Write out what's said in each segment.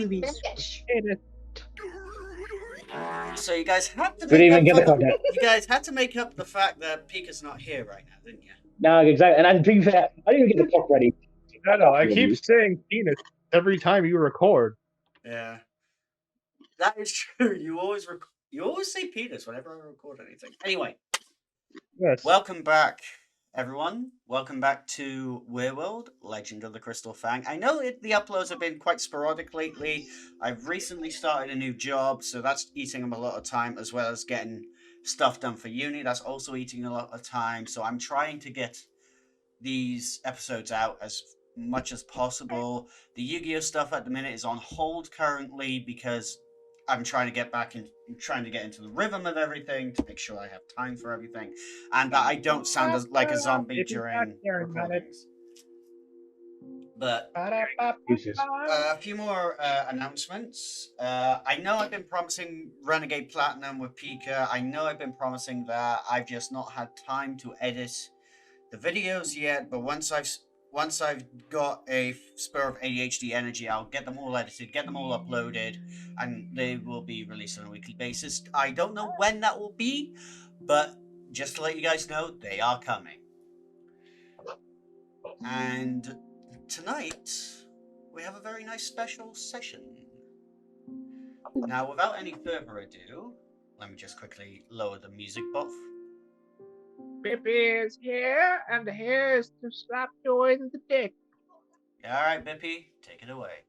peevees. So you guys had to We make didn't up even get for the content. you guys had to make up the fact that Pika's not here right now, didn't you? No, exactly. And to be fair, I didn't even get the clock ready. No, I keep saying penis every time you record. Yeah, that is true. You always say penis whenever I record anything. Anyway, Yes. welcome back, everyone. Welcome back to Wereworld, Legend of the Crystal Fang. I know the uploads have been quite sporadic lately. I've recently started a new job, so that's eating up a lot of time, as well as getting stuff done for uni. That's also eating a lot of time. So I'm trying to get these episodes out as much as possible. The Yu-Gi-Oh stuff at the minute is on hold currently because I'm trying to get back and trying to get into the rhythm of everything to make sure I have time for everything, and that I don't sound like a zombie during recordings. But a few more announcements. I know I've been promising Renegade Platinum with Pika. I know I've been promising that. I've just not had time to edit the videos yet. But once I've got a spur of ADHD energy, I'll get them all edited, get them all uploaded, and they will be released on a weekly basis. I don't know when that will be, but just to let you guys know, they are coming. And tonight, we have a very nice special session. Now, without any further ado, let me just quickly lower the music buff. Bippy is here, and here's to slap you in the dick. Alright, Bippy, take it away.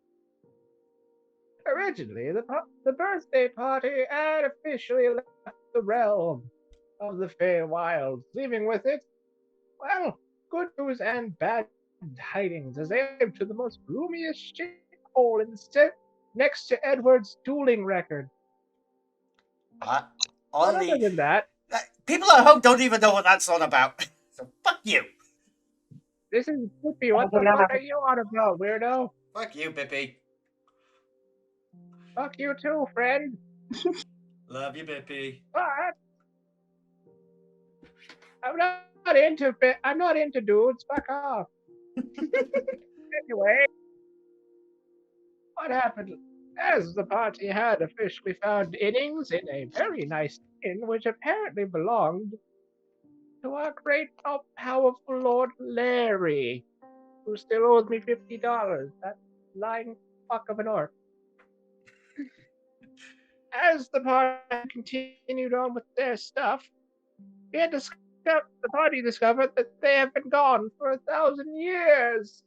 Originally, the birthday party had officially left the realm of the Feywilds, leaving with it, well, good news and bad tidings, as they led to the most gloomiest shithole in the set next to Edward's dueling record. But other than that, people at home don't even know what that's on about. So fuck you. This is Bippy. What the fuck are you on about, weirdo? Fuck you, Bippy. Fuck you too, friend. Love you, Bippy. But I'm not into dudes. Fuck off. Anyway, what happened? As the party had officially found innings in a very nice inn, which apparently belonged to our great, powerful Lord Larry, who still owes me $50. That lying fuck of an orc. As the party continued on with their stuff, the party discovered that they have been gone for 1,000 years.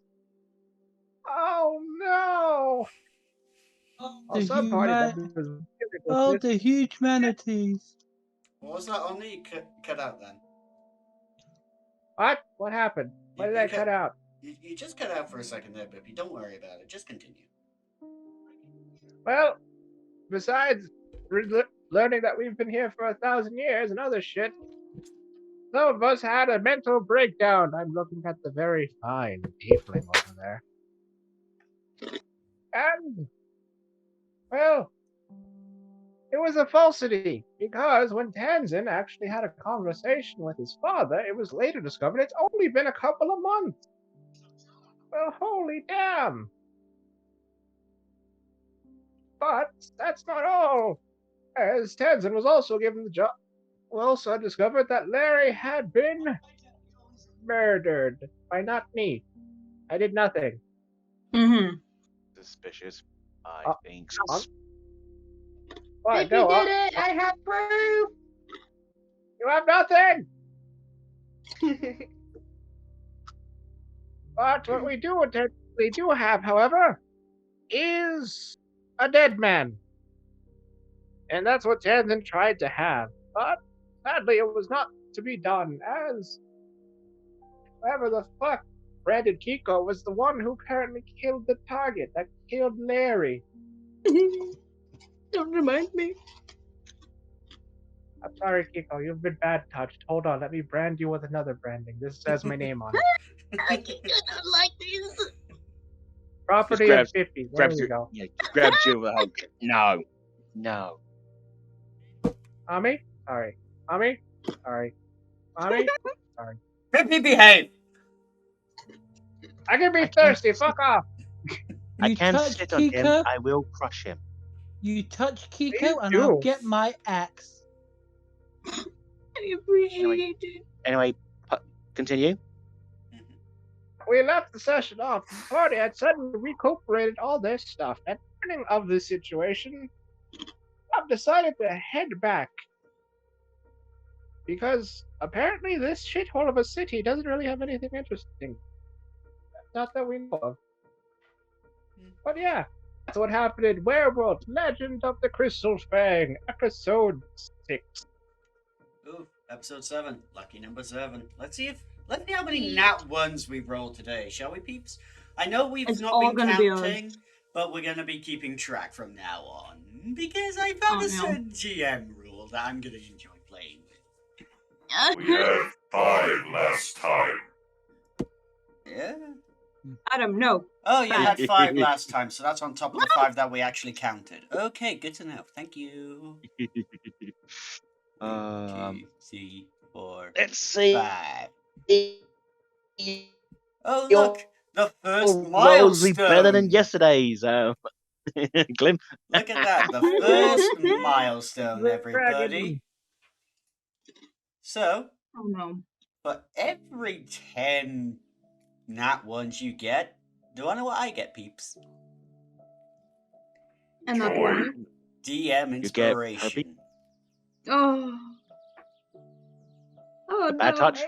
Oh no! The huge manatees. What was that on that you cut out then? What? What happened? Why did I cut out? You just cut out for a second there, Bippy. Don't worry about it. Just continue. Well, besides learning that we've been here for 1,000 years and other shit, some of us had a mental breakdown. I'm looking at the very fine tiefling over there. And, well, it was a falsity, because when Tanzin actually had a conversation with his father, it was later discovered it's only been a couple of months. Well, holy damn. But that's not all. As Tanzin was also given the job, we also discovered that Larry had been murdered by not me. I did nothing. Mm-hmm. Suspicious. I think so. What? If you did it, I have proof. You have nothing. But what we do have, however, is a dead man. And that's what Tanzin tried to have. But sadly, it was not to be done, as whoever the fuck branded Kiko was the one who apparently killed the target that killed Larry. Don't remind me. I'm sorry, Kiko, you've been bad touched. Hold on, let me brand you with another branding. This says my name on it. I don't like these. Property of 50. There we go. Yeah, grab you. No. No. Mommy? Sorry. Mommy? Sorry. Mommy? Sorry. Bippy, behave! I can be thirsty. Fuck off. I You can touch sit on him. Kiko. I will crush him. You touch Please Kiko, and I'll do. get my axe. I appreciate it. Anyway, continue. We left the session off. The party had suddenly recuperated all their stuff. At the beginning of the situation, I've decided to head back. Because apparently this shithole of a city doesn't really have anything interesting. Not that we know of. But yeah, that's what happened in Wereworld, Legend of the Crystal Fang, episode 6. Ooh, episode 7. Lucky number 7. Let's see how many nat ones we roll today, shall we, peeps? I know we've It's not all been gonna be counting, but we're gonna be keeping track from now on. Because I found a certain GM rule that I'm gonna enjoy playing with. We had 5 last time. Yeah. Adam, no. Oh, you had 5 last time, so that's on top of the 5 that we actually counted. Okay, good to know. Thank you. 2, 3, 4, Let's see. 5. Oh, Your look! The first rolls will be better than milestone! yesterday's. Glim. Look at that, the first milestone, everybody. So, Oh no. for every 10 nat ones you get, do I know what I get, peeps? And that Joy. one. DM You get inspiration. Oh. Oh no. Bad touch.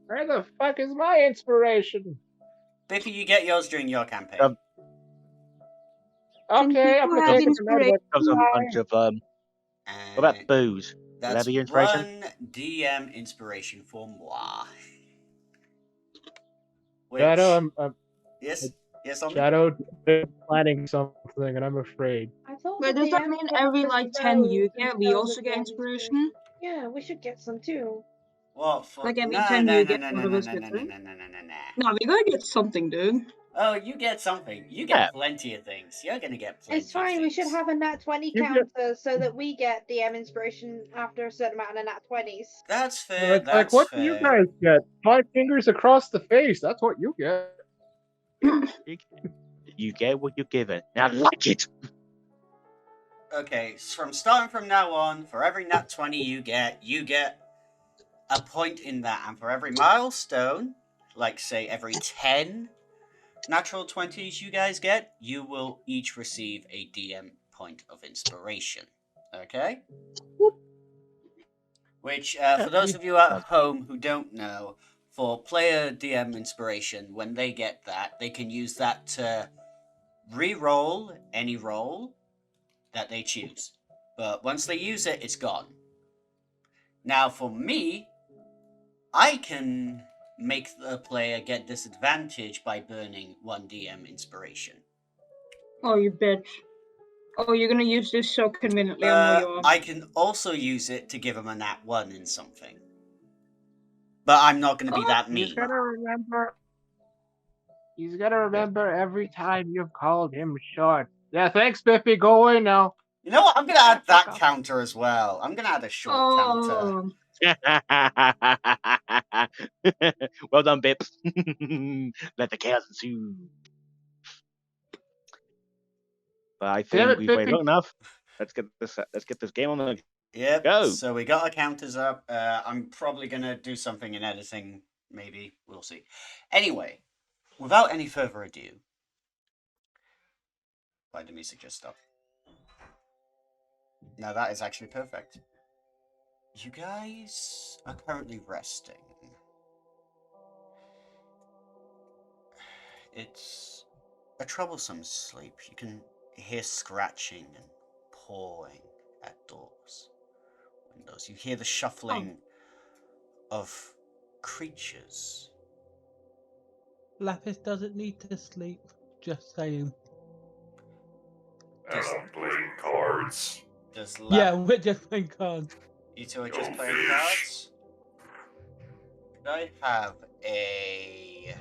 Where the fuck is my inspiration? Biffy, you get yours during your campaign. Okay, I'm you gonna have take it from Edward. Comes a bunch of what about booze? That's that be your inspiration? 1 DM inspiration for moi. Which, Shadow, yes, on Shadow, planning something, and I'm afraid. I thought Wait, the does that DM mean got every us like 10 you those get, we themselves also at get the inspiration? Yeah, we should get some too. What for? Like every No, 10 no, you no, get, no, one no, of no, us no, gets no, no, it. no, no, no, no. No, we gotta get something, dude. Oh, you get something. You get Yeah. plenty of things. You're gonna get plenty. It's fine, of we should things. have a nat 20 You get- counter so that we get DM inspiration after a certain amount of nat 20s. That's fair. Like, That's what fair. do you guys get? 5 fingers across the face. That's what you get. You get what you're given. Now like it. Okay, so starting from now on, for every nat 20 you get a point in that, and for every milestone, like say every 10 natural 20s you guys get, you will each receive a DM point of inspiration. Okay? Which, for those of you at home who don't know, for player DM inspiration, when they get that, they can use that to re-roll any roll that they choose. But once they use it, it's gone. Now, for me, I can make the player get disadvantage by burning 1 DM inspiration. Oh, you bitch. Oh, you're gonna use this so conveniently, I know you are. I can also use it to give him a nat 1 in something. But I'm not going to be that mean. He's gotta remember every time you've called him short. Yeah, thanks, Biffy. Go away now. You know what? I'm going to add that counter as well. I'm going to add a short counter. Oh, Well done, Bip. Let the chaos ensue. But I Damn think it, we've waited Bippy. long enough. Let's get this game on the Yep, go. so we got our counters up. I'm probably going to do something in editing, maybe. We'll see. Anyway, without any further ado, why did the music just stop? Now that is actually perfect. You guys are currently resting. It's a troublesome sleep. You can hear scratching and pawing at doors, windows. You hear the shuffling of creatures. Lapis doesn't need to sleep. Just saying. And I'm playing cards. Does Yeah, we're just playing cards. You two are just Go playing fish. cards? Could I have a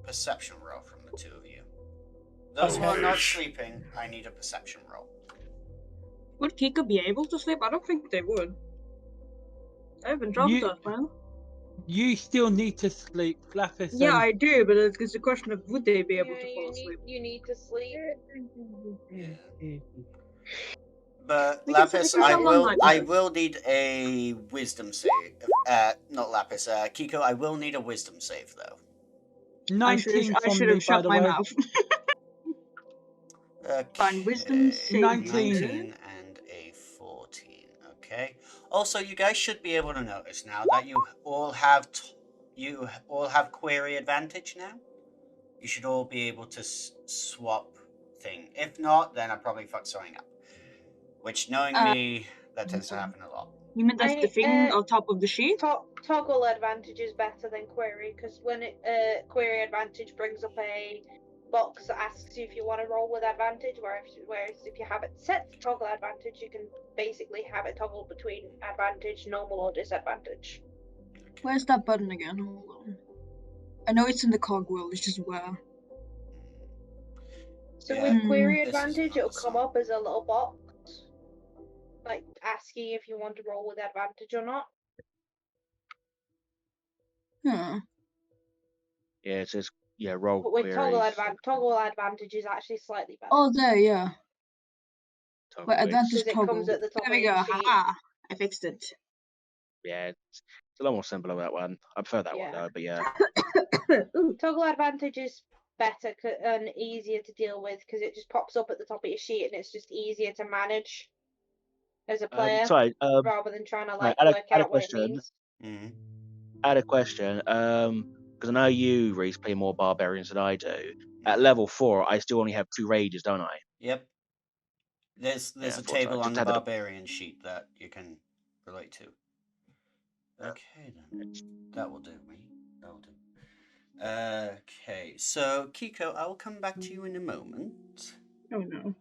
perception roll from the two of you? Those who are not Fish. sleeping, I need a perception roll. would Kika be able to sleep? I don't think they would. They've been traumatized, man. You still need to sleep, Lapis. Yeah, I do, but it's a question of would they be able Yeah, to fall asleep? you need to sleep. But We can Lapis, tell one night I with us. will need a wisdom save. Not Lapis. Kiko, I will need a wisdom save though. 19 I from should me, have by shut the my way. mouth. Okay. Fine, wisdom save. 19 and a 14. Okay. Also, you guys should be able to notice now that you all have query advantage now. You should all be able to swap thing. If not, then I probably fucked something up. Which, knowing me, that tends to happen a lot. You mean that's the thing on top of the sheet? Toggle advantage is better than query because when query advantage brings up a box that asks you if you want to roll with advantage, whereas if you have it set to toggle advantage, you can basically have it toggle between advantage, normal, or disadvantage. Where's that button again? Hold on. I know it's in the cog world, it's just where. So Yeah, with query this is advantage, it'll another come song. up as a little box, like asking if you want to roll with advantage or not. Huh. Yeah, it says roll But with queries. toggle advantage is actually slightly better. Oh, there, yeah. Toggle Wait, advantage Because it toggle. comes at the top There we of go. your sheet. Haha. I fixed it. Yeah, it's a lot more simple that one. I prefer that one Yeah. though, but yeah. Toggle advantage is better and easier to deal with because it just pops up at the top of your sheet and it's just easier to manage as a player Sorry, rather than trying to right, work add a out what it question. means. I had a question. Because I know you, Reese, play more barbarians than I do. At level 4, I still only have 2 rages, don't I? Yep. There's Yeah, a I thought so. table Just on the had to- barbarian sheet that you can relate to. Okay then. That will do me. That will do. Okay, so Kiko, I will come back to you in a moment. Oh no.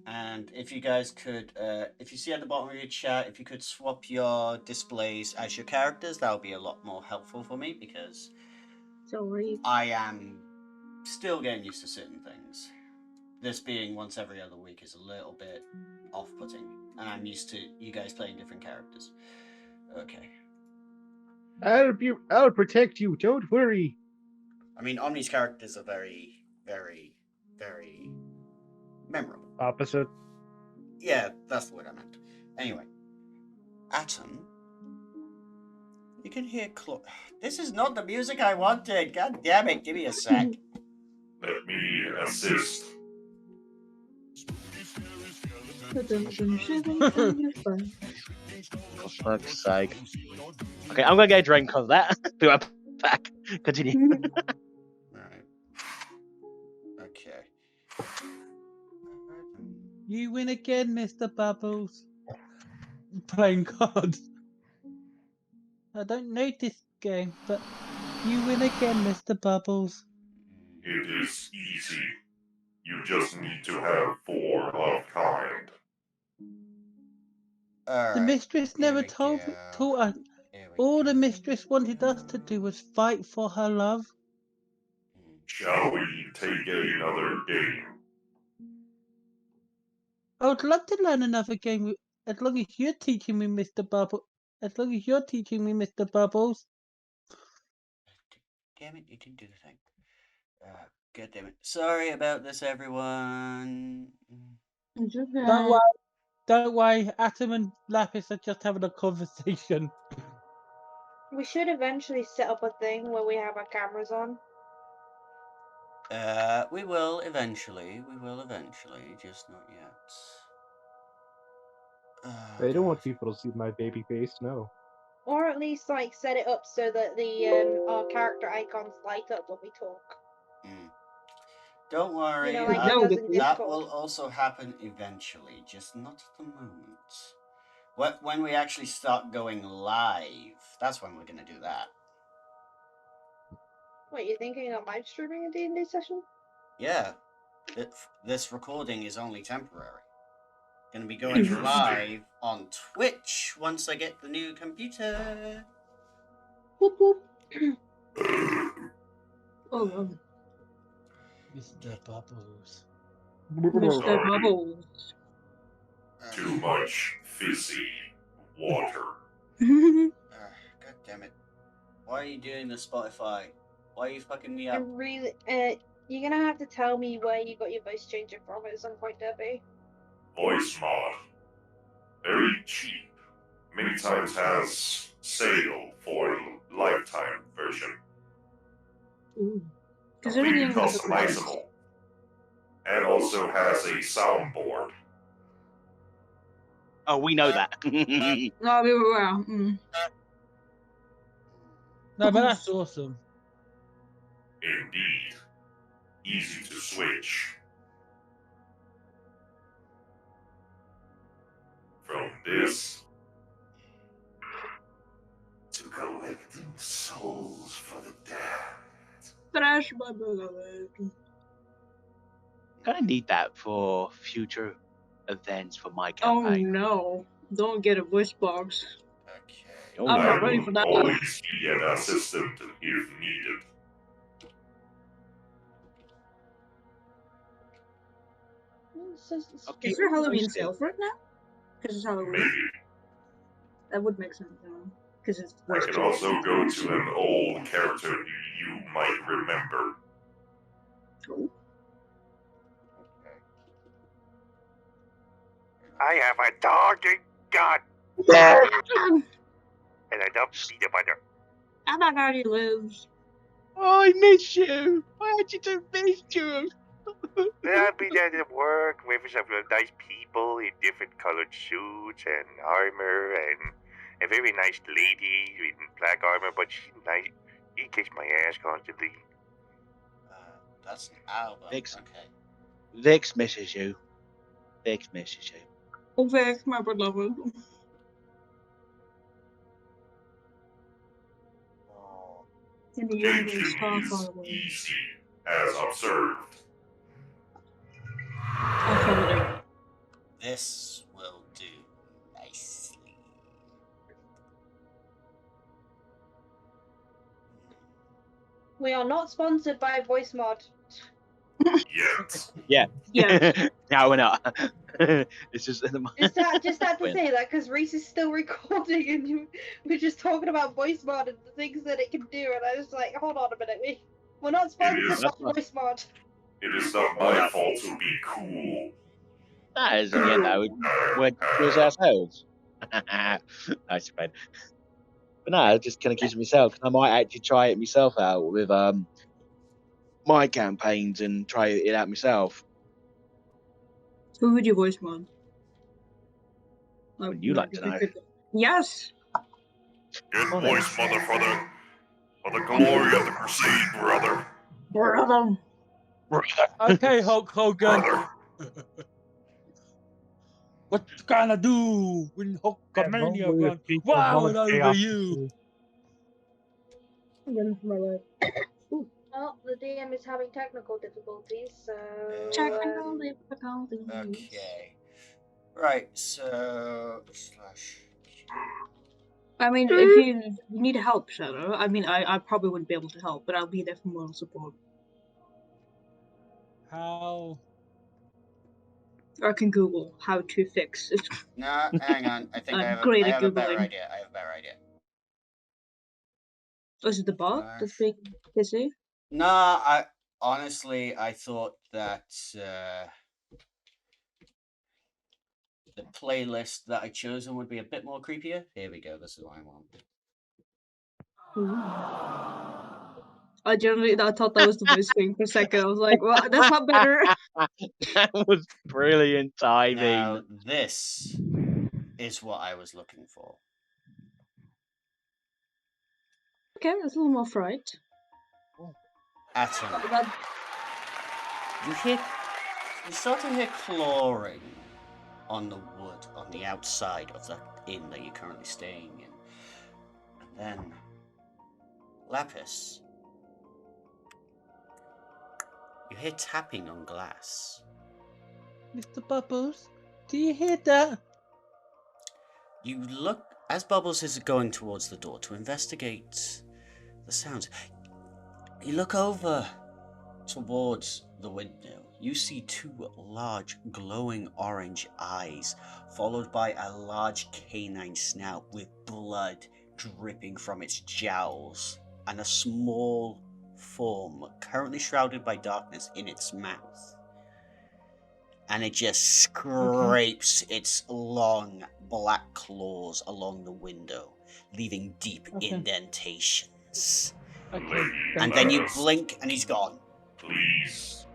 And if you guys could, if you see at the bottom of your chat, if you could swap your displays as your characters, that would be a lot more helpful for me because Sorry. I am still getting used to certain things. This being once every other week is a little bit off-putting, and I'm used to you guys playing different characters. Okay. I'll protect you. Don't worry. I mean, Omni's characters are very, very, very memorable. Opposite. Yeah, that's the word I meant. Anyway, Atom, you can hear This is not the music I wanted. God damn it! Give me a sec. Let me assist. For fuck's sake. Okay, I'm gonna get a drink of that. Be right back. Continue. Alright. Okay. You win again, Mr. Bubbles. Playing cards. I don't know this game, but you win again, Mr. Bubbles. It is easy. You just need to have 4 of kind. The mistress never taught us. All the mistress wanted us to do was fight for her love. Shall we take another game? I would love to learn another game as long as you're teaching me, Mr. Bubbles. As long as you're teaching me, Mr. Bubbles. Damn it, you didn't do the thing. God damn it. Sorry about this, everyone. Don't worry. Atom and Lapis are just having a conversation. We should eventually set up a thing where we have our cameras on. We will eventually. Just not yet. I don't want people to see my baby face. No. Or at least like set it up so that the our character icons light up when we talk. Don't worry, You know, like it does in that Discord. will also happen eventually, just not at the moment. When we actually start going live, that's when we're gonna do that. Wait, you're thinking of live streaming a D&D session? Yeah, this recording is only temporary. Gonna be going live on Twitch once I get the new computer. Whoop whoop. Oh, Mr. Bubbles. Mr. Bubbles. Too much fizzy. water. God damn it. Why are you doing this, Spotify? Why are you fucking me up? I'm really. You're gonna have to tell me where you got your voice changer from at some point, Debbie. Voice mod. Very cheap. Many times has sale for a lifetime version. Considering Completely you have the price. customizable. And also has a soundboard. Oh, we know that. No, we were. No, but that's awesome. Indeed. Easy to switch. From this to collecting souls for the dead. Trash, my beloved. Gonna need that for future events for my Oh campaign. no! Don't get a voice box. Okay. Oh, I'm no. not ready for that. Always be an assistant if needed. Okay. Is there Halloween Posted. sale for it now? Because it's Halloween. Maybe. That would make sense, because it's I voice can changer. also go to an old character you might remember. Oh. I have a dog and gun, and I love peanut butter. Oh my god, he lives. Oh, I miss you. I actually miss you. I've been at work with some nice people in different colored suits and armor, and a very nice lady in black armor, but she's nice. He kicks my ass constantly. That's an album. Vix. Okay. Vix misses you. Vix misses you. Oh, Vic, my beloved. In the universe, Gameplay far, is far away. easy, as observed. Affirmative. This will do nicely. We are not sponsored by Voice Mod. Yet. Yeah. Yeah. No, we're not. It's just Just had to say that because Reese is still recording and we're just talking about Voice Mod and the things that it can do, and I was like, hold on a minute, we're not sponsored by Voice Mod. It is not my fault to be cool. That is, in the end, though, we're just ourselves. I suppose. But no, it just kind of keeps myself. I might actually try it myself out with my campaigns and try it out myself. Who would you voice mod? Would you like to know? Yes! Good Oh, voice, mother, for the glory of the crusade, brother. Brother. Okay, Hulk Hogan. Brother. What you gonna do when Hulkamania runs wild over you? Well, the DM is having technical difficulties, so... Technical difficulties. Okay. Right, so... I mean, if you need help, Shadow, I mean, I probably wouldn't be able to help, but I'll be there for moral support. How? Or I can Google how to fix it. No, hang on. I think I have great at a better Googling. idea. I have a better idea. Was it the bot that's being busy? No, I thought that the playlist that I chosen would be a bit more creepier. Here we go. This is what I want. I thought that was the voice thing for a second. I was like, well, that's not better. That was brilliant timing. Now, this is what I was looking for. Okay, that's a little more fright. Atom. You start to hear clawing on the wood on the outside of the inn that you're currently staying in. And then Lapis. You hear tapping on glass. Mr. Bubbles, do you hear that? You look, as Bubbles is going towards the door to investigate the sounds, you look over towards the window, you see two large glowing orange eyes, followed by a large canine snout with blood dripping from its jowls, and a small form currently shrouded by darkness in its mouth. And it just scrapes its long black claws along the window, leaving deep indentations. Okay. And then you blink and he's gone. Please.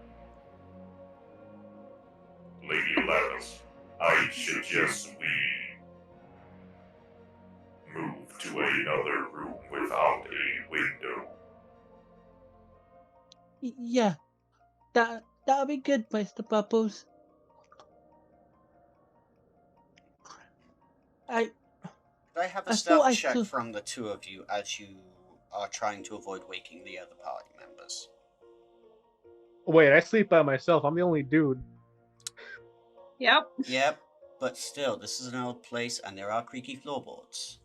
Lady Lapis, I suggest we move to another room without a window. Yeah. That'll be good, Mr. Bubbles. Could I have a I stealth thought I check saw- from the two of you as you are trying to avoid waking the other party members? Wait, I sleep by myself. I'm the only dude. Yep. Yep, but still, this is an old place and there are creaky floorboards.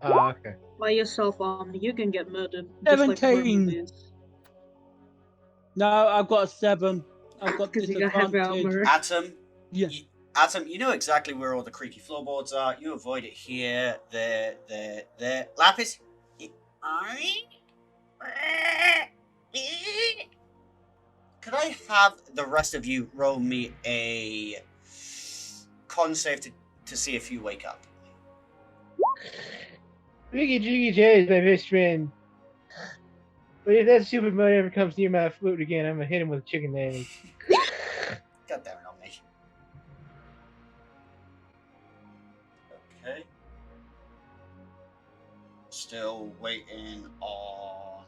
Okay. By yourself, you can get murdered. Just like the 17. movies. No, I've got a 7. I've got 'Cause you got heavy disadvantage. armor. Atom, Yeah. Atom, you know exactly where all the creaky floorboards are. You avoid it here, there. Lapis, could I have the rest of you roll me a con save to see if you wake up? Ricky Jiggy J is my best friend. But if that super mud ever comes near my flute again, I'm gonna hit him with a chicken egg. God damn it on me. Okay. Still waiting on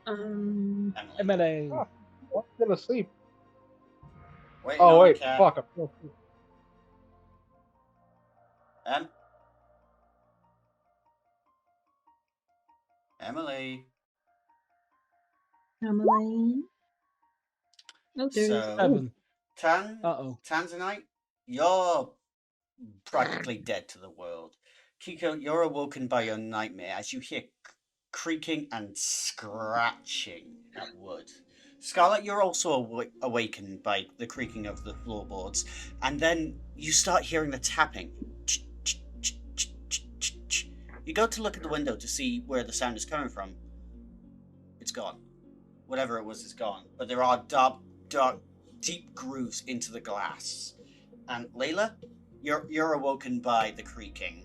Emily. Emily. Oh, I'm still asleep. Waiting Oh on wait, the cat. fuck. I'm still asleep. Emily. Emily. Oh, there is. So, 7. Tanzanite, you're practically dead to the world. Kiko, you're awoken by your nightmare as you hear creaking and scratching at wood. Scarlet, you're also awakened by the creaking of the floorboards, and then you start hearing the tapping. You go to look at the window to see where the sound is coming from. It's gone. Whatever it was is gone. But there are dark, deep grooves into the glass. And Layla, you're awoken by the creaking.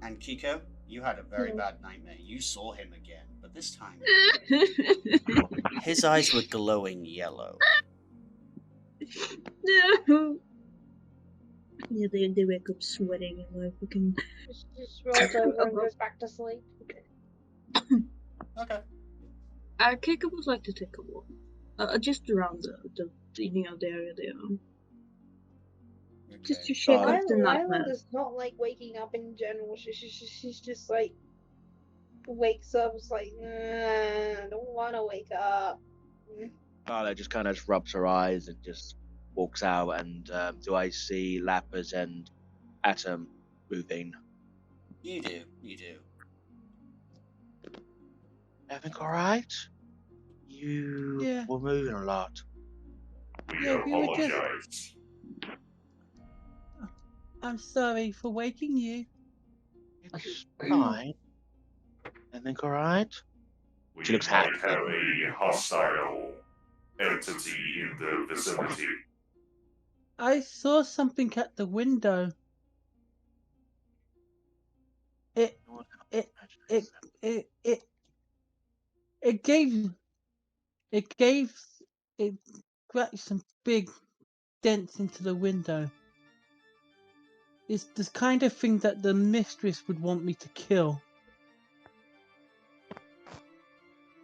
And Kiko, you had a very bad nightmare. You saw him again, but this time his eyes were glowing yellow. No. Yeah, they wake up sweating and like fucking. Just rolls over and goes back to sleep. Okay. Kiko would like to take a walk. Just around the the area they are. Just to shake off the nightmare. Lila does not like waking up in general. She's just like wakes up. It's like, I don't want to wake up. Carla just kind of rubs her eyes and just walks out. And do I see Lapis and Atom moving? You do. Everything all right? You were moving a lot. We Yeah, we were just- apologize. I'm sorry for waking you. It's fine. Everything all right? We She looks might happy. have a hostile entity in the vicinity. I saw something at the window. It cracked some big dents into the window. It's the kind of thing that the mistress would want me to kill.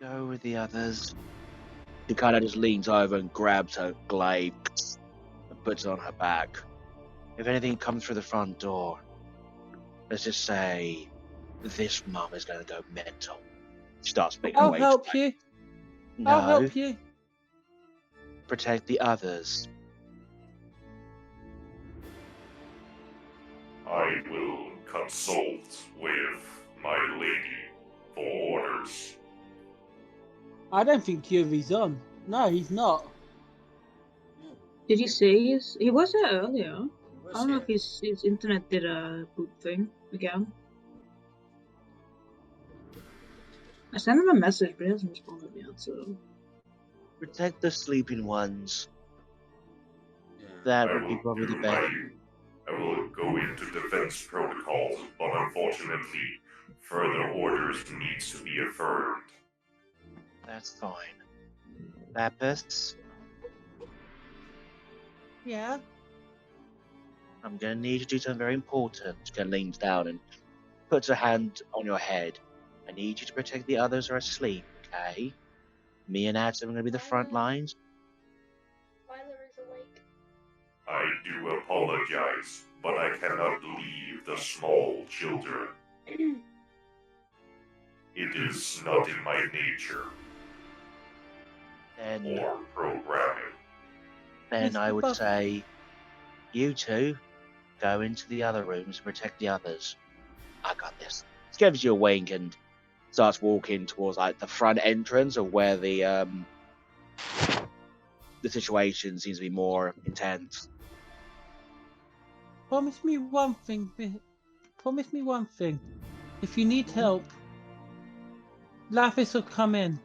Go with the others. She kind of just leans over and grabs her glaive and puts it on her back. If anything comes through the front door, let's just say this mum is going to go mental. She starts making I'll waves. help you. No, I'll help you. protect the others. I will consult with my lady, for orders. I don't think Yuri's on. No, he's not. Did you see he was there earlier? He was I don't know here. if his internet did a boot thing again. I sent him a message, but he hasn't responded yet, so. Protect the sleeping ones. Yeah. That would be probably the best. I will go into defense protocol, but unfortunately, further orders needs to be affirmed. That's fine. Lapis, Yeah. I'm gonna need you to do something very important. She kind of leans down and puts her hand on your head. I need you to protect the others who are asleep, okay? Me and Adam are gonna be the front lines. Lila is awake. I do apologize, but I cannot leave the small children. It is not in my nature Then, or programming. then Mr. I would Buff- say, you two go into the other rooms and protect the others. I got this. She gives you a wink and starts walking towards like the front entrance of where the situation seems to be more intense. Promise me one thing. Promise me one thing. If you need help, Lapis will come in.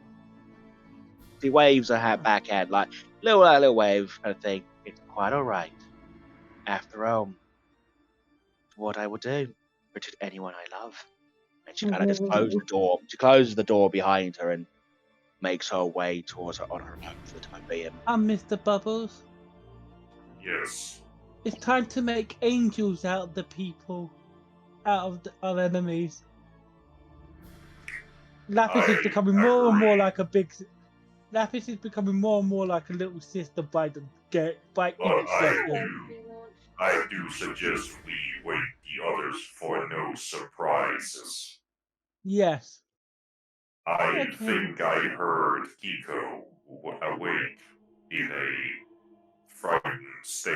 She waves her hat back at like little wave kind of thing. It's quite alright. After all, what I would do, protect anyone I love. And she kind of just closes the door. She closes the door behind her and makes her way towards her on her own for the time being. I'm Mr. Bubbles. Yes, It's time to make angels out of the people, out of our enemies. Lapis is I becoming more and more agree. like a big. Lapis is becoming more and more like a little sister by each But session. I do suggest we wait the others for no surprises. Yes. I Okay. think I heard Kiko awake in a frightened state.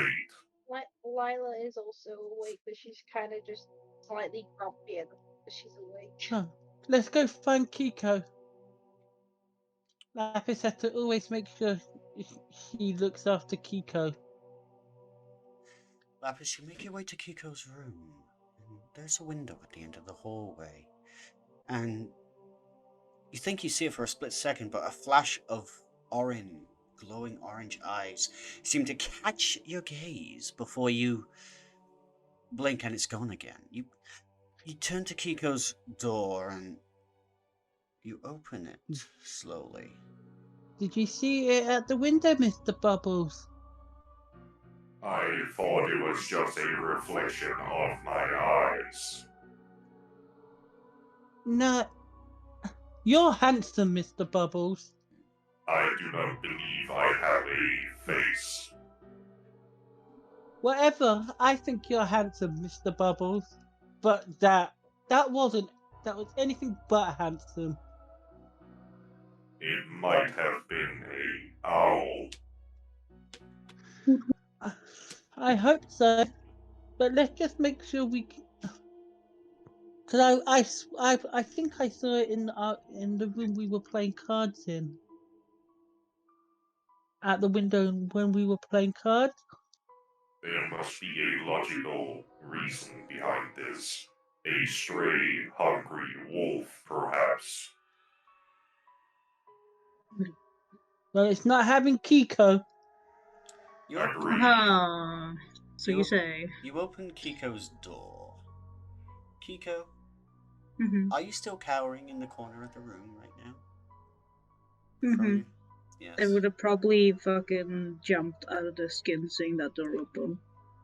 Lila is also awake, but she's kind of just slightly grumpier because she's awake. Huh. Let's go find Kiko. Lapis has to always make sure he looks after Kiko. Lapis, you make your way to Kiko's room. There's a window at the end of the hallway. And you think you see it for a split second, but a flash of glowing orange eyes seem to catch your gaze before you blink and it's gone again. You turn to Kiko's door and you open it slowly. Did you see it at the window, Mr. Bubbles? I thought it was just a reflection of my eyes. No. You're handsome, Mr. Bubbles. I do not believe I have a face. Whatever, I think you're handsome, Mr. Bubbles. But that was anything but handsome. It might have been a owl. I hope so. But let's just make sure we can... Cause I think I saw it in the room we were playing cards in. At the window when we were playing cards. There must be a logical reason behind this. A stray, hungry wolf, perhaps. Well, it's not having Kiko. Agreed. So you say. You open Kiko's door. Kiko, Mm-hmm. are you still cowering in the corner of the room right now? Mm-hmm. Yes. I would have probably fucking jumped out of the skin seeing that door open.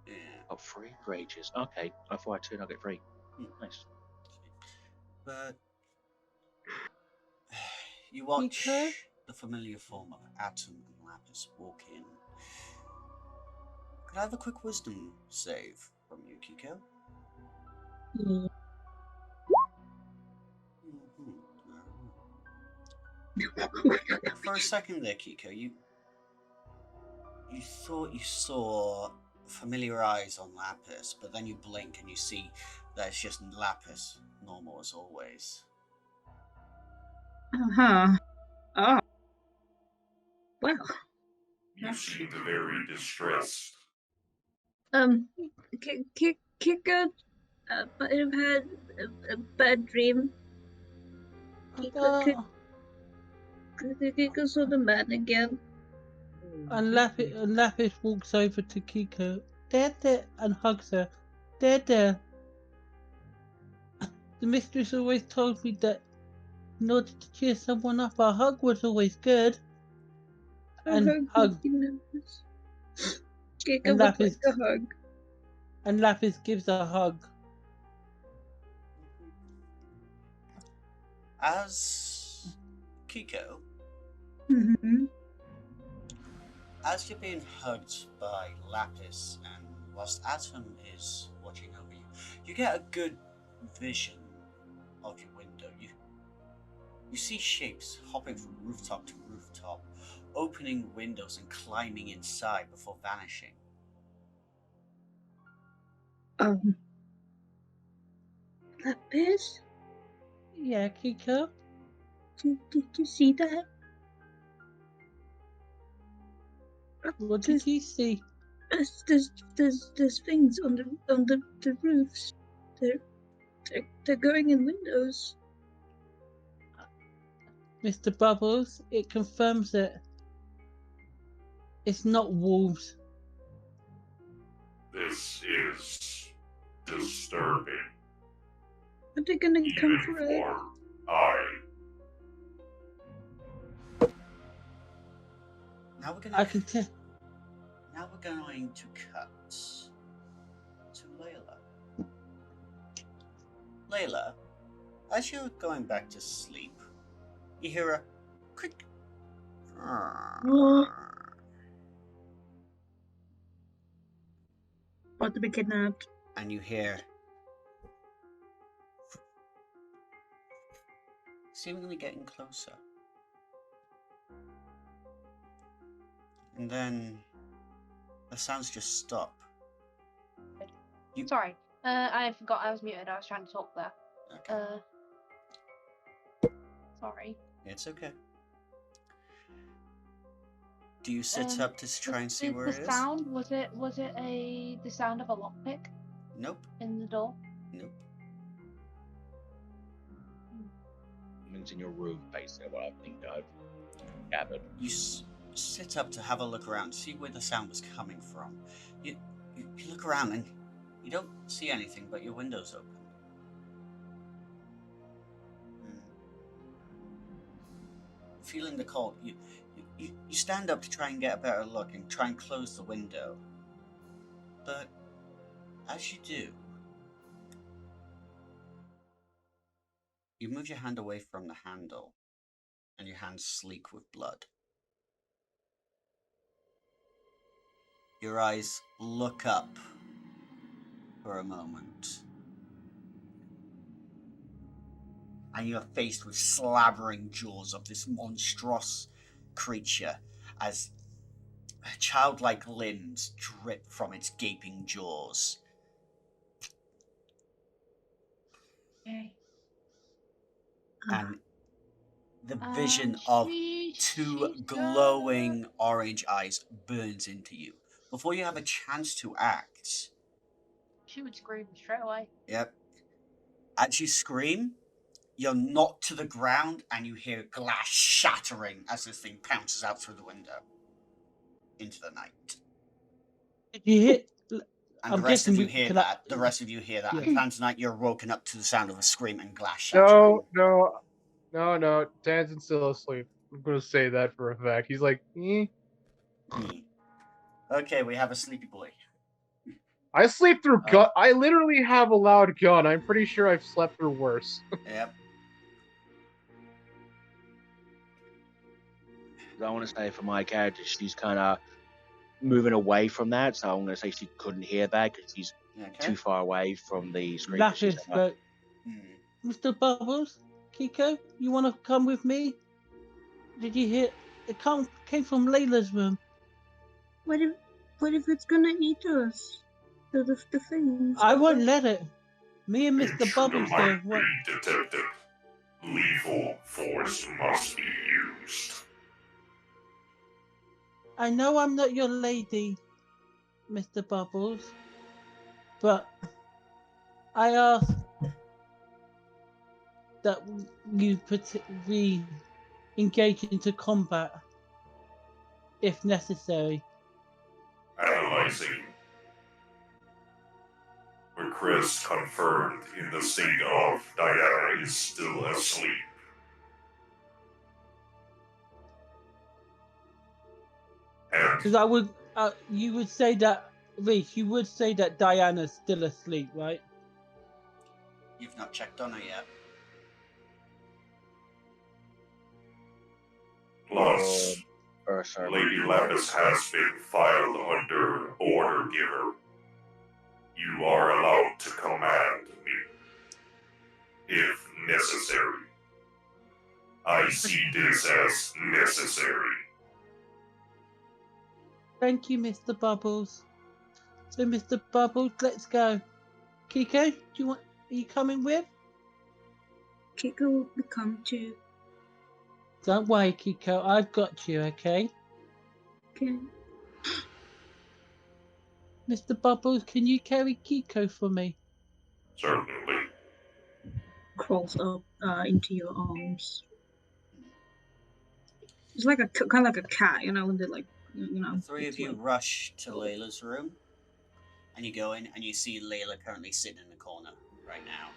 Yeah. Oh, 3 rages. Okay, I thought I had 2 and I'll get 3. Nice. But you watch Kiko? the familiar form of Atom and Lapis walk in. Could I have a quick wisdom save from you, Kiko? Yeah. For a second there, Kiko, you thought you saw familiar eyes on Lapis, but then you blink and you see That's just Lapis, normal as always. Uh-huh. Oh. Well. You seemed very distressed. Kika might have had a bad dream. Kika saw the man again. And Lapis walks over to Kiko. There, and hugs her. There. The mistress always told me that in order to cheer someone up, a hug was always good. And hug. Kika And would like a hug. And Lapis gives a hug. As Kiko, as you're being hugged by Lapis, and whilst Atom is watching over you, you get a good vision of your window. You see shapes hopping from rooftop to rooftop, opening windows and climbing inside before vanishing. Lapis? Yeah, Kiko? Did you see that? What did you see? There's things on the roofs. They're going in windows. Mr. Bubbles, it confirms it. It's not wolves. This is disturbing. Are they gonna come for us? Now we're I can tell. Now we're going to cut to Layla. Layla, as you're going back to sleep, you hear a quick. About to be kidnapped. And you hear seemingly getting closer. And then the sounds just stop. Sorry, I forgot I was muted. I was trying to talk there. Okay. Sorry. It's okay. Do you sit up to try and see where it is? The sound, was it the sound of a lockpick? Nope. In the door? Nope. It's in your room, basically, what I think I've gathered. You sit up to have a look around, see where the sound was coming from. You look around and you don't see anything, but your window's open. Feeling the cold, you stand up to try and get a better look and try and close the window. But as you do, you move your hand away from the handle, and your hand's sleek with blood. Your eyes look up for a moment, and you're faced with slavering jaws of this monstrous creature as childlike limbs drip from its gaping jaws. Okay. And the vision of two glowing orange eyes burns into you. Before you have a chance to act, She would scream straight away. Yep. As you scream, you're knocked to the ground and you hear glass shattering as this thing pounces out through the window into the night. Did you hit? And the rest of you hear that. The rest of you hear that. And Tanzanite, you're woken up to the sound of a scream and glass shattering. No. Tanzan's still asleep. I'm gonna say that for a fact. He's like, Okay, we have a sleepy boy. I sleep through gun. I literally have a loud gun. I'm pretty sure I've slept through worse. Yep. I want to say for my character, she's kind of moving away from that, so I'm going to say she couldn't hear that because she's too far away from the screen. Lapis, but Mr. Bubbles, Kiko, you want to come with me? Did you hear? It came from Layla's room. What if it's gonna eat us? The things. I won't let it. Me and It Mr. should Bubbles might here. be detected. Lethal force must be used. I know I'm not your lady, Mr. Bubbles, but I ask that we engage into combat if necessary. Analyzing. Request confirmed in the state of Diana is still asleep. And Because I would, you would say that, Reese, you would say that Diana's still asleep, right? You've not checked on her yet. plus, Lady Lapis has been filed under Order Giver. You are allowed to command me, if necessary. I see this as necessary. Thank you, Mr. Bubbles. So, Mr. Bubbles, let's go. Kiko, are you coming with? Kiko will come too. Don't worry, Kiko, I've got you, okay? Okay. Mr. Bubbles, can you carry Kiko for me? Certainly. Crawls up into your arms. It's like kind of like a cat, you know, when they like, you know. The three of you rush to Layla's room, and you go in, and you see Layla currently sitting in the corner right now.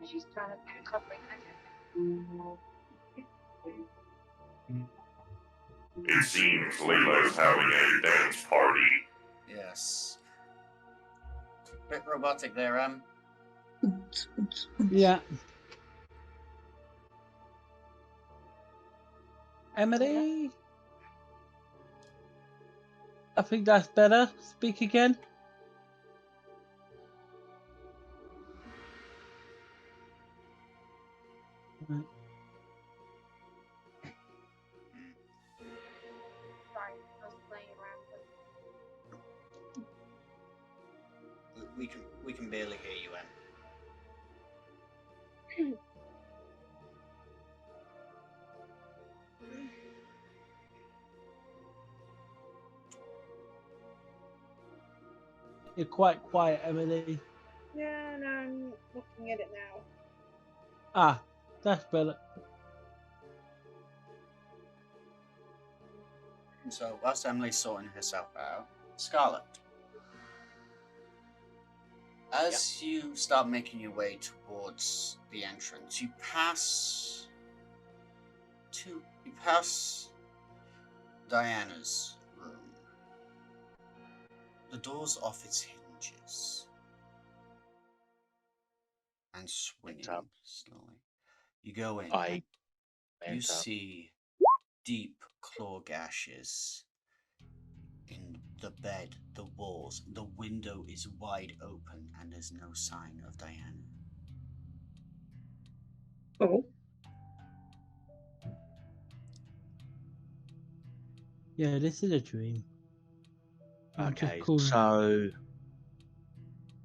She's trying to covering It seems Layla is having a dance party. Yes. Bit robotic there, Yeah. Emily? I think that's better. Speak again. Right. Sorry, I was playing around with. We can barely hear you, Em. You're quite quiet, Emily. Yeah, no, I'm looking at it now. Ah, that's better. So, whilst Emily's sorting herself out, Scarlet, as you start making your way towards the entrance, you pass Diana's room. The door's off its hinges and swinging slowly. You go in. You see deep claw gashes in the bed, the walls. The window is wide open, and there's no sign of Diana. Oh. Yeah, this is a dream. Okay, so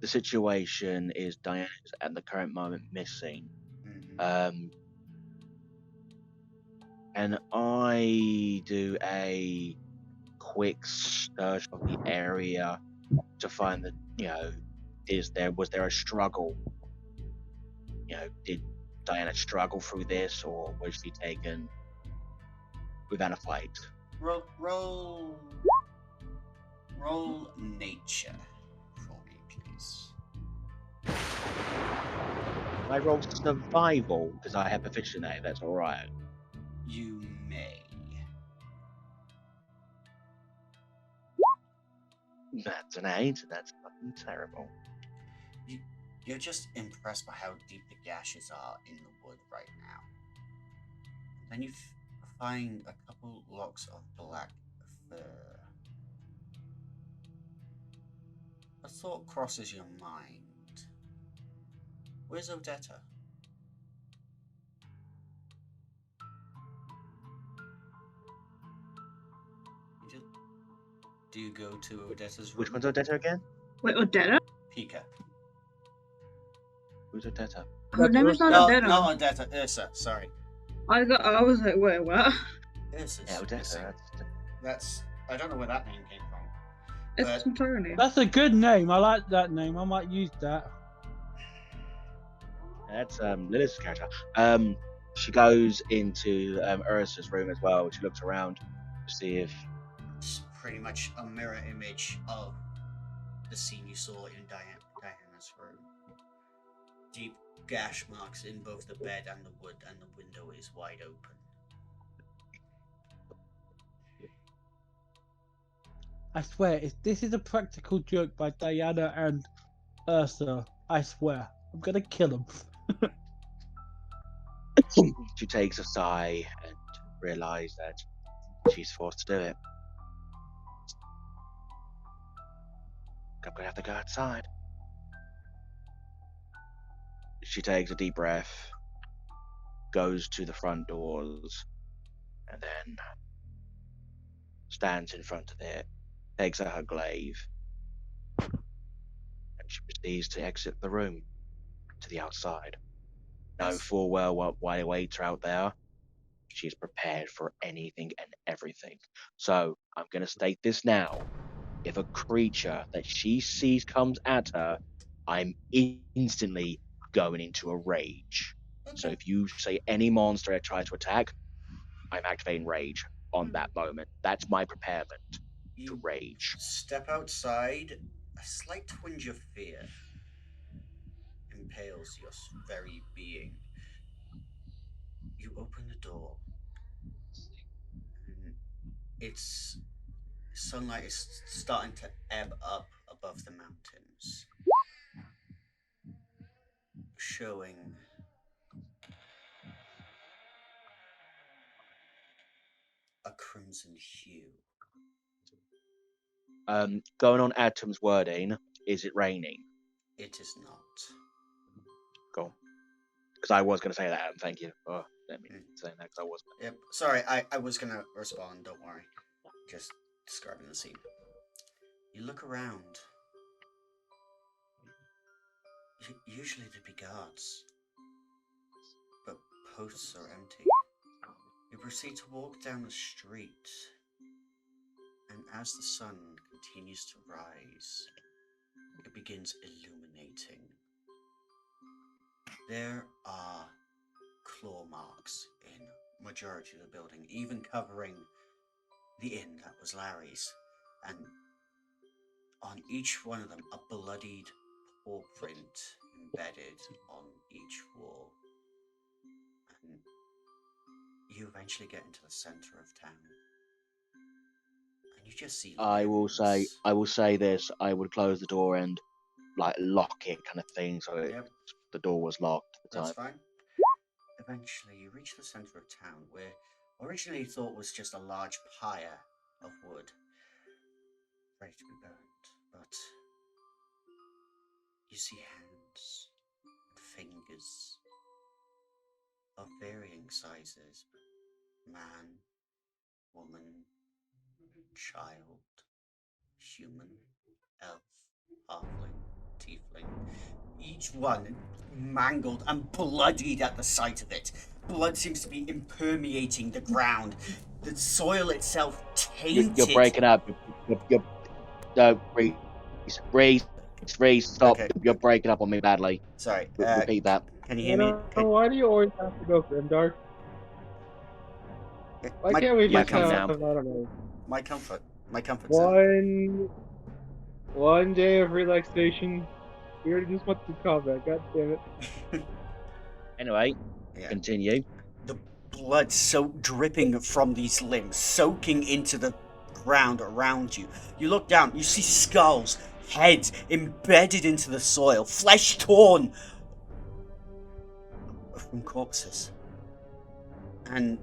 the situation is Diana's at the current moment missing. And I do a quick search of the area to find that, was there a struggle? Did Diana struggle through this, or was she taken without a fight? Roll nature for me, please. I roll survival because I have proficiency in it. That's all right. You may. That's an 8. That's fucking terrible. You're just impressed by how deep the gashes are in the wood right now. Then you find a couple locks of black fur. A thought crosses your mind. Where's Odetta? do you go to Odeta's room? Which one's Odetta again? Wait, Odetta? Pika. Who's Odetta? Her name is not No, Odetta. not Odetta. Ursa. Sorry. I was like, wait, what? Ursa's Yeah, Odetta. missing. That's. I don't know where that name came from. It's entirely. That's a good name. I like that name. I might use that. That's Lilith's character. She goes into Ursa's room as well. She looks around to see if It's pretty much a mirror image of the scene you saw in Diana's room. Deep gash marks in both the bed and the wood, and the window is wide open. I swear, if this is a practical joke by Diana and Ursa, I swear, I'm gonna kill them. she takes a sigh and realizes that she's forced to do it. I'm gonna have to go outside. She takes a deep breath, goes to the front doors, and then stands in front of it, takes out her glaive, and she proceeds to exit the room to the outside. Knowing full well what awaits her out there, she's prepared for anything and everything. So I'm going to state this now. If a creature that she sees comes at her, I'm instantly going into a rage. So if you say any monster that tries to attack, I'm activating rage on that moment. That's my preparement to rage. Step outside, a slight twinge of fear impales your very being. You open the door, and its sunlight is starting to ebb up above the mountains, showing a crimson hue. Going on Atom's wording, is it raining? It is not. Cool. Because I was going to say that, and thank you for letting me say that, because I was. Yep. Sorry, I was going to respond, don't worry. Just describing the scene. You look around. Usually there'd be guards, but posts are empty. You proceed to walk down the street, and as the sun continues to rise, it begins illuminating. There are claw marks in majority of the building, even covering the inn that was Larry's, and on each one of them a bloodied paw print embedded on each wall. And you eventually get into the center of town, and you just see I will say this. I would close the door and lock it, kind of thing, so the door was locked at the time. That's fine. Eventually, you reach the center of town, where originally you thought was just a large pyre of wood ready to be burned, but you see hands and fingers of varying sizes: man, woman, child, human, elf, halfling, tiefling. Each one mangled and bloodied at the sight of it. Blood seems to be impermeating the ground. The soil itself tainted. You're breaking up. Reese, stop. Okay. You're breaking up on me badly. Sorry. Repeat that. Can you hear me? Why do you always have to go grimdark? Why can't we just have, I don't know, My comfort one day of relaxation? We already just went to combat, god damn it. Anyway, continue. The blood so dripping from these limbs, soaking into the ground around you. You look down, you see skulls, heads embedded into the soil, flesh torn from corpses. And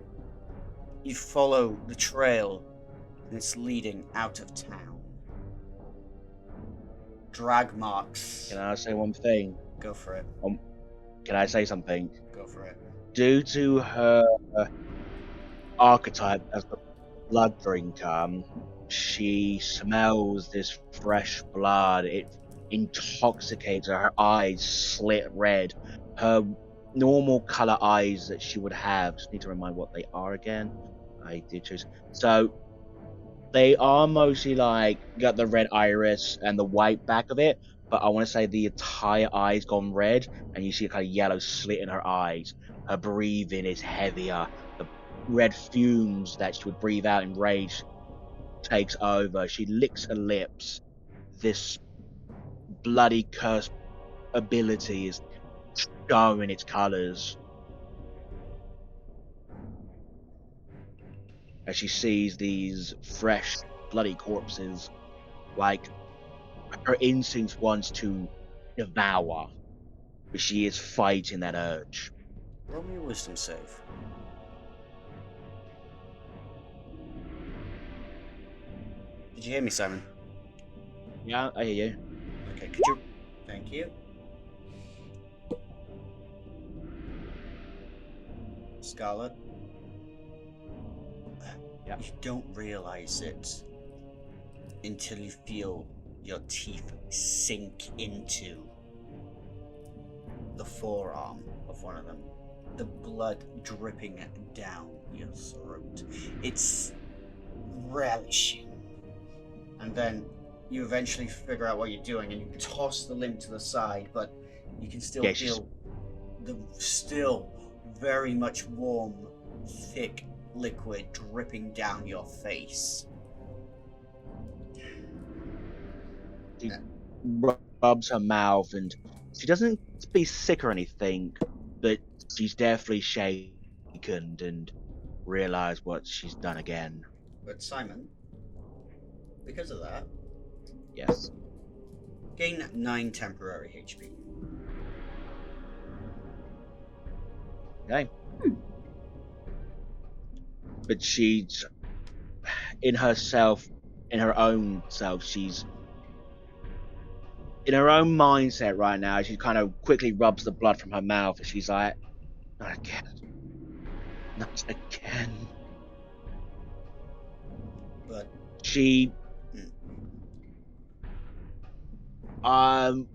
you follow the trail, and it's leading out of town. Drag marks. Can I say one thing? Go for it. Can I say something? Go for it. Due to her archetype as the blood drinker, she smells this fresh blood. It intoxicates her. Her eyes slit red. Her normal color eyes that she would have. Just need to remind what they are again. I did choose. So they are mostly like got the red iris and the white back of it, but I want to say the entire eye's gone red, and you see a kind of yellow slit in her eyes. Her breathing is heavier. The red fumes that she would breathe out in rage takes over. She licks her lips. This bloody curse ability is showing its colors as she sees these fresh, bloody corpses. Like, her instinct wants to devour, but she is fighting that urge. Roll me a wisdom save. Did you hear me, Simon? Yeah, I hear you. Okay, could you... Thank you. Scarlet? Yeah. You don't realize it until you feel your teeth sink into the forearm of one of them. The blood dripping down your throat. It's relishing. And then you eventually figure out what you're doing and you toss the limb to the side, but you can still feel the still very much warm, thick liquid dripping down your face. She rubs her mouth, and she doesn't be sick or anything, but she's definitely shaken and realized what she's done again. But Simon, because of that, Yes. gain 9 temporary HP. Okay. But she's in herself, in her own self, she's in her own mindset right now. She kind of quickly rubs the blood from her mouth, and she's like, "Not again, not again." But She,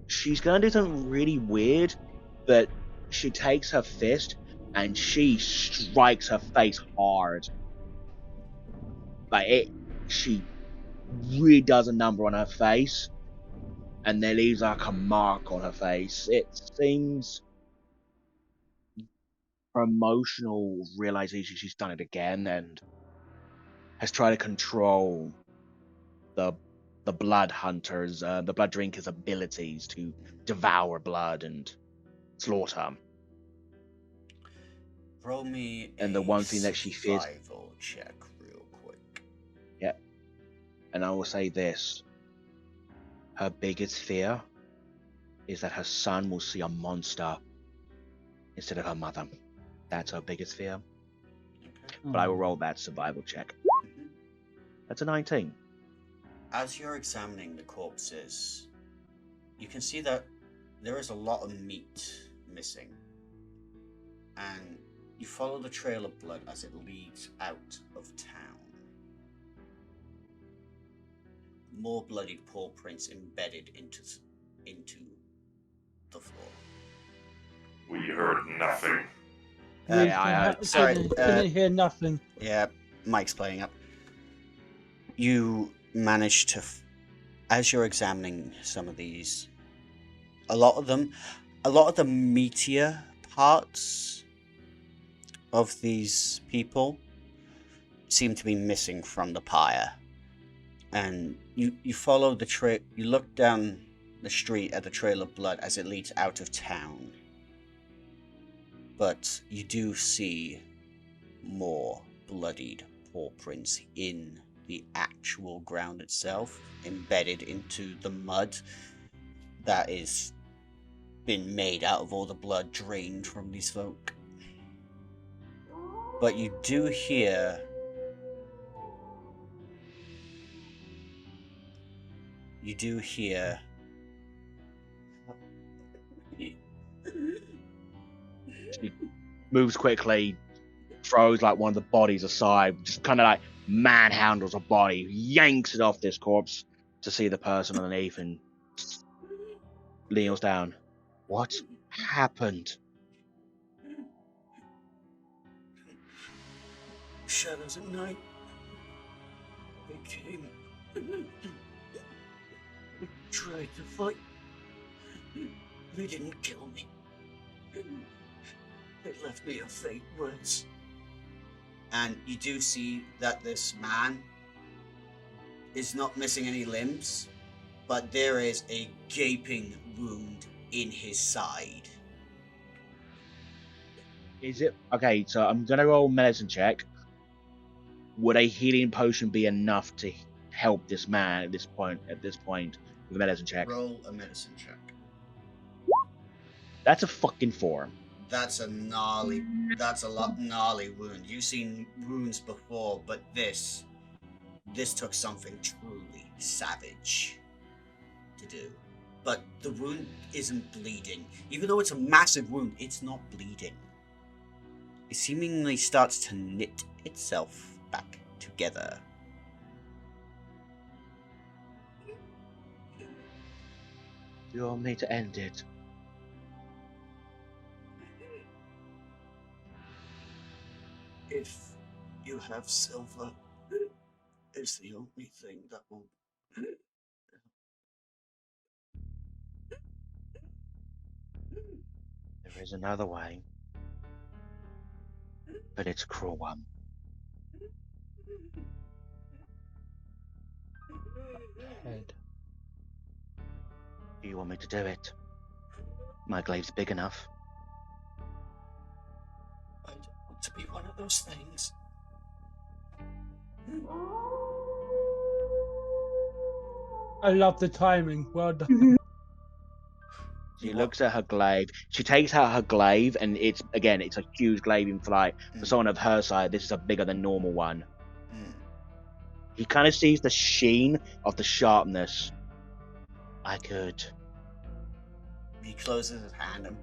she's gonna do something really weird, but she takes her fist and she strikes her face hard. Like it, she really does a number on her face, and there leaves like a mark on her face. It seems her emotional realization she's done it again and has tried to control the blood hunters, the blood drinkers' abilities to devour blood and slaughter. roll me And the one thing that she fears, survival check real quick. yeah. And I will say this: her biggest fear is that her son will see a monster instead of her mother. That's her biggest fear. Okay. But I will roll that survival check. That's a 19. As you're examining the corpses, you can see that there is a lot of meat missing. And you follow the trail of blood as it leads out of town. More bloodied paw prints embedded into the floor. We heard nothing. Sorry, Didn't hear nothing. Yeah, Mike's playing up. You manage to, as you're examining some of these, a lot of the meatier parts of these people seem to be missing from the pyre. And you follow the trail, you look down the street at the trail of blood as it leads out of town. But you do see more bloodied paw prints in the actual ground itself, embedded into the mud that is been made out of all the blood drained from these folk. But you do hear She moves quickly, throws like one of the bodies aside, just kind of like manhandles a body, yanks it off this corpse to see the person underneath, and kneels down. What happened? Shadows at night. They came. Tried to fight. They didn't kill me. They left me a fate worse. And you do see that this man is not missing any limbs, but there is a gaping wound in his side. Is it okay? So I'm gonna roll a medicine check. Would a healing potion be enough to help this man at this point? With a medicine check. Roll a medicine check. That's a fucking 4. That's a gnarly wound. You've seen wounds before, but this took something truly savage to do. But the wound isn't bleeding. Even though it's a massive wound, it's not bleeding. It seemingly starts to knit itself back together. You want me to end it? If you have silver, it's the only thing that will. There is another way, but it's a cruel one. Head. Do you want me to do it? My glaive's big enough. I don't want to be one of those things. I love the timing. Well done. She looks at her glaive. She takes out her glaive, and it's a huge glaive in flight. For someone of her side, this is a bigger than normal one. He kind of sees the sheen of the sharpness. I could. He closes his hand and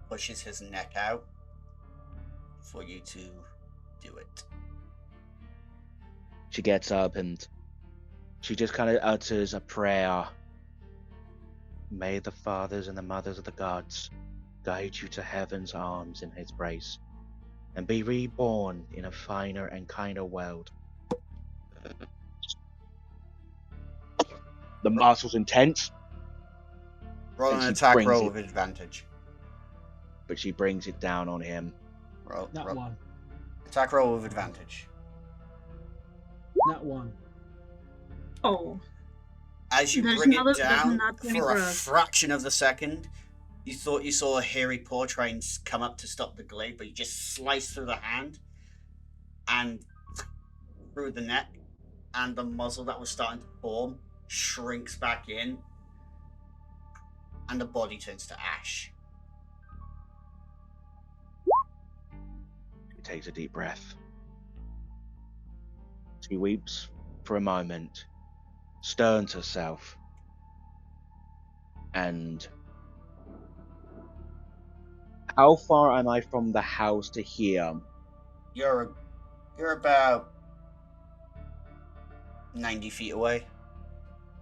pushes his neck out for you to do it. She gets up and she just kind of utters a prayer. May the fathers and the mothers of the gods guide you to heaven's arms in his grace, and be reborn in a finer and kinder world. The muscles intense. Roll an attack roll with advantage. But she brings it down on him. Roll. One. Attack roll with advantage. That one. Oh. As you bring it down, for a fraction of the second, you thought you saw a hairy paw try and come up to stop the glaive, but you just slice through the hand and through the neck, and the muzzle that was starting to form shrinks back in, and the body turns to ash. She takes a deep breath. She weeps for a moment, sterns herself, and how far am I from the house to here? You're about 90 feet away.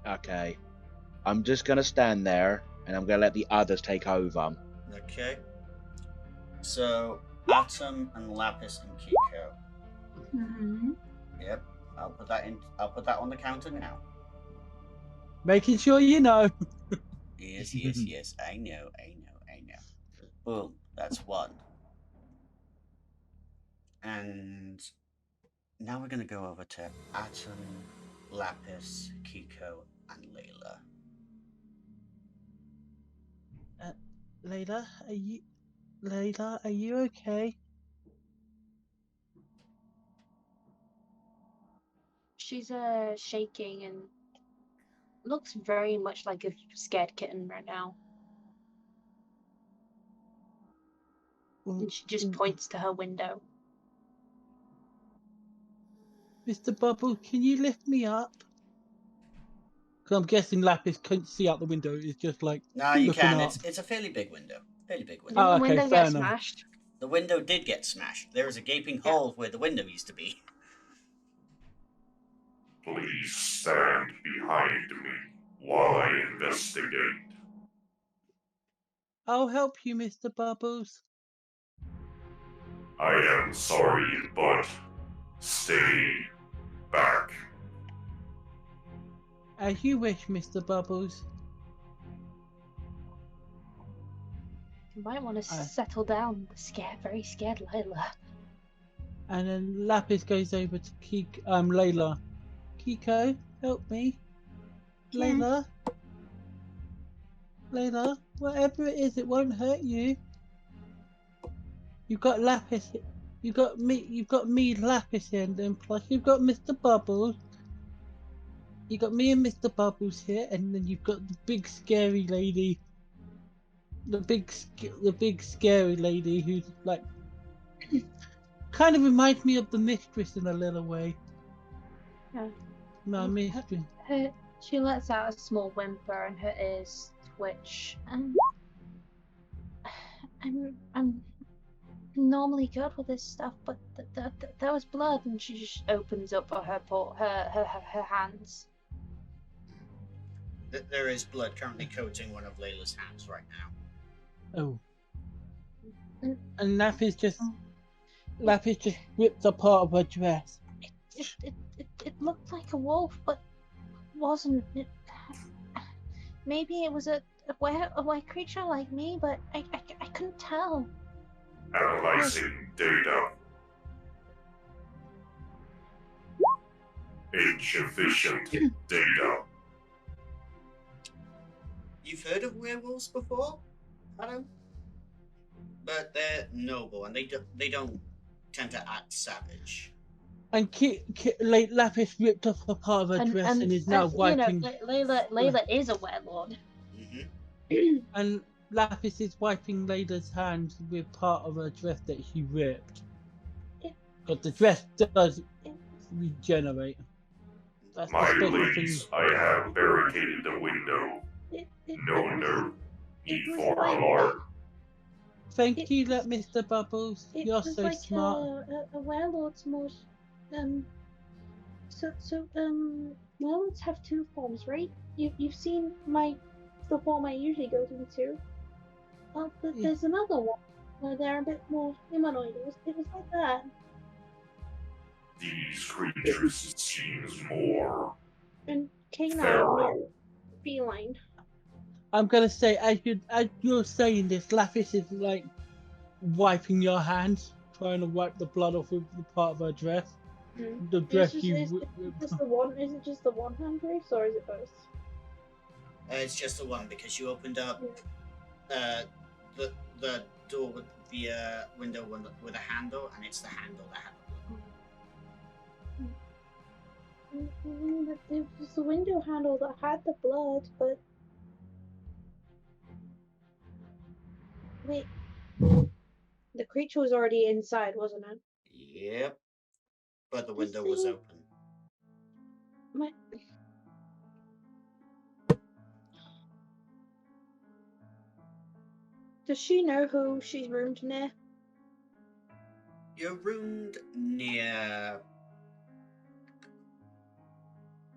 Okay. I'm just gonna stand there and I'm gonna let the others take over. Okay. So Atom and Lapis and Kiko. Mm-hmm. Yep. I'll put that on the counter now. Making sure you know. Yes. I know. Boom. That's one. And now we're gonna go over to Atom, Lapis, Kiko, and Layla. Layla, are you okay? She's shaking and looks very much like a scared kitten right now. And she just points to her window. Mr. Bubble, can you lift me up? Because I'm guessing Lapis couldn't see out the window. It's just like No, you looking can. up. It's a fairly big window. Did Oh, the okay, window fair get enough. smashed? The window did get smashed. There is a gaping hole where the window used to be. please stand behind me while I investigate. I'll help you, Mr. Bubbles. I am sorry, but stay back. As you wish, Mr. Bubbles. You might want to settle down, very scared Layla. And then Lapis goes over to Layla. Kiko, help me. Yeah. Layla, whatever it is, it won't hurt you. You've got Lapis. You've got me, Lapis here, and then plus you've got Mr. Bubbles. You got me and Mr. Bubbles here, and then you've got the big scary lady. The big scary lady who's like kind of reminds me of the mistress in a little way. Yeah. No, mistress. She lets out a small whimper and her ears twitch. I'm normally good with this stuff, but there was blood, and she just opens up her hands. There is blood currently coating one of Layla's hands right now. Oh. And Lapis just ripped a part of her dress. It looked like a wolf, but wasn't. Maybe it was a were creature like me, but I couldn't tell. Analyzing data. Insufficient data. You've heard of werewolves before, Adam? But they're noble and they don't tend to act savage. And Lapis ripped off a part of her dress and is now wiping. Layla is a werewolf. And Lapis is wiping Layla's hands with part of her dress that she ripped. But the dress does regenerate. That's My ladies, I have barricaded the window. No need for alarm. Thank you, Mr. Bubbles. You're so like smart. A werewolf's most werewolves have two forms, right? You've seen the form I usually go into. But there's another one where they're a bit more humanoid. It was like that. These creatures, it seems, more And canine, feral. feline. I'm gonna say, as you're saying this, Lapis is like wiping your hands, trying to wipe the blood off of the part of her dress. The dress Is it just the one hand grace, or is it both? It's just the one because you opened up the door with the window with a handle, and it's the handle that had the blood. It was the window handle that had the blood, but wait, the creature was already inside, wasn't it? Yep, but the window was open. Does she know who she's roomed near? You're roomed near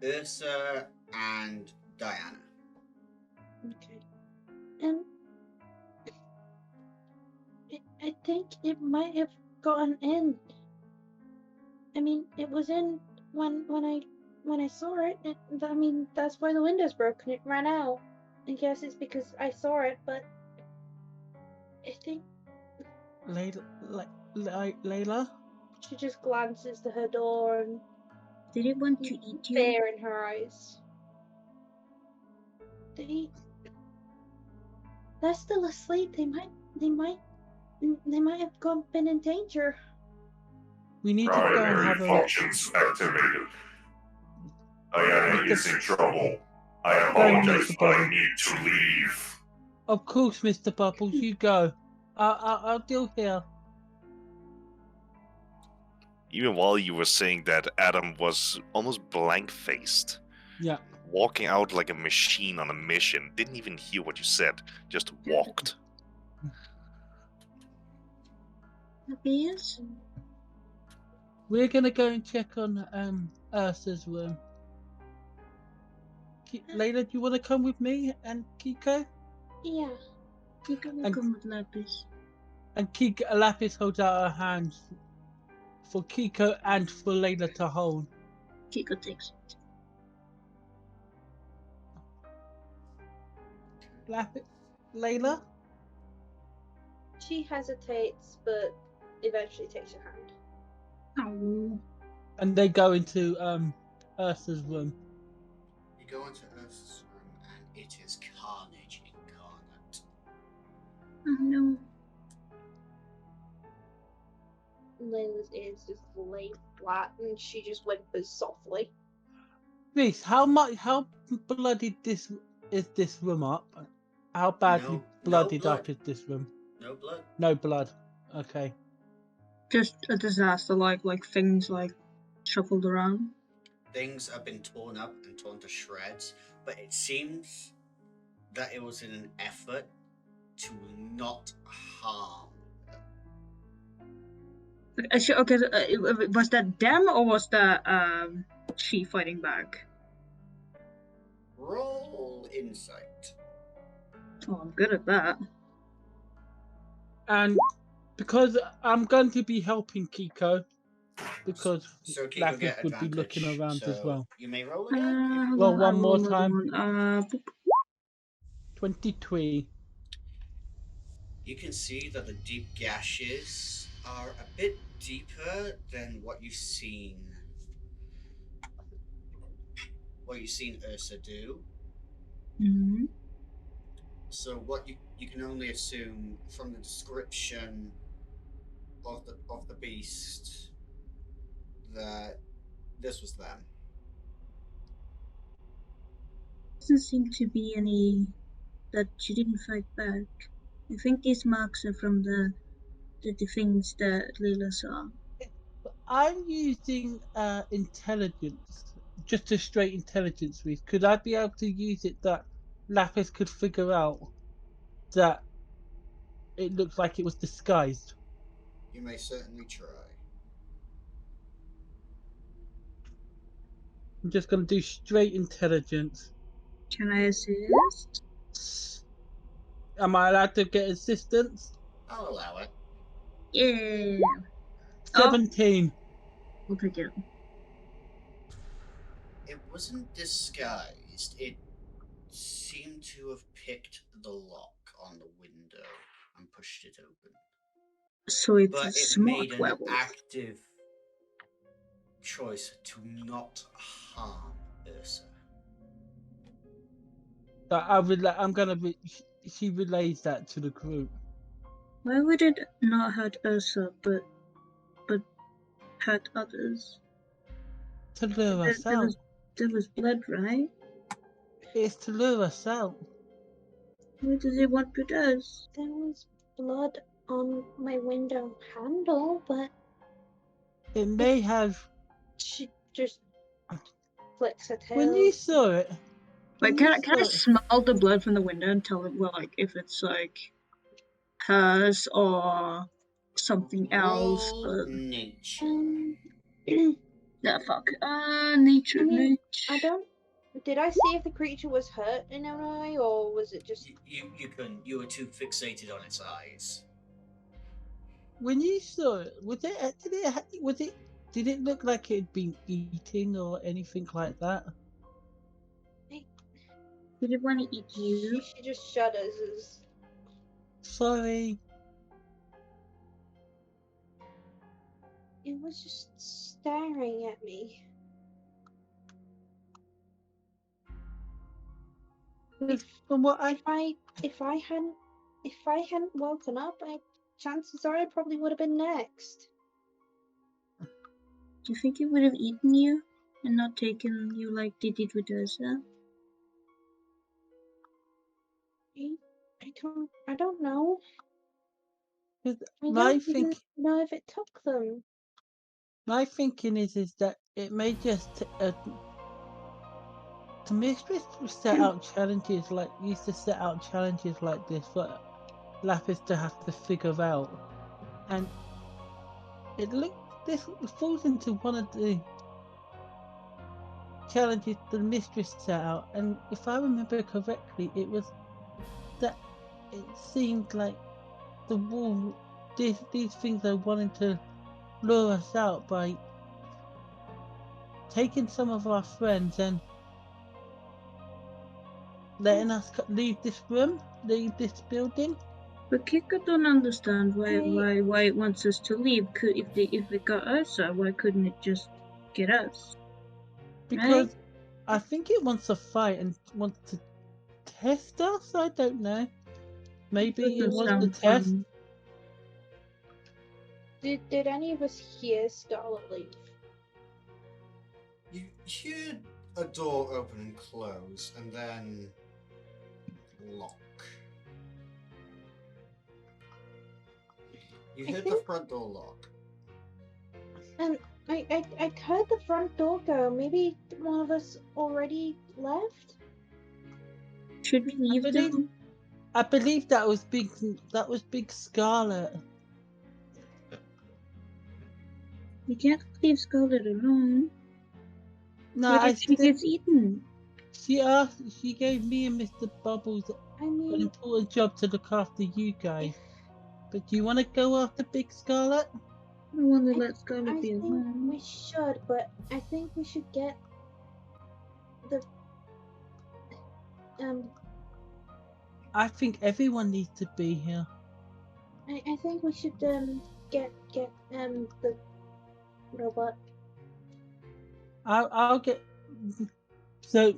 Ursa and Diana. Okay. I think it might have gotten in. I mean, it was in when I saw it. I mean, that's why the window's broken. It ran out. I guess it's because I saw it, but I think Layla? She just glances to her door and did it want to eat you? Fear in her eyes. They're still asleep. They might have been in danger. We need to go and have a functions activated. Diana is in trouble. I apologize, but I need to leave. Of course, Mr. Bubbles, you go. I'll deal here. Even while you were saying that, Adam was almost blank-faced. Yeah. Walking out like a machine on a mission. Didn't even hear what you said. Just walked. Yes. We're gonna go and check on Ursa's room. Layla, do you want to come with me and Kiko? Yeah. Kiko will And- come with Lapis. And Lapis holds out her hands for Kiko and for Layla to hold. Kiko takes it. Layla? She hesitates, but eventually takes your hand. Oh. And they go into Ursa's room. You go into Ursa's room and it is carnage incarnate. Oh no. Layla's ears just lay flat and she just whimpers softly. Reese, how bloodied is this room up? How badly No blooded blood. up is this room? No blood. No blood. Okay. Just a disaster, like things like shuffled around. Things have been torn up and torn to shreds, but it seems that it was in an effort to not harm. Okay, was that them or was that she fighting back? Roll insight. Oh, I'm good at that. And because I'm going to be helping Kiko, because So Kiko Lapis get would be advantage, looking around as so well. You may roll again. Hold Well, on, one I more roll another time. one. 23. You can see that the deep gashes are a bit deeper than what you've seen. What you've seen Ursa do. Mm-hmm. So what you can only assume from the description of the beast that this was them. Doesn't seem to be any that she didn't fight back. I think these marks are from the things that Layla saw. I'm using intelligence, just a straight intelligence read. Could I be able to use it that Lapis could figure out that it looks like it was disguised? You may certainly try. I'm just going to do straight intelligence. Can I assist? Am I allowed to get assistance? I'll allow it. Yeah. 17. We'll take it. It wasn't disguised. It seemed to have picked the lock on the window and pushed it open. So it's But a it smart made an werewolf. active choice to not harm Ursa. I'm gonna. She relays that to the group. Why would it not hurt Ursa, but hurt others? To lure us out. There was blood, right? It's to lure us out. Why does it want to do us? There was blood on my window handle, but It may have. She just flicks her tail. When you saw it. Like, can I smell the blood from the window and tell it, well, like, if it's like hers or something else? Roll nature. Yeah, fuck. Nature. I mean, nature. I don't. Did I see if the creature was hurt in any way, or was it just? You couldn't. You were too fixated on its eyes. When you saw it, did it look like it had been eating or anything like that? Did it want to eat you? She just shudders as. Sorry. It was just staring at me. From what If I hadn't woken up, chances are I probably would have been next. Do you think it would have eaten you and not taken you like they did with Ursa? I don't know. I My don't even know if it took them. My thinking is that it may just the mistress set out challenges used to set out challenges like this for Lapis to have to figure out, and this falls into one of the challenges the mistress set out, and if I remember correctly, it was that it seemed like the wall, these things are wanting to lure us out by taking some of our friends and letting us leave this room, leave this building. But Kiko don't understand why it wants us to leave. If it got us, why couldn't it just get us? Because Right? I think it wants to fight and wants to test us. I don't know. Maybe it Doesn't wants to sound test. fun. Did any of us hear Scarlet leave? You hear a door open and close, and then lock. You heard the front door lock. And I heard the front door go. Maybe one of us already left? Should we leave them? I believe that was Big. That was Big Scarlet. We can't leave Scarlet alone. No, What if she gets eaten? She gave me and Mr. Bubbles I mean, an important job to look after you guys. But do you want to go after Big Scarlet? I want to let Scarlet I be think alone. we should, but I think we should get the I think everyone needs to be here. I think we should get the robot. I'll get. So,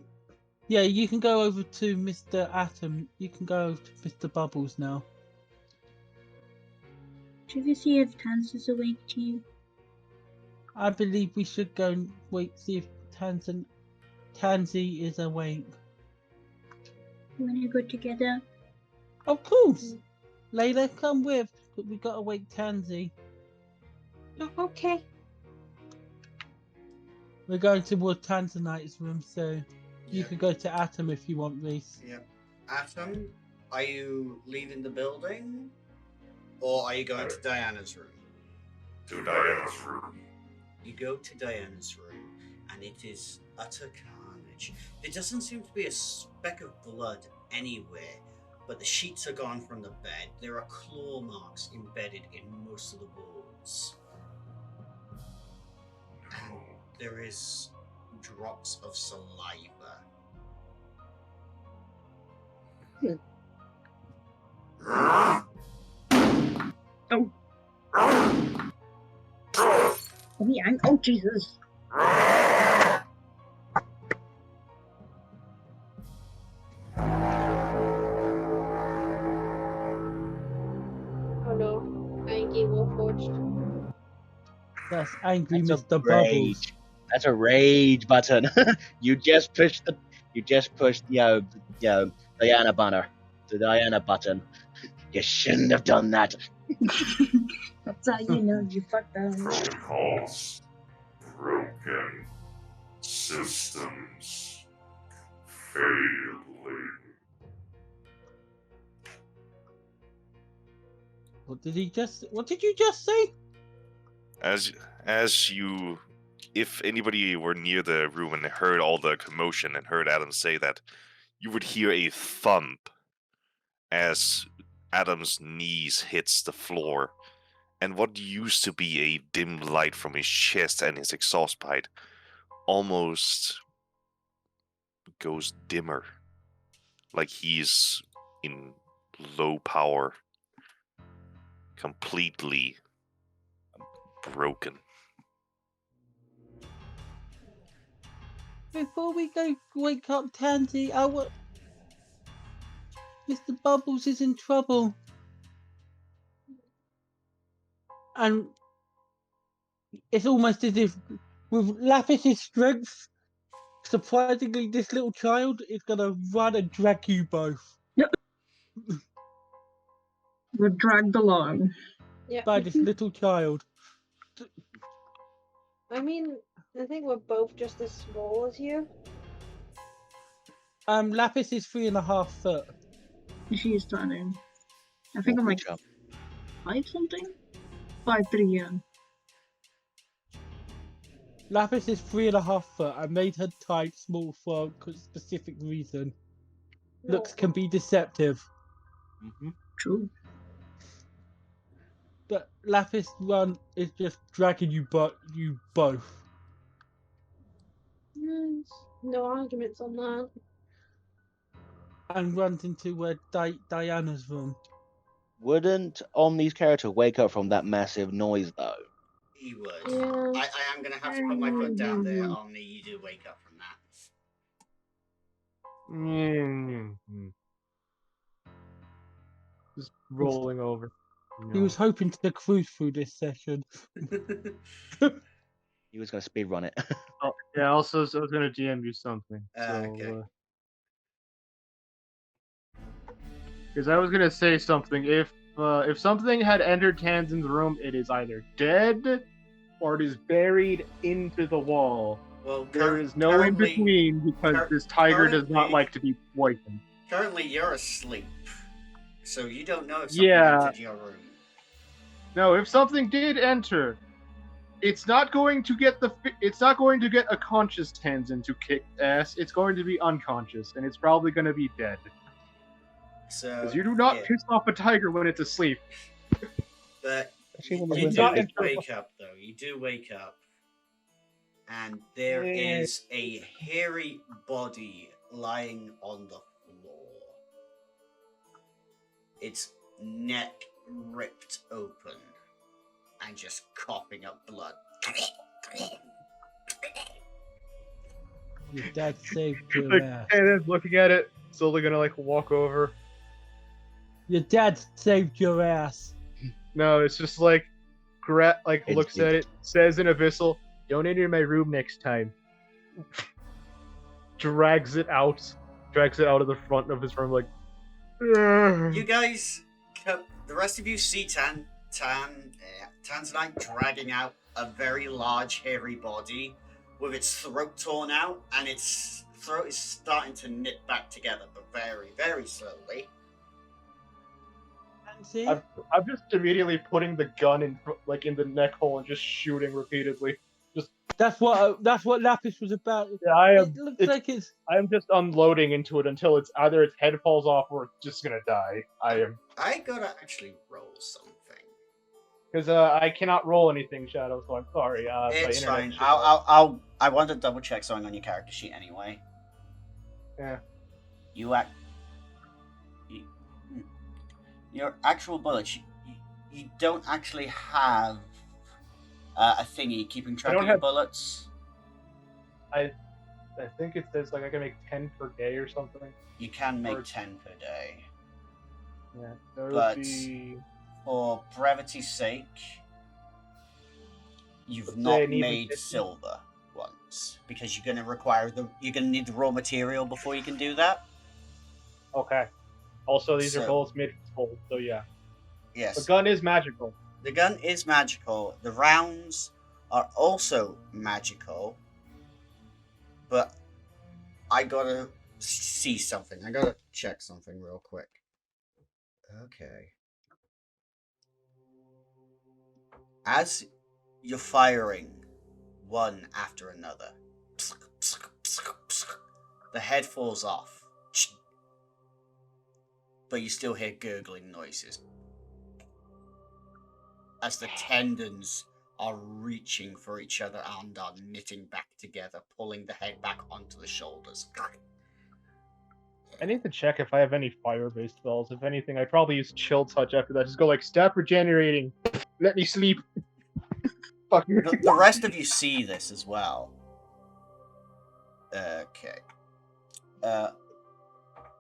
yeah, you can go over to Mr. Atom. You can go over to Mr. Bubbles now. Should we see if Tans is awake too? I believe we should go and see if Tansy is awake. You wanna go together? Of course! Layla, come with. We gotta wake Tansy. Oh, okay. We're going toward Tanzanite's room, so you can go to Atom if you want, Reese. Yep. Atom, are you leaving the building? Or are you going to Diana's room? To Diana's room. You go to Diana's room, and it is utter carnage. There doesn't seem to be a speck of blood anywhere, but the sheets are gone from the bed. There are claw marks embedded in most of the walls. And there is drops of saliva. Oh. Oh, yeah. Oh, Jesus. Oh no, Angry Warforged. That's angry That's Mr. a rage. Bubbles. That's a rage button. You just pushed the Diana banner. The Diana button. You shouldn't have done that. That's how you know you fucked up. Protocols. Broken. Systems. Failing. What did you just say? As you, if anybody were near the room and heard all the commotion and heard Adam say that, you would hear a thump as Adam's knees hits the floor, and what used to be a dim light from his chest and his exhaust pipe almost goes dimmer, like he's in low power, completely broken. Before we go wake up Tansy, Mr. Bubbles is in trouble. And it's almost as if with Lapis's strength, surprisingly this little child is gonna run and drag you both. We're dragged along. Yeah. By this little child. I mean, I think we're both just as small as you. Lapis is 3.5 foot. She is tiny. I think I'm like 5 something? 5'3", yeah. Lapis is 3.5 foot. I made her tight, small for a specific reason. Looks can be deceptive. True. But Lapis run is just dragging you both. No arguments on that. And runs into Diana's room. Wouldn't Omni's character wake up from that massive noise though? He would. Yeah. I am going to have to put my foot down there, Omni. You do wake up from that. Just rolling over. He was hoping to cruise through this session. He was going to speed run it. Oh, yeah, also, I was going to DM you something. Okay. Because I was going to say something. If something had entered Tanzin's room, it is either dead or it is buried into the wall. Well, there is no in between because this tiger does not like to be poisoned. Currently, you're asleep, so you don't know if something entered your room. No, if something did enter, it's not going to get a conscious Tanzin to kick ass. It's going to be unconscious, and it's probably going to be dead. So because you do not piss off a tiger when it's asleep. But you do wake up, though. You do wake up, and there is a hairy body lying on the floor. Its neck ripped open and just coughing up blood. Your dad saved your ass. Tannen's looking at it, slowly gonna walk over. Your dad saved your ass. No, it's just looks at it, says in Abyssal, "Don't enter my room next time." drags it out of the front of his room, You guys, the rest of you see Tanzanite dragging out a very large, hairy body with its throat torn out, and its throat is starting to knit back together, but very, very slowly. I'm just immediately putting the gun in the neck hole and just shooting repeatedly. That's what Lapis was about. Yeah, It looks like it's. I am just unloading into it until either its head falls off or it's just gonna die. I gotta actually roll something. Because I cannot roll anything, Shadow. So I'm sorry. It's fine. I want to double check something on your character sheet anyway. Yeah. Your actual bullets. You don't actually have a thingy keeping track of your bullets. I think it says I can make 10 per day or something. You can make 10 per day. Yeah, but for brevity's sake, you've not made silver ones because you're gonna need the raw material before you can do that. Okay. Also, these are bullets made from gold, so yeah. Yes. The gun is magical. The gun is magical. The rounds are also magical. But I gotta see something. I gotta check something real quick. Okay. As you're firing one after another, the head falls off. But you still hear gurgling noises as the tendons are reaching for each other and are knitting back together, pulling the head back onto the shoulders. I need to check if I have any fire-based spells. If anything, I'd probably use Chill Touch after that. Just go stop regenerating. Let me sleep. Fuck you. The rest of you see this as well. Okay.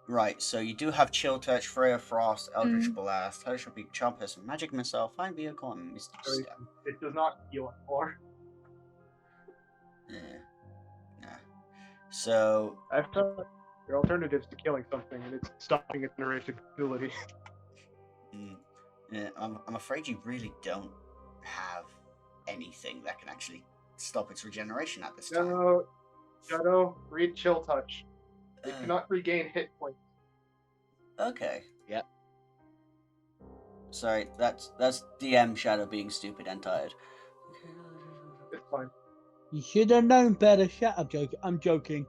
Right, so you do have Chill Touch, Freya Frost, Eldritch Blast, Hellish Rebuke, Charm Person, Magic Missile, Fine Vehicle, and Misty Step. It does not heal anymore. Yeah. So... I've tried your alternatives to killing something, and it's stopping its narrative ability. Yeah, I'm afraid you really don't have anything that can actually stop its regeneration at this time. Shadow, read Chill Touch. It cannot regain hit points. Okay. Yep. Sorry, that's DM Shadow being stupid and tired. It's fine. You should have known better. Shut up, joking. I'm joking.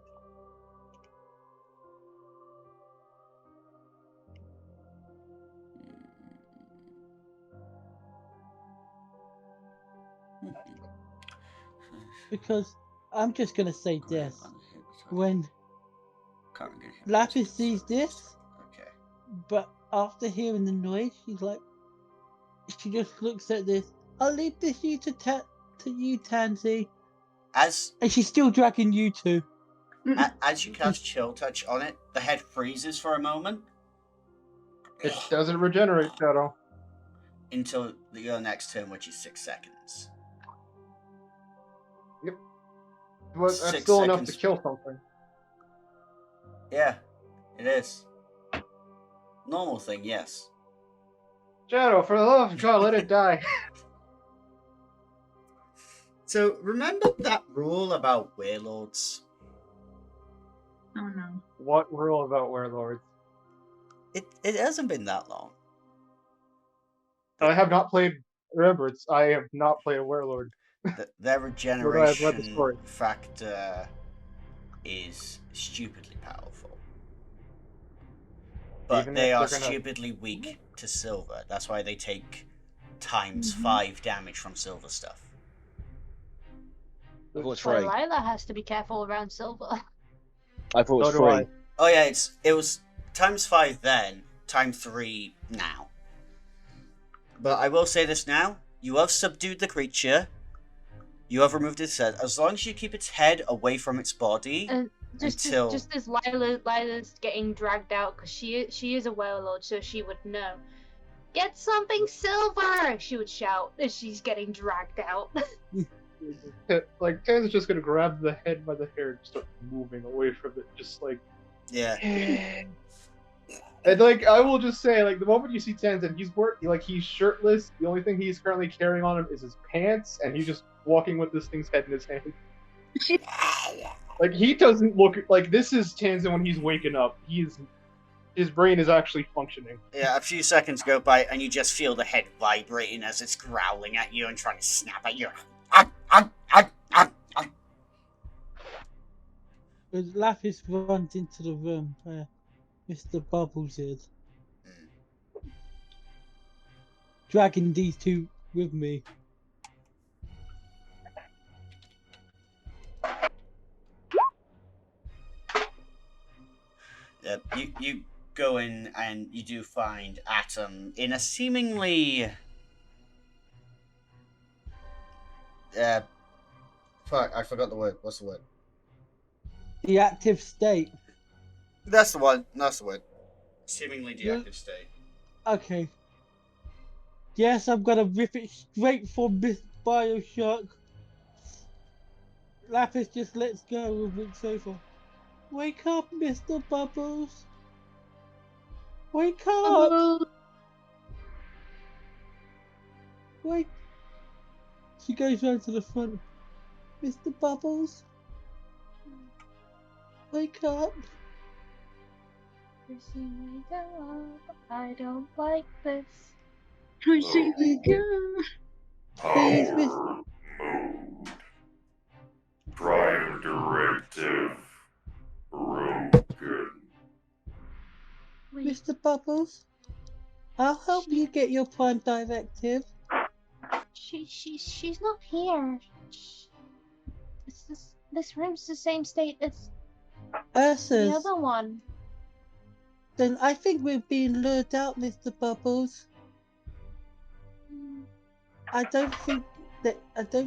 Because I'm just gonna say this. When Lapis sees this, Okay. but after hearing the noise, she just looks at this. I'll leave this to you, Tansy. And she's still dragging you two. As you cast Chill Touch on it, the head freezes for a moment. It doesn't regenerate, Shadow. Until your next turn, which is 6 seconds. Yep. But that's 6 still enough to seconds. kill something. Yeah, it is. Normal thing, yes. Shadow, for the love of God, let it die. So, remember that rule about Werelords? Oh no. What rule about Werelords? It hasn't been that long. I have not played. Remember, I have not played a Werelord. Their I've read the regeneration story. factor is stupidly powerful. But Even they if are they're gonna- stupidly weak to silver. That's why they take times 5 damage from silver stuff. I thought it was Well, free. Lila has to be careful around silver. I thought it was So do I. free. Oh yeah, it was times 5 then, times 3 now. But I will say this now: you have subdued the creature. You have removed its head. As long as you keep its head away from its body, Just as Lila's getting dragged out, because she is a Werelord, so she would know. Get something silver! She would shout as she's getting dragged out. Like, Tan's just gonna grab the head by the hair and start moving away from it, just like. yeah. And like, I will just say, like, the moment you see Tanzan, he's shirtless. The only thing he's currently carrying on him is his pants, and he's just walking with this thing's head in his hand. Like, he doesn't look like this is Tanzan when he's waking up. His brain is actually functioning. Yeah, a few seconds go by, and you just feel the head vibrating as it's growling at you and trying to snap at you. But Lapis runs into the room where Mr. Bubbles is. Dragging these two with me. You go in and you do find Atom in a seemingly fuck, I forgot the word. What's the word? The active state. That's the one. That's the word. Seemingly deactive state. Okay. Yes, I'm gonna rip it straight from Miss Bioshock. Lapis just lets go and walks over. Wake up, Mr. Bubbles. Wake up! Wake. She goes round to the front. Mr. Bubbles. Wake up. I don't like this. Please, Miss. Prime directive broken. Mr. Bubbles, I'll help you get your prime directive. She's not here. This room's the same state as Ursa's. the other one. Then I think we're being lured out, Mr. Bubbles. I don't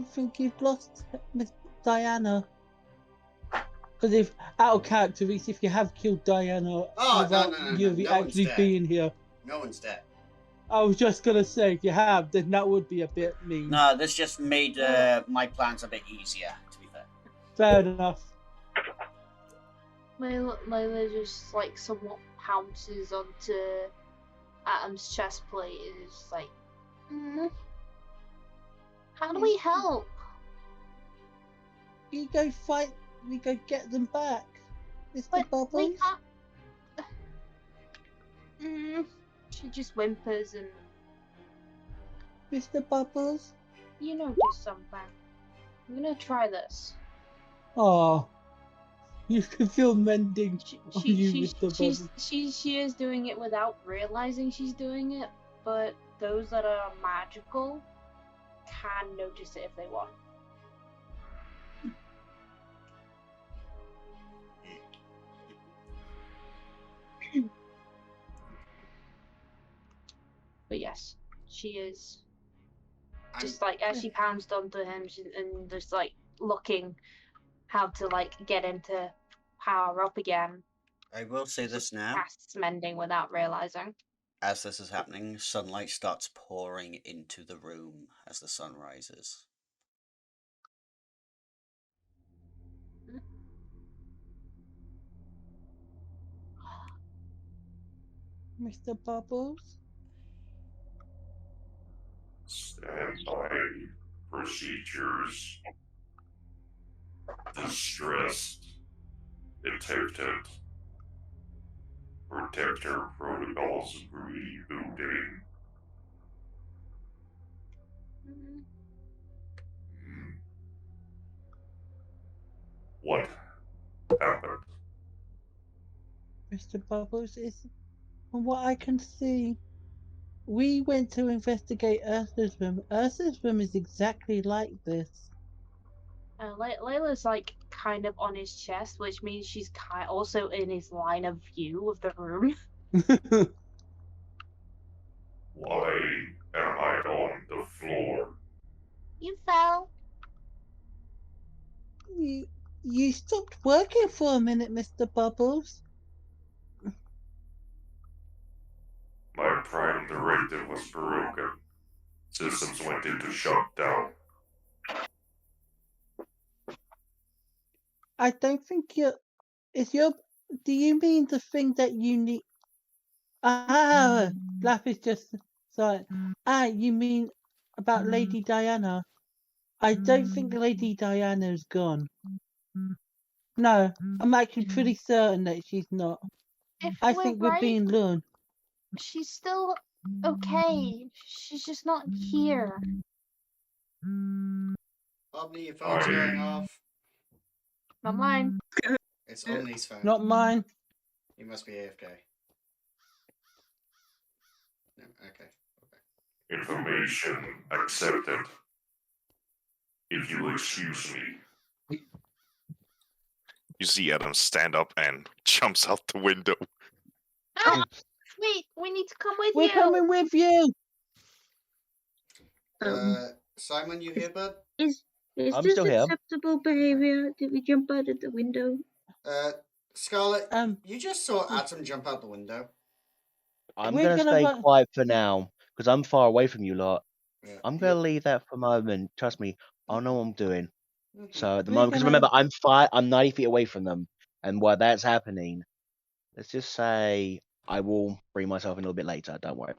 think you've lost Miss Diana. Because if out of character, Reese, if you have killed Diana without Yuri no one's actually dead. being here. No one's dead. I was just gonna say, if you have, then that would be a bit mean. No, this just made my plans a bit easier, to be fair. Fair enough. Layla just like somewhat pounces onto Atom's chest plate and is like, how do we help? We go fight. We go get them back, Mr. But Bubbles. we can't. She just whimpers and Mr. Bubbles. you know, just something. I'm gonna try this. Oh, you can feel mending on you, Mr. Bubbles. She is doing it without realizing she's doing it, but those that are magical can notice it if they want. But yes, she is just like as she pounds onto him, and just like looking how to like get into power up again. I will say this now. Casts mending without realizing. As this is happening, sunlight starts pouring into the room as the sun rises. Mr. Bubbles? Standby procedures. Distressed. Detected. Protector protocols rebooting. What happened? Mr. Bubbles, from what I can see, we went to investigate Ursa's room. Ursa's room is exactly like this. Layla's like kind of on his chest, which means she's also in his line of view of the room. Why am I on the floor? You fell. You stopped working for a minute, Mr. Bubbles. My prime directive was broken. Systems went into shutdown. I don't think do you mean the thing that you need? Laugh is just, sorry. You mean about Lady Diana? I don't think Lady Diana is gone. No, I'm actually pretty certain that she's not. I think we're being lured. She's still okay. She's just not here. Omni, your phone's going off. Not mine. It's Omni's phone. Not mine. You must be AFK. No, okay. Information accepted. If you'll excuse me. You see Adam stand up and jumps out the window. Oh, wait, we need to come with you. We're coming with you. Simon, you here, bud? Is I'm this still here. acceptable behavior? Did we jump out of the window? Scarlett, you just saw Atom jump out the window. I'm going to stay quiet for now, because I'm far away from you lot. Yeah. I'm going to leave that for a moment. Trust me, I know what I'm doing. So at the moment, because remember, I'm 90 feet away from them. And while that's happening, let's just say I will bring myself in a little bit later. Don't worry.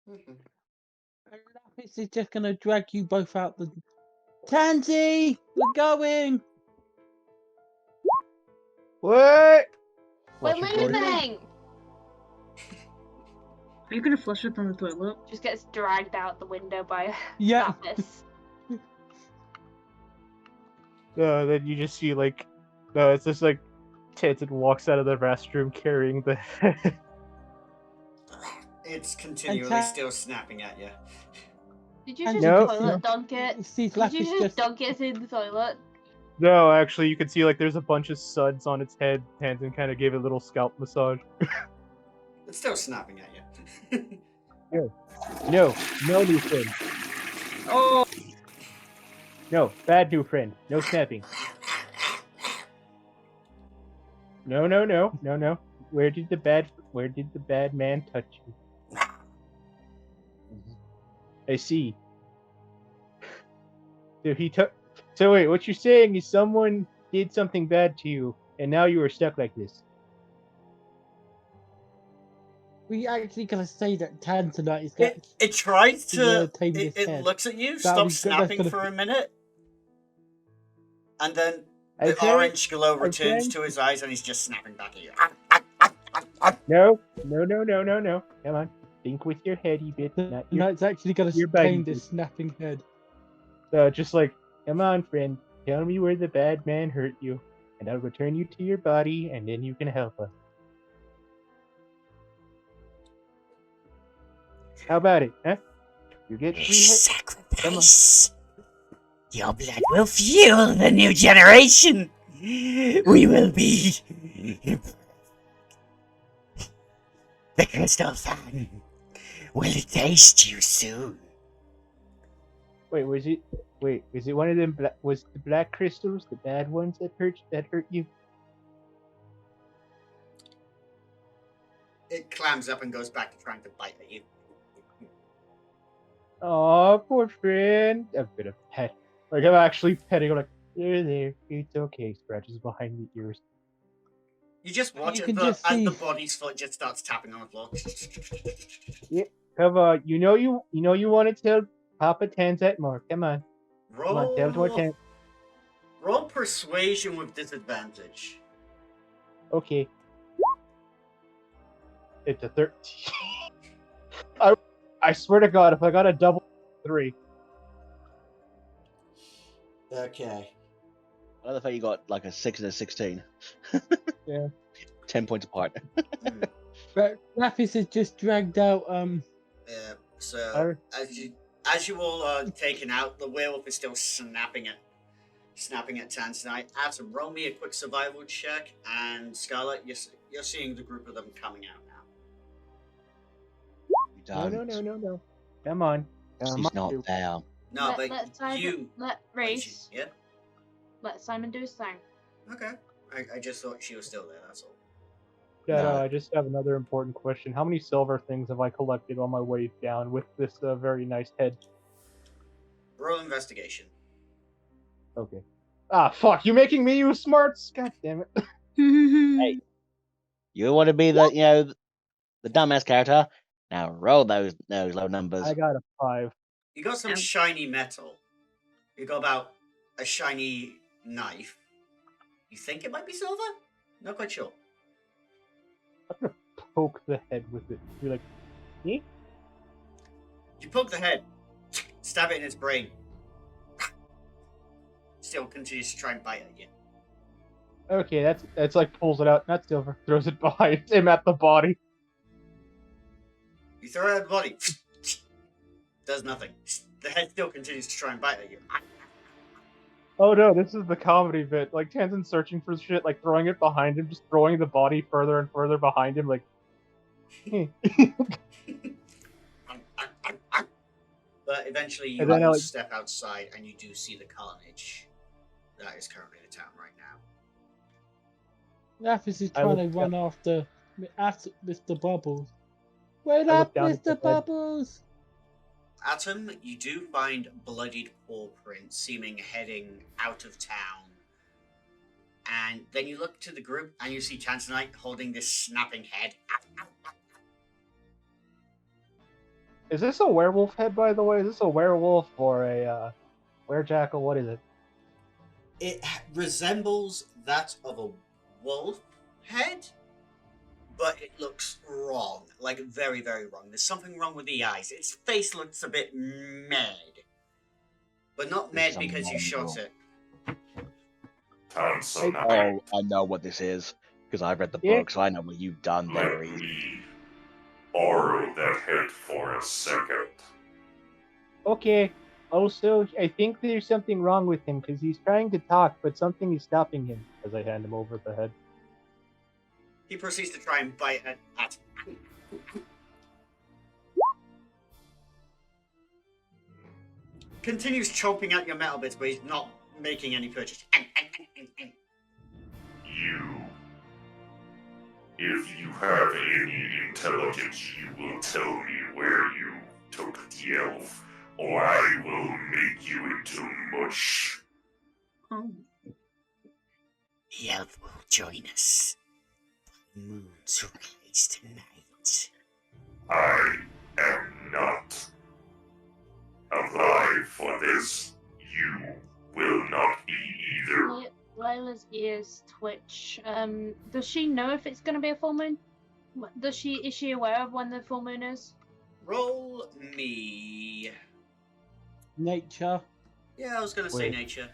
Lapis is just going to drag you both out the... Tansy! We're going! What? We're leaving! Are you gonna flush it on the toilet? Just gets dragged out the window by Lapis. Then you just see like, no, it's just like Tintin walks out of the restroom carrying the. It's continually still snapping at you. Did you just toilet dunk it? Did you just dunk it in the toilet? No, actually, you can see like there's a bunch of suds on its head. Tantin kind of gave it a little scalp massage. It's still snapping at you. No new friend. Oh, no, bad new friend. No snapping. No. Where did the bad man touch you? I see. So wait, what you're saying is someone did something bad to you, and now you are stuck like this. We actually gonna say that Tanzanite is got. It tries to. It looks at you, stops snapping for a minute, and then the orange glow returns to his eyes, and he's just snapping back at you. No. Come on, think with your heady bit. No, it's actually gonna tame this snapping head. Just like, come on, friend. Tell me where the bad man hurt you, and I'll return you to your body, and then you can help us. How about it, huh? You get 3 hits. Sacrifice. Your blood will fuel the new generation. We will be the Crystal Fang will taste you soon. Wait, is it one of them? Was the black crystals the bad ones that hurt you? It clams up and goes back to trying to bite at you. Oh, poor friend. A bit of pet. Like I'm actually petting him. Like there. It's okay. Scratches behind the ears. You just watch You it can as just see. the body's foot just starts tapping on the floor. Yeah. Come on. You know you want to tell Papa Tanzat more. Come on. Come on. Tell more Tanzat. Roll persuasion with disadvantage. Okay. It's a 13. I swear to God, if I got a double 3. Okay. I love the fact you got like a 6 and a 16. Yeah. 10 points apart. But Lapis has just dragged out Yeah. So as you all are taken out, the werewolf is still snapping at Tanzanite. Atom, roll me a quick survival check, and Scarlet, you're seeing the group of them coming out now. You don't. No. Come on. She's not there. No, let Reese. Yeah. Let Simon do his thing. Okay. I just thought she was still there. That's all. Yeah, No. I just have another important question. How many silver things have I collected on my way down with this very nice head? Roll investigation. Okay. Ah, fuck! You making me use smarts? God damn it! Hey, you want to be the the dumbass character? Now roll those low numbers. I got a 5. You got some shiny metal. You got about a shiny knife. You think it might be silver? Not quite sure. I'm gonna poke the head with it. You're like, me? You poke the head, stab it in its brain. Still continues to try and bite at you. Okay, that's like pulls it out, not silver, throws it behind him at the body. You throw it at the body. Does nothing. The head still continues to try and bite at you. Oh no, this is the comedy bit. Like Tanzan's searching for shit, like throwing it behind him, just throwing the body further and further behind him, like. But eventually you all step outside and you do see the carnage that is currently the town right now. Lapis is trying to run after Mr. Bubbles. Wait up, Mr. Bubbles! Atom, you do find bloodied paw prints seeming heading out of town. And then you look to the group and you see Tanzanite holding this snapping head. Is this a werewolf head, by the way? Is this a werewolf or a werejackal? What is it? It resembles that of a wolf head, but it looks wrong. Like, very, very wrong. There's something wrong with the eyes. Its face looks a bit mad. But not mad because you shot it. Oh, I know what this is. Because I've read the book, so I know what you've done there. Let me borrow that head for a second. Okay. Also, I think there's something wrong with him because he's trying to talk, but something is stopping him. As I hand him over the head. He proceeds to try and bite at continues chomping at your metal bits, but he's not making any purchase. If you have any intelligence, you will tell me where you took the elf, or I will make you into mush. The elf will join us. Moon's rise tonight. I am not alive for this. You will not be either. Lila's ears twitch. Does she know if it's going to be a full moon? Is she aware of when the full moon is? Roll me. Nature. Yeah, I was going to say nature.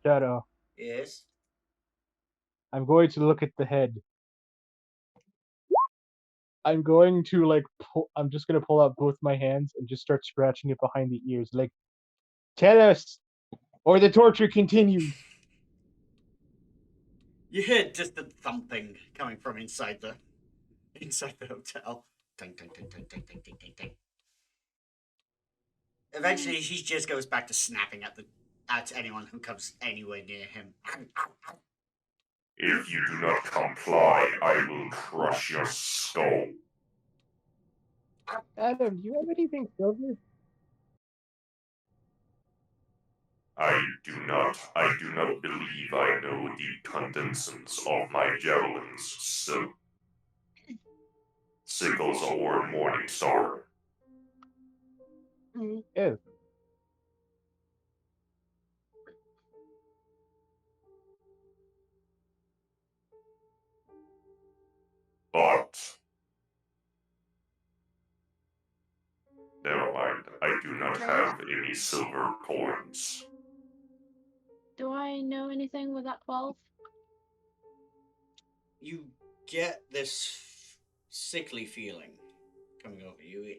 Shadow, Yes. I'm going to look at the head. I'm going to I'm just gonna pull out both my hands and just start scratching it behind the ears. Like, tell us, or the torture continues. You hear distant thumping coming from inside the hotel. Ting, ting, ting, ting, ting, ting, ting, ting, ting. Eventually, he just goes back to snapping at anyone who comes anywhere near him. If you do not comply, I will crush your skull. Adam, do you have anything silver? I do not believe I know the condensance of my javelins, so sickles or morning star. Yes. But never mind, I do not have any silver coins. Do I know anything with that 12? You get this sickly feeling coming over you.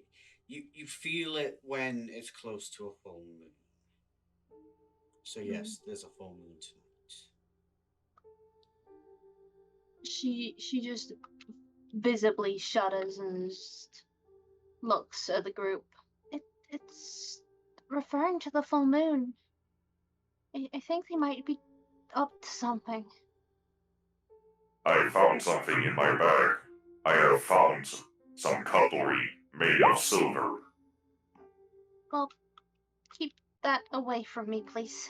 You feel it when it's close to a full moon. So yes, there's a full moon tonight. She just visibly shudders and just looks at the group. It's referring to the full moon. I think they might be up to something. I found something in my bag. I have found some cutlery made of silver. Well, keep that away from me, please.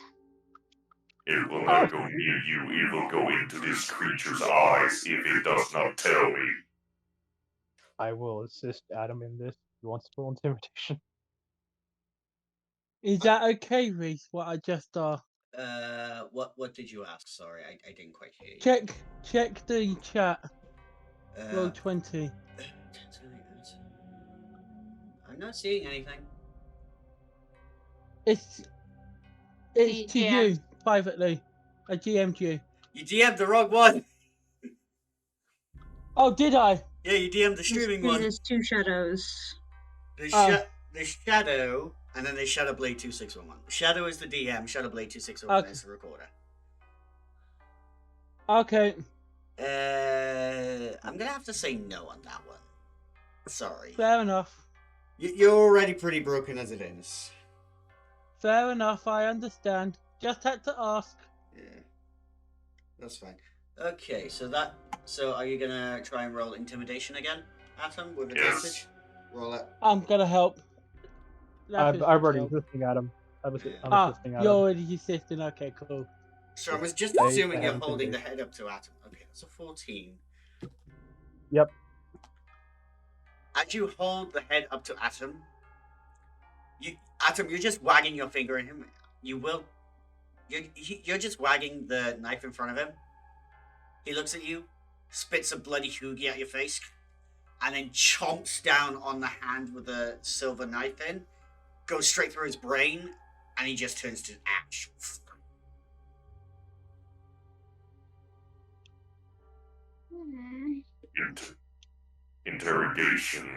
It will not go near you, it will go into this creature's eyes if it does not tell me. I will assist Adam in this. He wants to roll intimidation. Is that okay, Reese? What I just What did you ask? Sorry, I didn't quite hear you. check the chat. Roll 20. I'm not seeing anything. It's to you privately. I GM'd you. You DM'd the wrong one. Oh, did I? Yeah, you DM'd the streaming one. There's two shadows. There's Shadow, and then there's Shadowblade 2611. Shadow is the DM. Shadowblade 2611 is the recorder. Okay. I'm gonna have to say no on that one. Sorry. Fair enough. You're already pretty broken as it is. Fair enough. I understand. Just had to ask. Yeah, that's fine. Okay, so are you gonna try and roll intimidation again, Atom, with advantage? Roll it. I'm gonna help. I've already assisting Adam. I'm assisting Adam. You're already assisting. Okay, cool. So I was just assuming you're holding the head up to Atom. Okay, that's a 14. Yep. As you hold the head up to Atom, Atom, you're just wagging your finger at him. You're just wagging the knife in front of him. He looks at you, spits a bloody hoogie at your face, and then chomps down on the hand with the silver knife in, goes straight through his brain, and he just turns to ash. Interrogation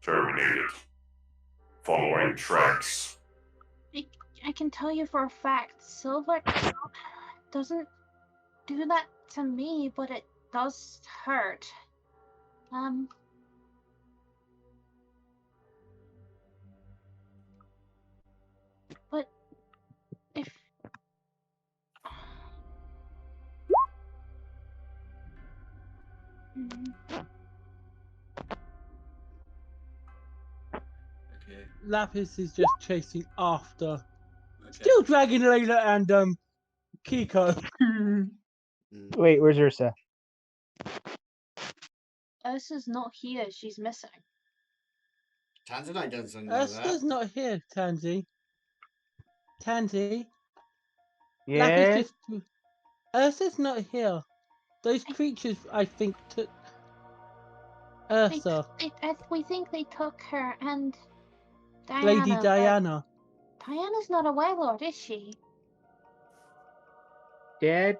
terminated. Following tracks. I can tell you for a fact, silver doesn't do that to me, but it does hurt. But if Okay. Lapis is just chasing after. Okay. Still dragging Layla and Kiko. Wait, where's Ursa? Ursa's not here, she's missing. Tanzanite doesn't know Ursa's not here, Tansy. Yeah? Ursa's not here. Those creatures, I think, took Ursa. We think they took her and Diana. Lady Diana. Diana's not a warlord, is she? Dad?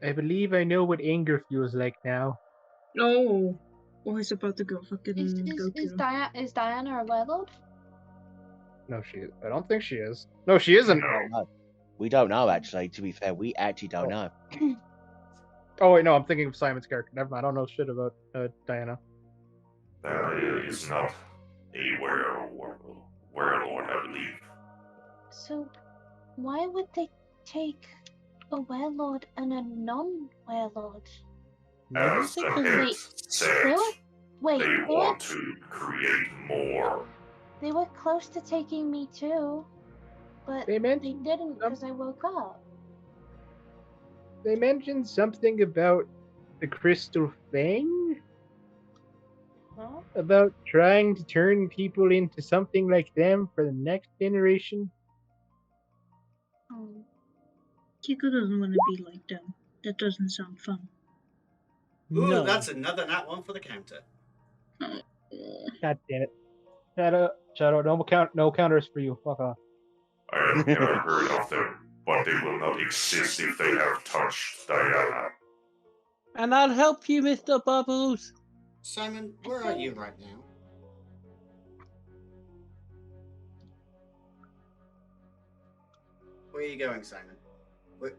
I believe I know what anger feels like now. Oh, he's about to go fucking Is Goku. is Diana a warlord? No, she is. I don't think she is. No, she isn't. No. We don't know, actually. To be fair, we actually don't know. Oh, wait, no, I'm thinking of Simon's character. Never mind, I don't know shit about Diana. That is not a werewolf, I believe. So, why would they take a warlord and a non-warlord? As the head Wait, said, they were. Wait, they they were. want to create more. They were close to taking me too, but They they mentioned didn't because I woke up. They mentioned something about the crystal Fang? Huh? About trying to turn people into something like them for the next generation? Kiko doesn't want to be like them. That doesn't sound fun. Ooh, No. that's another nat one for the counter. God damn it. Shadow, no counters for you. Fuck off. I have never heard of them, but they will not exist if they have touched Diana. And I'll help you, Mr. Bubbles. Simon, where are you right now? Where are you going, Simon?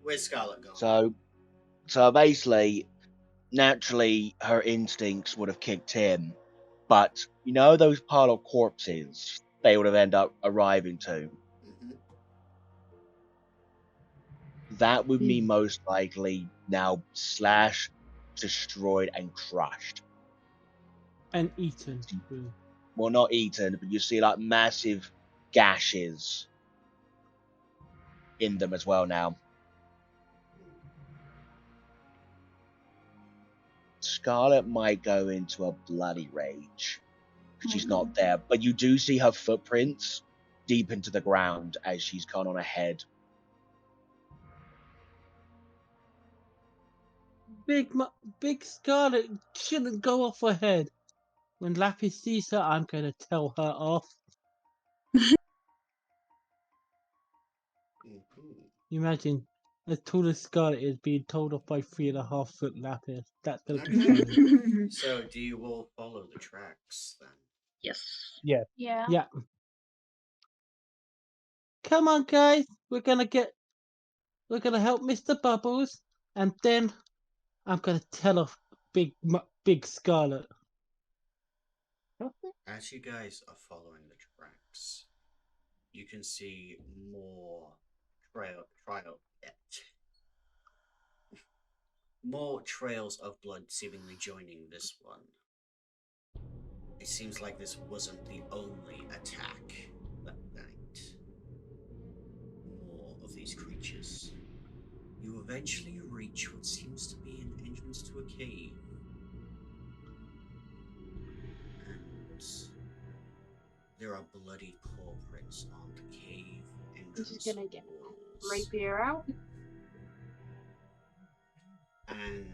Where's Scarlet going? So basically, naturally, her instincts would have kicked in, but you know those pile of corpses they would have ended up arriving to. That would be most likely now slashed, destroyed, and crushed. And eaten. Well, not eaten, but you see like massive gashes in them as well now. Scarlet might go into a bloody rage because she's not there, but you do see her footprints deep into the ground as she's gone on ahead. Big Scarlet shouldn't go off her head. When Lapis sees her, I'm gonna tell her off. Imagine as tall as Scarlet is being told off by 3.5 foot Lapis. That's gonna be funny. So, do you all follow the tracks then? Yes. Yeah. Yeah. Yeah. Come on, guys. We're gonna help Mr. Bubbles, and then I'm gonna tell off Big Scarlet. As you guys are following the tracks, you can see more more trails of blood seemingly joining this one. It seems like this wasn't the only attack that night. More of these creatures. You eventually reach what seems to be an entrance to a cave. And there are bloody paw prints on the cave entrance This is gonna get walls. rapier out. And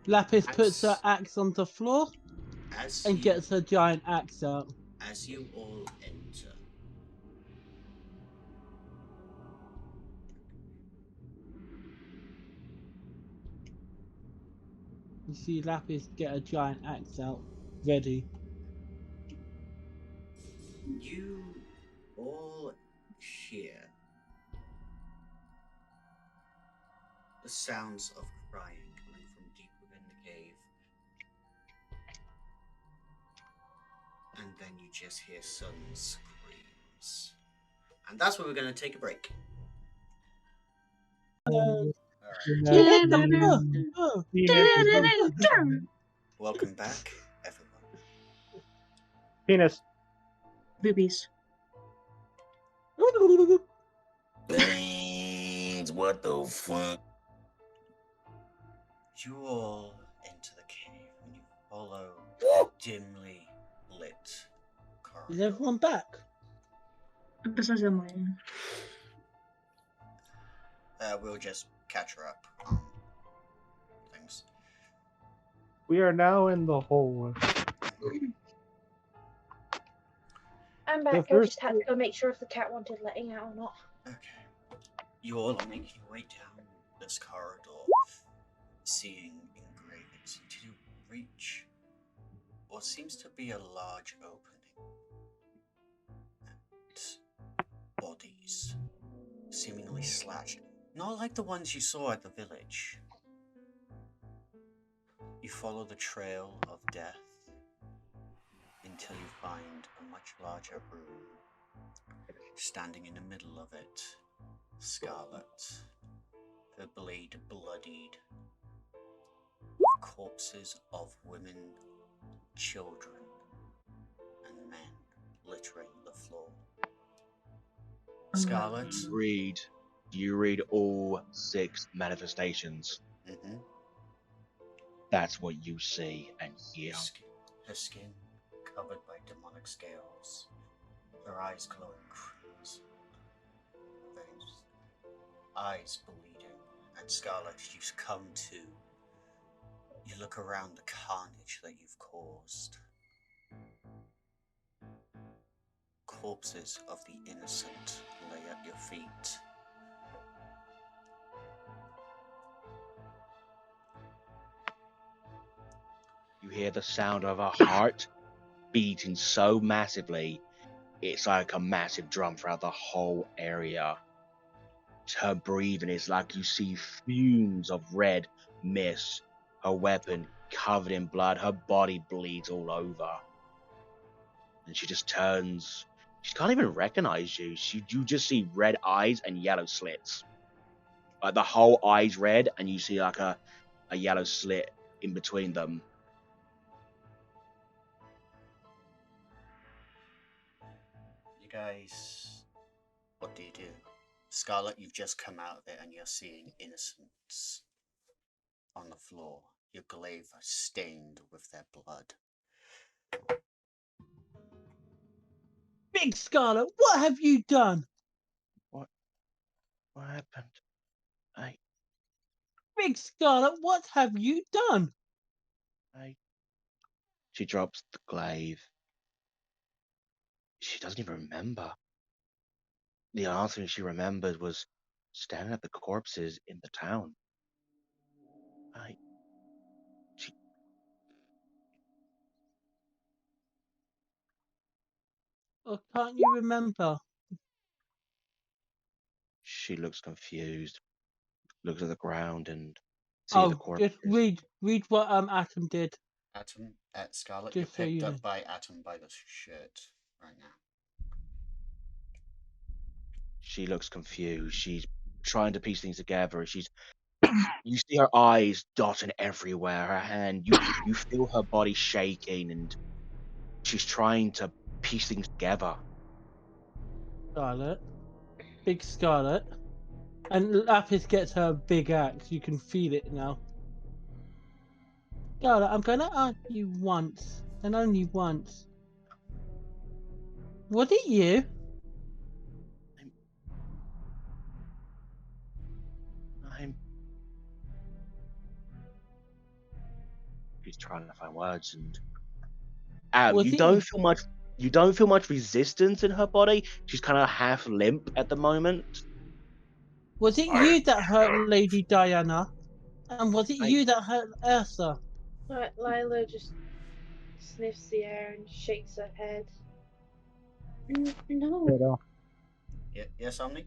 Lapis puts her axe on the floor and gets her giant axe out. As you all enter, You see Lapis get a giant axe out, ready. you all hear the sounds of crying coming from deep within the cave. And then you just hear sudden screams. And that's where we're going to take a break. Welcome back, everyone. Penis. Boobies. Beans, what the fuck? You all enter the cave and you follow dimly lit corridor. Is everyone back? Besides mine. We'll just catch her up on things. We are now in the hole. I'm back. I just had to go make sure if the cat wanted letting out or not. Okay. You all are making your way down this corridor, seeing engravings until you reach what seems to be a large opening. And bodies, seemingly slashed. Not like the ones you saw at the village. You follow the trail of death until you find a much larger room. Standing in the middle of it, Scarlet, her blade bloodied, with corpses of women, children, and men littering the floor. Scarlet? You read all 6 manifestations. Mm-hmm. That's what you see and hear. Her skin covered by demonic scales, her eyes glowing crimson, veins, eyes bleeding, and Scarlet, you come to. You look around the carnage that you've caused. Corpses of the innocent lay at your feet. You hear the sound of a heart beating so massively, it's like a massive drum throughout the whole area. Her breathing is like you see fumes of red mist. Her weapon covered in blood. Her body bleeds all over. And she just turns. She can't even recognize you. You just see red eyes and yellow slits. Like the whole eye's red, and you see like a yellow slit in between them. You guys, what do you do? Scarlet, you've just come out of it and you're seeing innocents on the floor. Your glaive stained with their blood. Big Scarlet, what have you done? What happened? Big Scarlet, what have you done? She drops the glaive. She doesn't even remember. The only thing she remembered was staring at the corpses in the town. Or can't you remember? She looks confused, looks at the ground and sees the corpses. Just read what Atom did. Atom, Scarlet, Just you're so picked you up know. by Atom by the shirt right now. She looks confused. She's trying to piece things together. You see her eyes dotting everywhere. Her hand, you feel her body shaking, and she's trying to piece things together. Scarlet. Big Scarlet. And Lapis gets her big axe. You can feel it now. Scarlet, I'm going to ask you once, and only once. Was it you? She's trying to find words, and Was you it don't feel much. You don't feel much resistance in her body. She's kind of half limp at the moment. Was it you that hurt Lady Diana? And was it you that hurt Ursa? Lila just sniffs the air and shakes her head. No. Yes, Omni?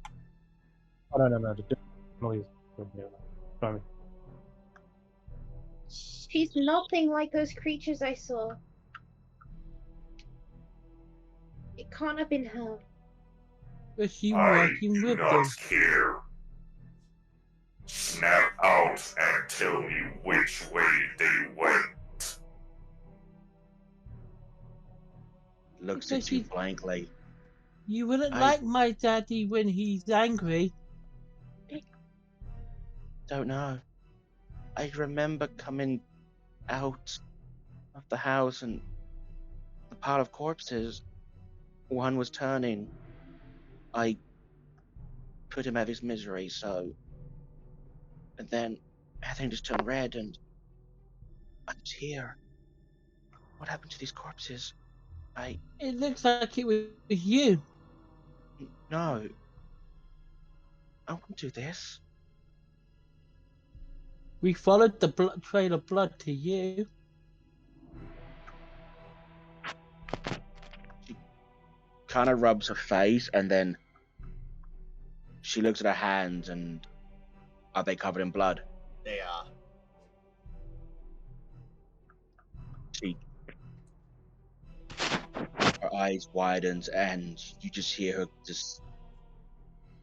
Oh, no. Please. Sorry. She's nothing like those creatures I saw. It can't have been her. Was she I working do with not them? care. Snap out and tell me which way they went. Looks at you blankly. You wouldn't like my daddy when he's angry. Don't know. I remember coming out of the house and the pile of corpses. One was turning. I put him out of his misery, so. And then everything just turned red, and I'm here. What happened to these corpses? It looks like it was you. No. I wouldn't do this. We followed the trail of blood to you. She kind of rubs her face and then she looks at her hands and are they covered in blood? They are. Her eyes widens and you just hear her just,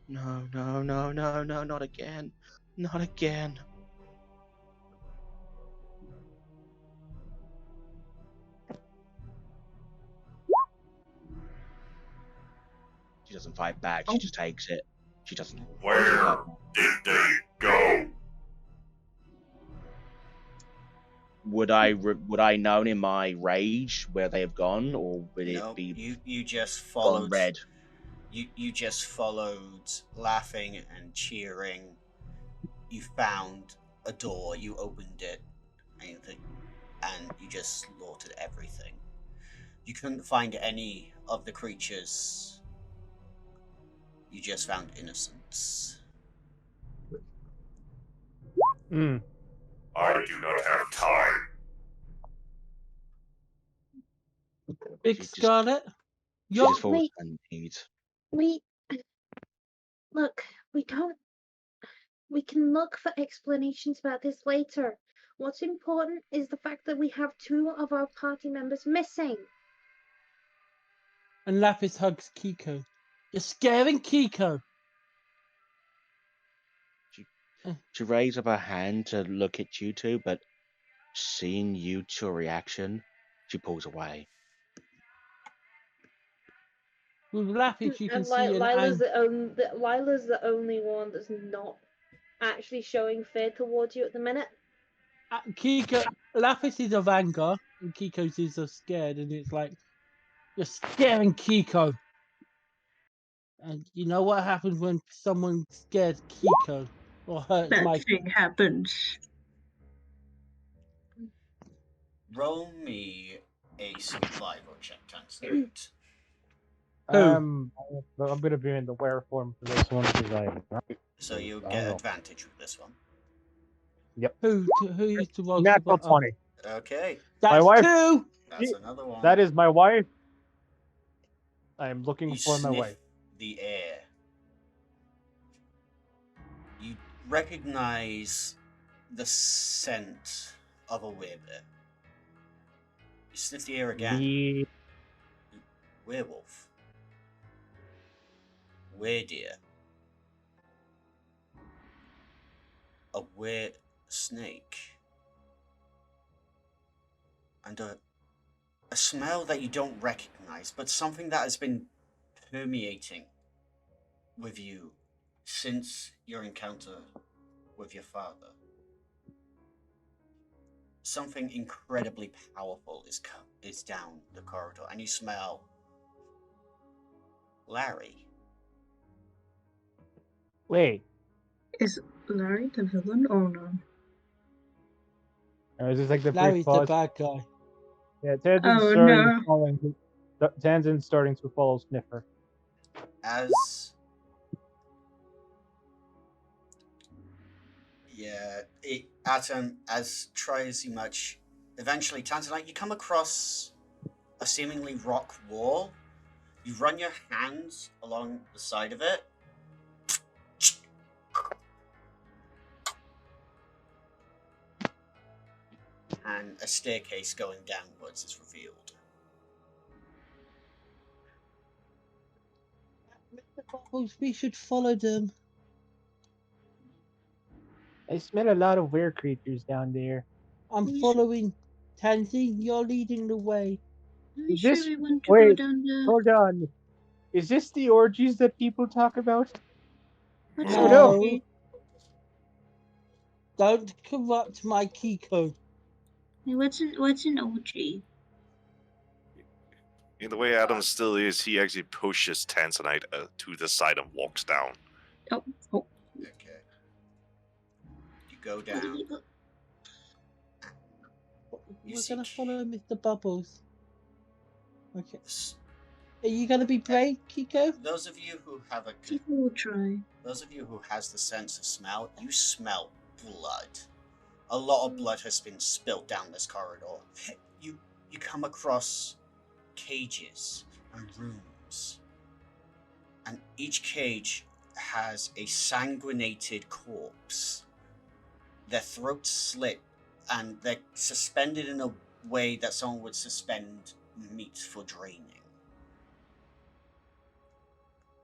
no, no, no, no, no, not again. Not again. She doesn't fight back, she just takes it. She doesn't. Where did they go? Would I know in my rage where they have gone, or would it Nope, be you just gone followed. red? You just followed, laughing and cheering. You found a door. You opened it, and you just slaughtered everything. You couldn't find any of the creatures. You just found innocence. I do not have time. Big Scarlet, She you're just falls Wait. and eats. Look, we can look for explanations about this later. What's important is the fact that we have 2 of our party members missing. and Lapis hugs Kiko. You're scaring Kiko. She raises up her hand to look at you two, but seeing you two reaction, she pulls away. With Lapis, you can And see Lila's the only one that's not actually showing fear towards you at the minute. Kiko. Lapis is of anger, and Kiko's is of scared, and it's like you're scaring Kiko. And you know what happens when someone scares Kiko or hurts That my thing happens. Roll me a survival check, Tanzanite. I'm gonna be in the were form for this one because So you'll get advantage with this one. Yep. Who used to roll? Natural 20. Okay. That's My wife. 2. That's another one. That is my wife. I am looking You for my sniff wife. the air. You recognize the scent of a werebear. You sniff the air again. Werewolf. Weredeer. A were snake. And a smell that you don't recognize, but something that has been permeating with you since your encounter with your father. Something incredibly powerful is down the corridor, and you smell Larry. Wait. Is Larry the villain or no? Or is this like the Larry's first the pause? bad guy. Yeah, Tanzin's starting to follow Sniffer. As Atom, as try as you much, eventually, Tanzanite, you come across a seemingly rock wall. You run your hands along the side of it. And a staircase going downwards is revealed. We should follow them. I smell a lot of weird creatures down there. I'm following. Tansy, you're leading the way. Are you Is sure this- we want to wait, go down there? Hold on. Is this the orgies that people talk about? What's Oh, an no. orgy? Don't corrupt my Kiko. What's an OG? In the way Adam still is, he actually pushes Tanzanite to the side and walks down. Oh. Okay. You go down. We're gonna follow Mr. Bubbles. Okay. Are you gonna be brave, Kiko? Those of you who have People will try. those of you who has the sense of smell, you smell blood. A lot of blood has been spilled down this corridor. You come across cages and rooms, and each cage has a sanguinated corpse. Their throats slit, and they're suspended in a way that someone would suspend meat for draining.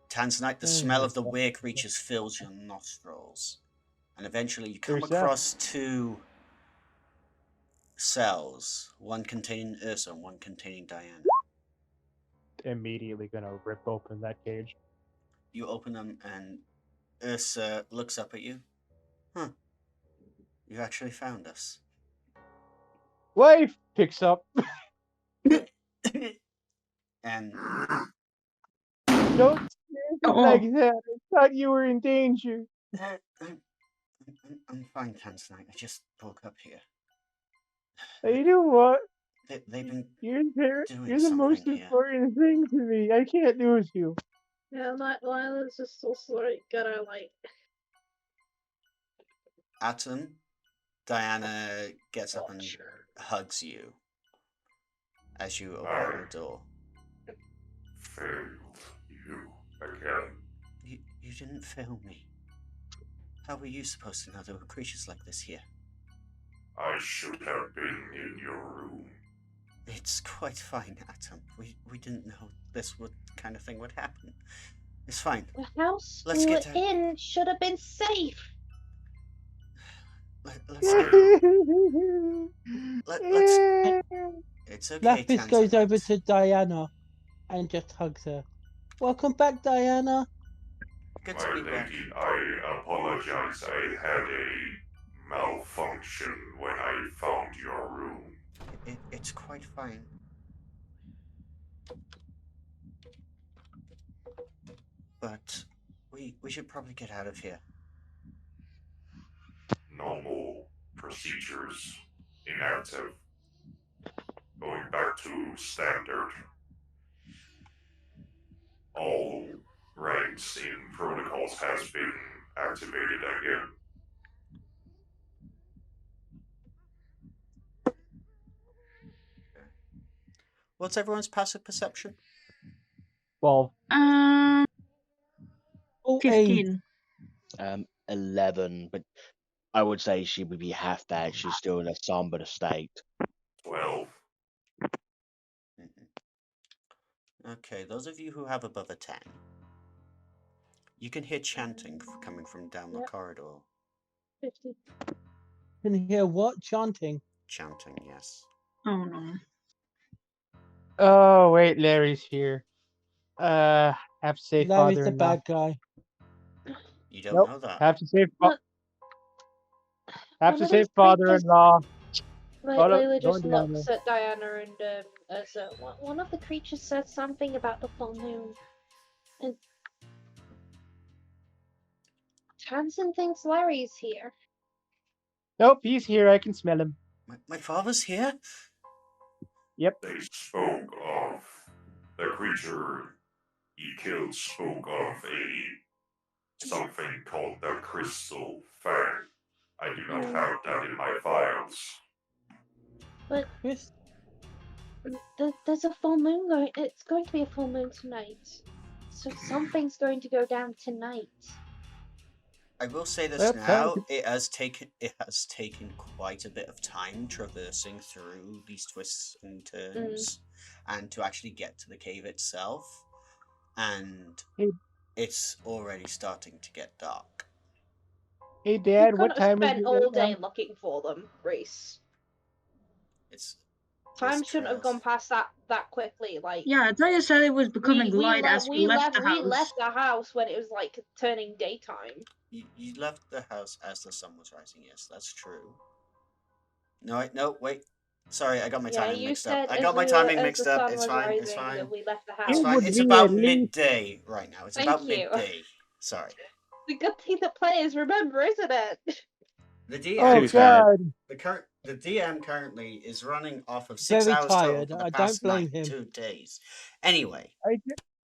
Tanzanite, the smell of the weird creatures fills your nostrils. And eventually you come across two cells, one containing Ursa and one containing Diana. Immediately gonna rip open that cage. You open them and Ursa looks up at you. Huh. You actually found us. Wife picks up. And Don't say like that. I thought you were in danger. I'm fine, Tanzanite. I just woke up here. You know what? They've been You're there. doing You're the most something here. important thing to me. I can't lose you. Yeah, that Lila's just also like gonna like. Atom, Diana gets up and hugs you as you open the door. Failed you again. You didn't fail me. How were you supposed to know there were creatures like this here? I should have been in your room. It's quite fine, Atom. We didn't know this kind of thing would happen. It's fine. The house Let's we were get to... in should have been safe. Let's go. Let's... It's okay, Lapis goes over to Diana and just hugs her. Welcome back, Diana. Good to be back. Lady, I apologize. I had a malfunction when I found your room. It's quite fine. But we should probably get out of here. Normal procedures inactive. Going back to standard. All ranks in protocols has been activated again. What's everyone's passive perception? 12. 15. 11, but I would say she would be half that. She's still in a somber state. 12. Okay, those of you who have above a 10, you can hear chanting coming from down the corridor. 50. Can you hear what? Chanting? Chanting, yes. Oh no. Oh wait, Larry's here. Have to save Larry's the father-in-law. bad guy. You don't Nope. know that. Have to save. Have to One of save these creatures- father-in-law. Layla just Don't looks at Diana and Ursa. One of the creatures said something about the full moon, and Tamsin thinks Larry's here. Nope, he's here. I can smell him. My father's here? Yep. They spoke of the creature he killed, spoke of something called the Crystal Fang. I do not have that in my files. But there's a full moon going. It's going to be a full moon tonight, so something's going to go down tonight. I will say this now, it has taken quite a bit of time traversing through these twists and turns and to actually get to the cave itself, and it's already starting to get dark. Hey Dad, what time is it? Spent all day looking for them, Reese. Time shouldn't have gone past that quickly. Like, yeah, I thought you said it was becoming light as we left the house. We left the house when it was like turning daytime. You left the house as the sun was rising. Yes, that's true. No, wait. Sorry, I got my timing mixed up. I got my timing mixed up. It's fine. It's fine. We left the house. It's fine. It's about midday right now. It's about midday. Sorry. The good thing that players remember, isn't it? The DM. Oh God. The DM currently is running off of 6 Very hours total tired. for the I don't past blame him. 2 days. Anyway,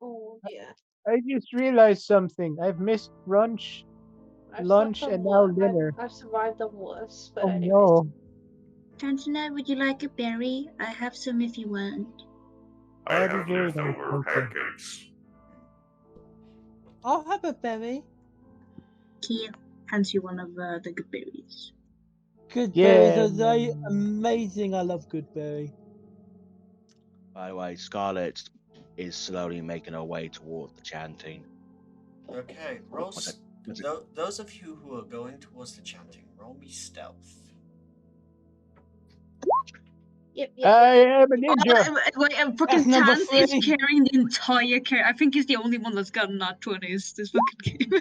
Oh dear. I just realized something. I've missed lunch, I've lunch, slept on and now worse. dinner. I've survived on worse, but Oh anyways. no! Tanzania, would you like a berry? I have some if you want. I That'd be have very nice, leftover thank you. pancakes. I'll have a berry. Here, hands you one of the good berries. Good Yeah. berries are very amazing. I love good berry. By the way, Scarlet is slowly making her way towards the chanting. okay, Was it- those of you who are going towards the chanting, roll me stealth. Yep. I am a ninja. Fucking number Tans is 3. carrying the entire I think he's the only one that's gotten nat 20s this fucking game.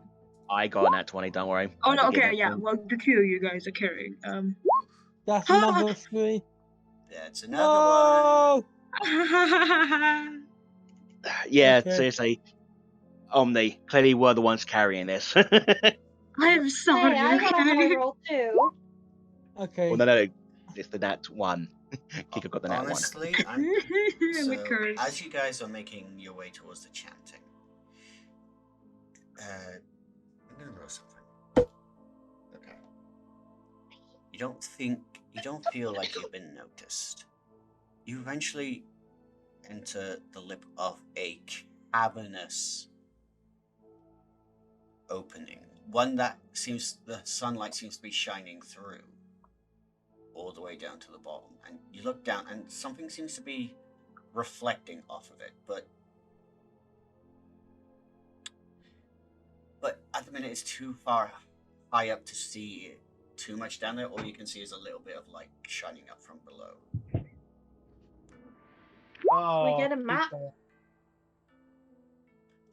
I got a nat 20, don't worry. Oh I no, did get okay, that yeah. one. Well, the two of you guys are carrying. That's number 3. That's another one. No! Yeah, Okay. seriously. Omni, clearly we're the ones carrying this. I'm sorry. Hey, I got a high roll too. Okay. Well, no, it's the nat 1. Kiko got the nat 1. Honestly, I'm so a curse. as you guys are making your way towards the chanting, I'm gonna roll something. Okay. You don't feel like you've been noticed. You eventually enter the lip of a cavernous opening. One that the sunlight seems to be shining through all the way down to the bottom. And you look down and something seems to be reflecting off of it, but at the minute it's too far high up to see too much down there. All you can see is a little bit of light shining up from below. Oh, We get a map.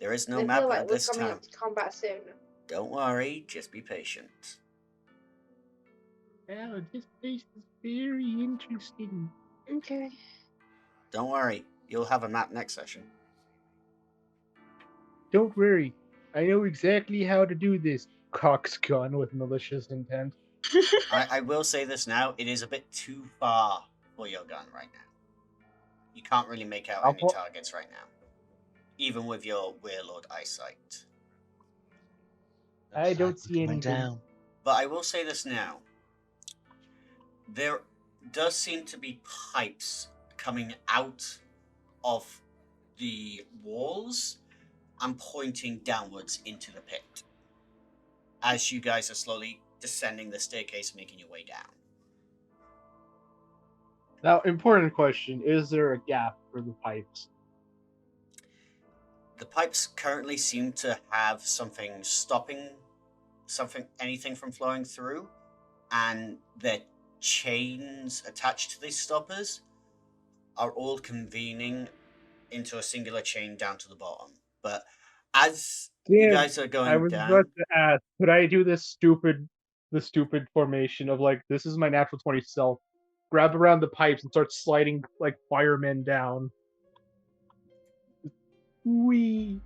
There is no I map feel like at we're this coming time. into combat soon. Don't worry, just be patient. Yeah, this place is very interesting. Okay. Don't worry, you'll have a map next session. Don't worry, I know exactly how to do this. Coxgun with malicious intent. I will say this now, it is a bit too far for your gun right now. You can't really make out any targets right now, even with your Wereworld eyesight. I don't see anything. Down. But I will say this now. There does seem to be pipes coming out of the walls and pointing downwards into the pit as you guys are slowly descending the staircase, making your way down. Now, important question: is there a gap for the pipes? The pipes currently seem to have something stopping anything from flowing through, and the chains attached to these stoppers are all convening into a singular chain down to the bottom. But as you guys are going I was down, about to ask, could I do the stupid formation of like, this is my natural 20 self, grab around the pipes and start sliding like firemen down? Wee.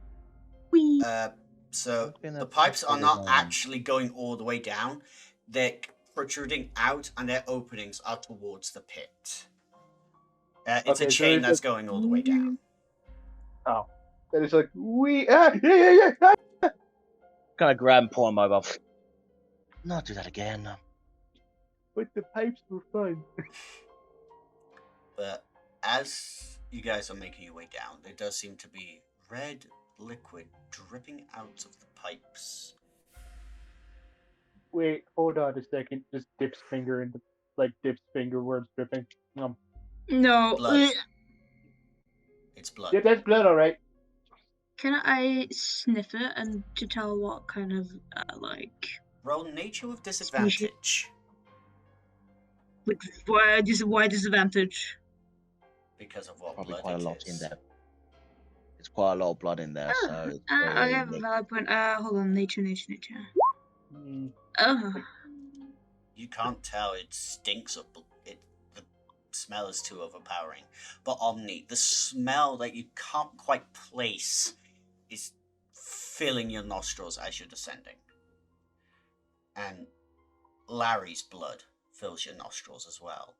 so the pipes are not actually going all the way down. They're protruding out, and their openings are towards the pit. It's a chain that's going all the way down. Oh. And it's like, yeah. Gonna grab and pull him over. Not do that again. But the pipes were fun. But as you guys are making your way down, there does seem to be red liquid dripping out of the pipes. Wait, hold on a second. Just dips finger into, dips finger where it's dripping. No. Blood. It's blood. Yeah, that's blood, alright. Can I sniff it and to tell what kind of Roll nature with disadvantage. Why disadvantage? Because of what Probably blood quite a it lot is. in there. It's quite a lot of blood in there, so it's I have a very valid point. Hold on, nature. You can't tell. It stinks of the smell is too overpowering. But Omni, the smell that you can't quite place is filling your nostrils as you're descending. And Larry's blood fills your nostrils as well.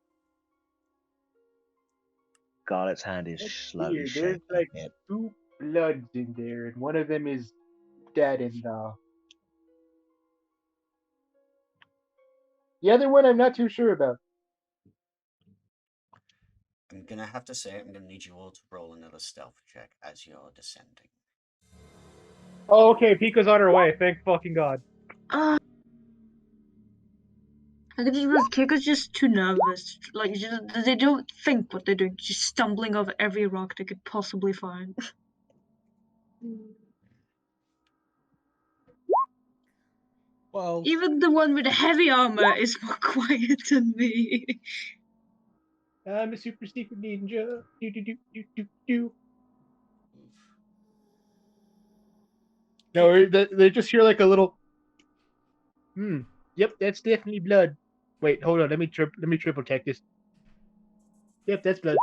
Scarlet's hand is That's slowly weird. shaking. There's like Yep. 2 bloods in there, and one of them is dead, and the other one I'm not too sure about. I'm gonna have to say, I'm gonna need you all to roll another stealth check as you're descending. Oh, okay, Pika's on her way. Thank fucking God. I could just realize Keiko's just too nervous. Like, they don't think what they're doing. Just stumbling over every rock they could possibly find. Well, Even the one with the heavy armor is more quiet than me. I'm a super secret ninja. Do do do do do do. No, they just hear like a little. Yep, that's definitely blood. Wait, hold on. Let me triple check this. Yep, that's blood.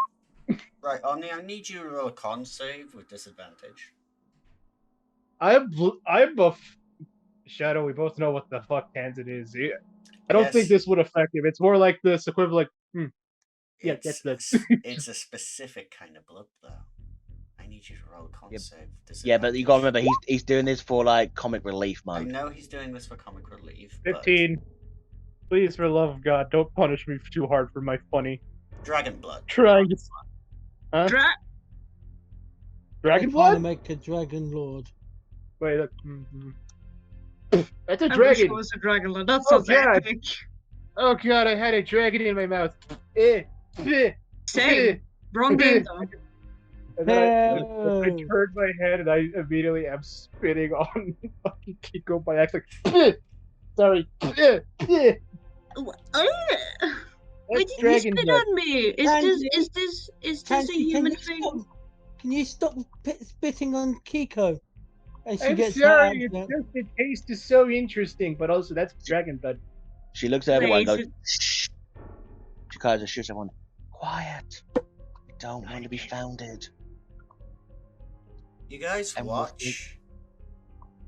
Right, Omni, I need you to roll a con save with disadvantage. I'm a Shadow. We both know what the fuck Tanzan is. I don't think this would affect him. It's more like this equivalent. Yeah, that's blood. It's a specific kind of blood, though. I need you to roll a con save. Yeah, but you gotta remember, he's doing this for like comic relief I mode. know he's doing this for comic relief. 15. Please, for the love of God, don't punish me too hard for my funny. Dragon blood. Trying to. Huh? Dragon trying to blood? make a dragon lord. Wait, that's a I wish dragon. it was a dragon lord. That Oh sounds God! epic. Oh God! I had a dragon in my mouth. Same. Wrong game though. And then I turned my head and I immediately am spitting on fucking Kiko by accident. Sorry. Why did you dragon spit blood. on me? Is this a human thing? Can you stop spitting on Kiko? And she I'm gets sorry. her It's abs just the taste is so interesting, but also that's dragon blood. She looks at everyone and Wait, goes, shh. She kind of shoots everyone. Quiet. We don't want to be founded. You guys And watch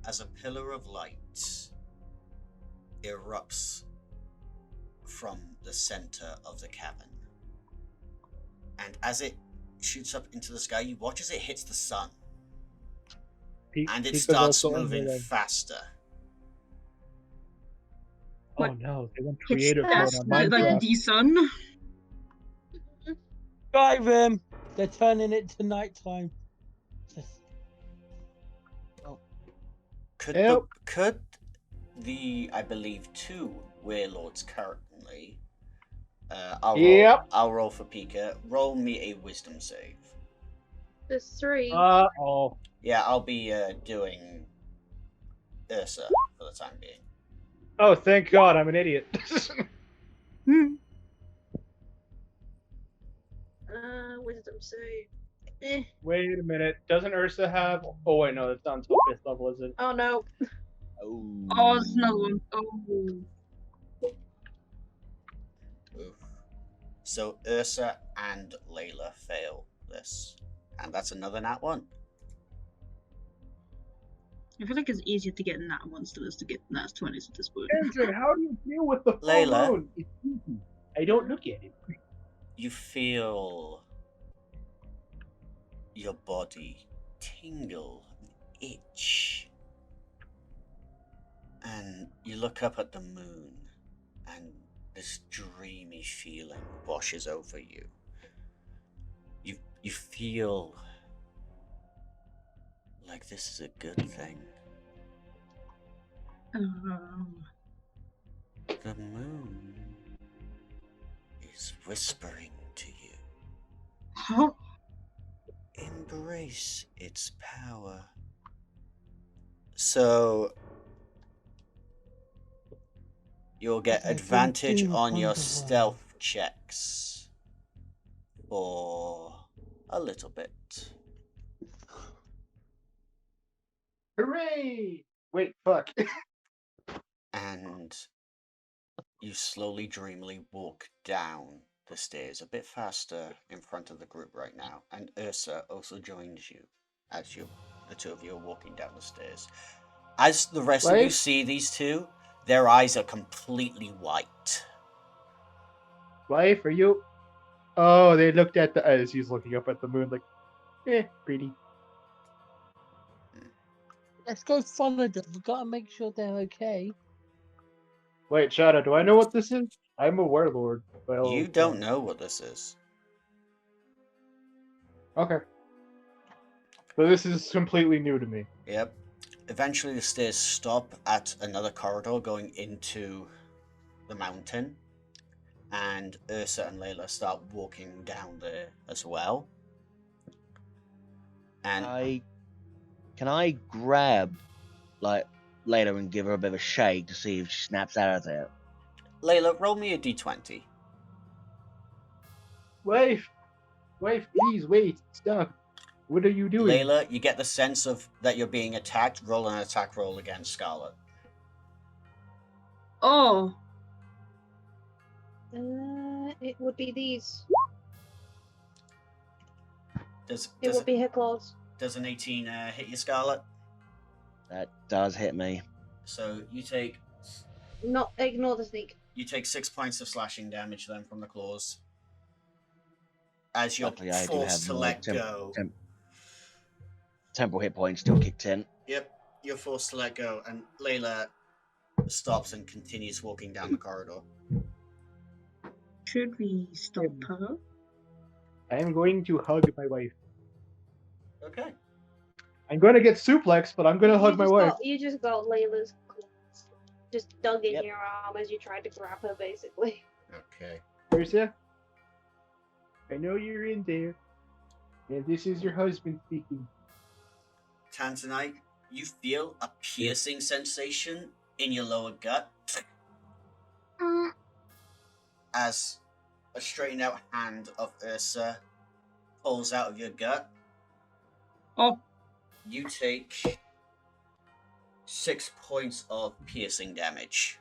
as a pillar of light erupts from the center of the cavern. And as it shoots up into the sky, you watch as it hits the sun. And it Pika's starts also on moving the- faster. Oh no, they went It's creative mode on like Minecraft. the sun. Skyrim. They're turning it to nighttime. Could the I believe 2 Werelords currently I'll roll for Pika. Roll me a wisdom save. There's 3. Oh. Yeah, I'll be doing Ursa for the time being. Oh, thank God, I'm an idiot. Wisdom save. Wait a minute. Doesn't Ursa have? Oh wait, no, that's not until 5th level, is it? Oh no. Oh, it's another one. Oh. Oof. So Ursa and Layla fail this, and that's another nat 1. I feel like it's easier to get nat ones than it is to get nat 20s at this point. Andrew, how do you deal with the full Layla. moon? It's easy. I don't look at it. You feel your body tingle, itch, and you look up at the moon, and this dreamy feeling washes over you. You feel like this is a good thing. The moon is whispering to you. Huh? Embrace its power. So you'll get advantage on your stealth checks for a little bit. Hooray! Wait, fuck. And you slowly, dreamily walk down the stairs a bit faster in front of the group right now. And Ursa also joins you as the two of you are walking down the stairs. As the rest of you see these two, their eyes are completely white. Wife, are you? Oh, they looked at the as he's looking up at the moon, like, pretty. Let's go follow them. We've got to make sure they're okay. Wait, Shadow, do I know what this is? I'm a warlord. Well, You don't know what this is. Okay. So this is completely new to me. Yep. Eventually, the stairs stop at another corridor going into the mountain, and Ursa and Layla start walking down there as well. And Can I grab like Layla and give her a bit of a shake to see if she snaps out of there? Layla, roll me a d20. Wife, please wait. Stop. What are you doing? Layla, you get the sense of that you're being attacked. Roll an attack roll against Scarlet. Oh, It would be these. Does It would be her claws. does an 18 hit you, Scarlet? That does hit me. So you take Not ignore the sneak. 6 points of slashing damage then from the claws. As you're Luckily, I do forced have to let go. Temporal hit points still kicked in. Yep, you're forced to let go, and Layla stops and continues walking down the corridor. should we stop her? I am going to hug my wife. Okay. I'm going to get suplex, but I'm going to hug my wife. You just got Layla's claws just dug in Yep. your arm as you tried to grab her, basically. Okay. Ursa, I know you're in there, and this is your husband speaking. Tanzanite, you feel a piercing sensation in your lower gut as a straightened out hand of Ursa pulls out of your gut. Oh. You take 6 points of piercing damage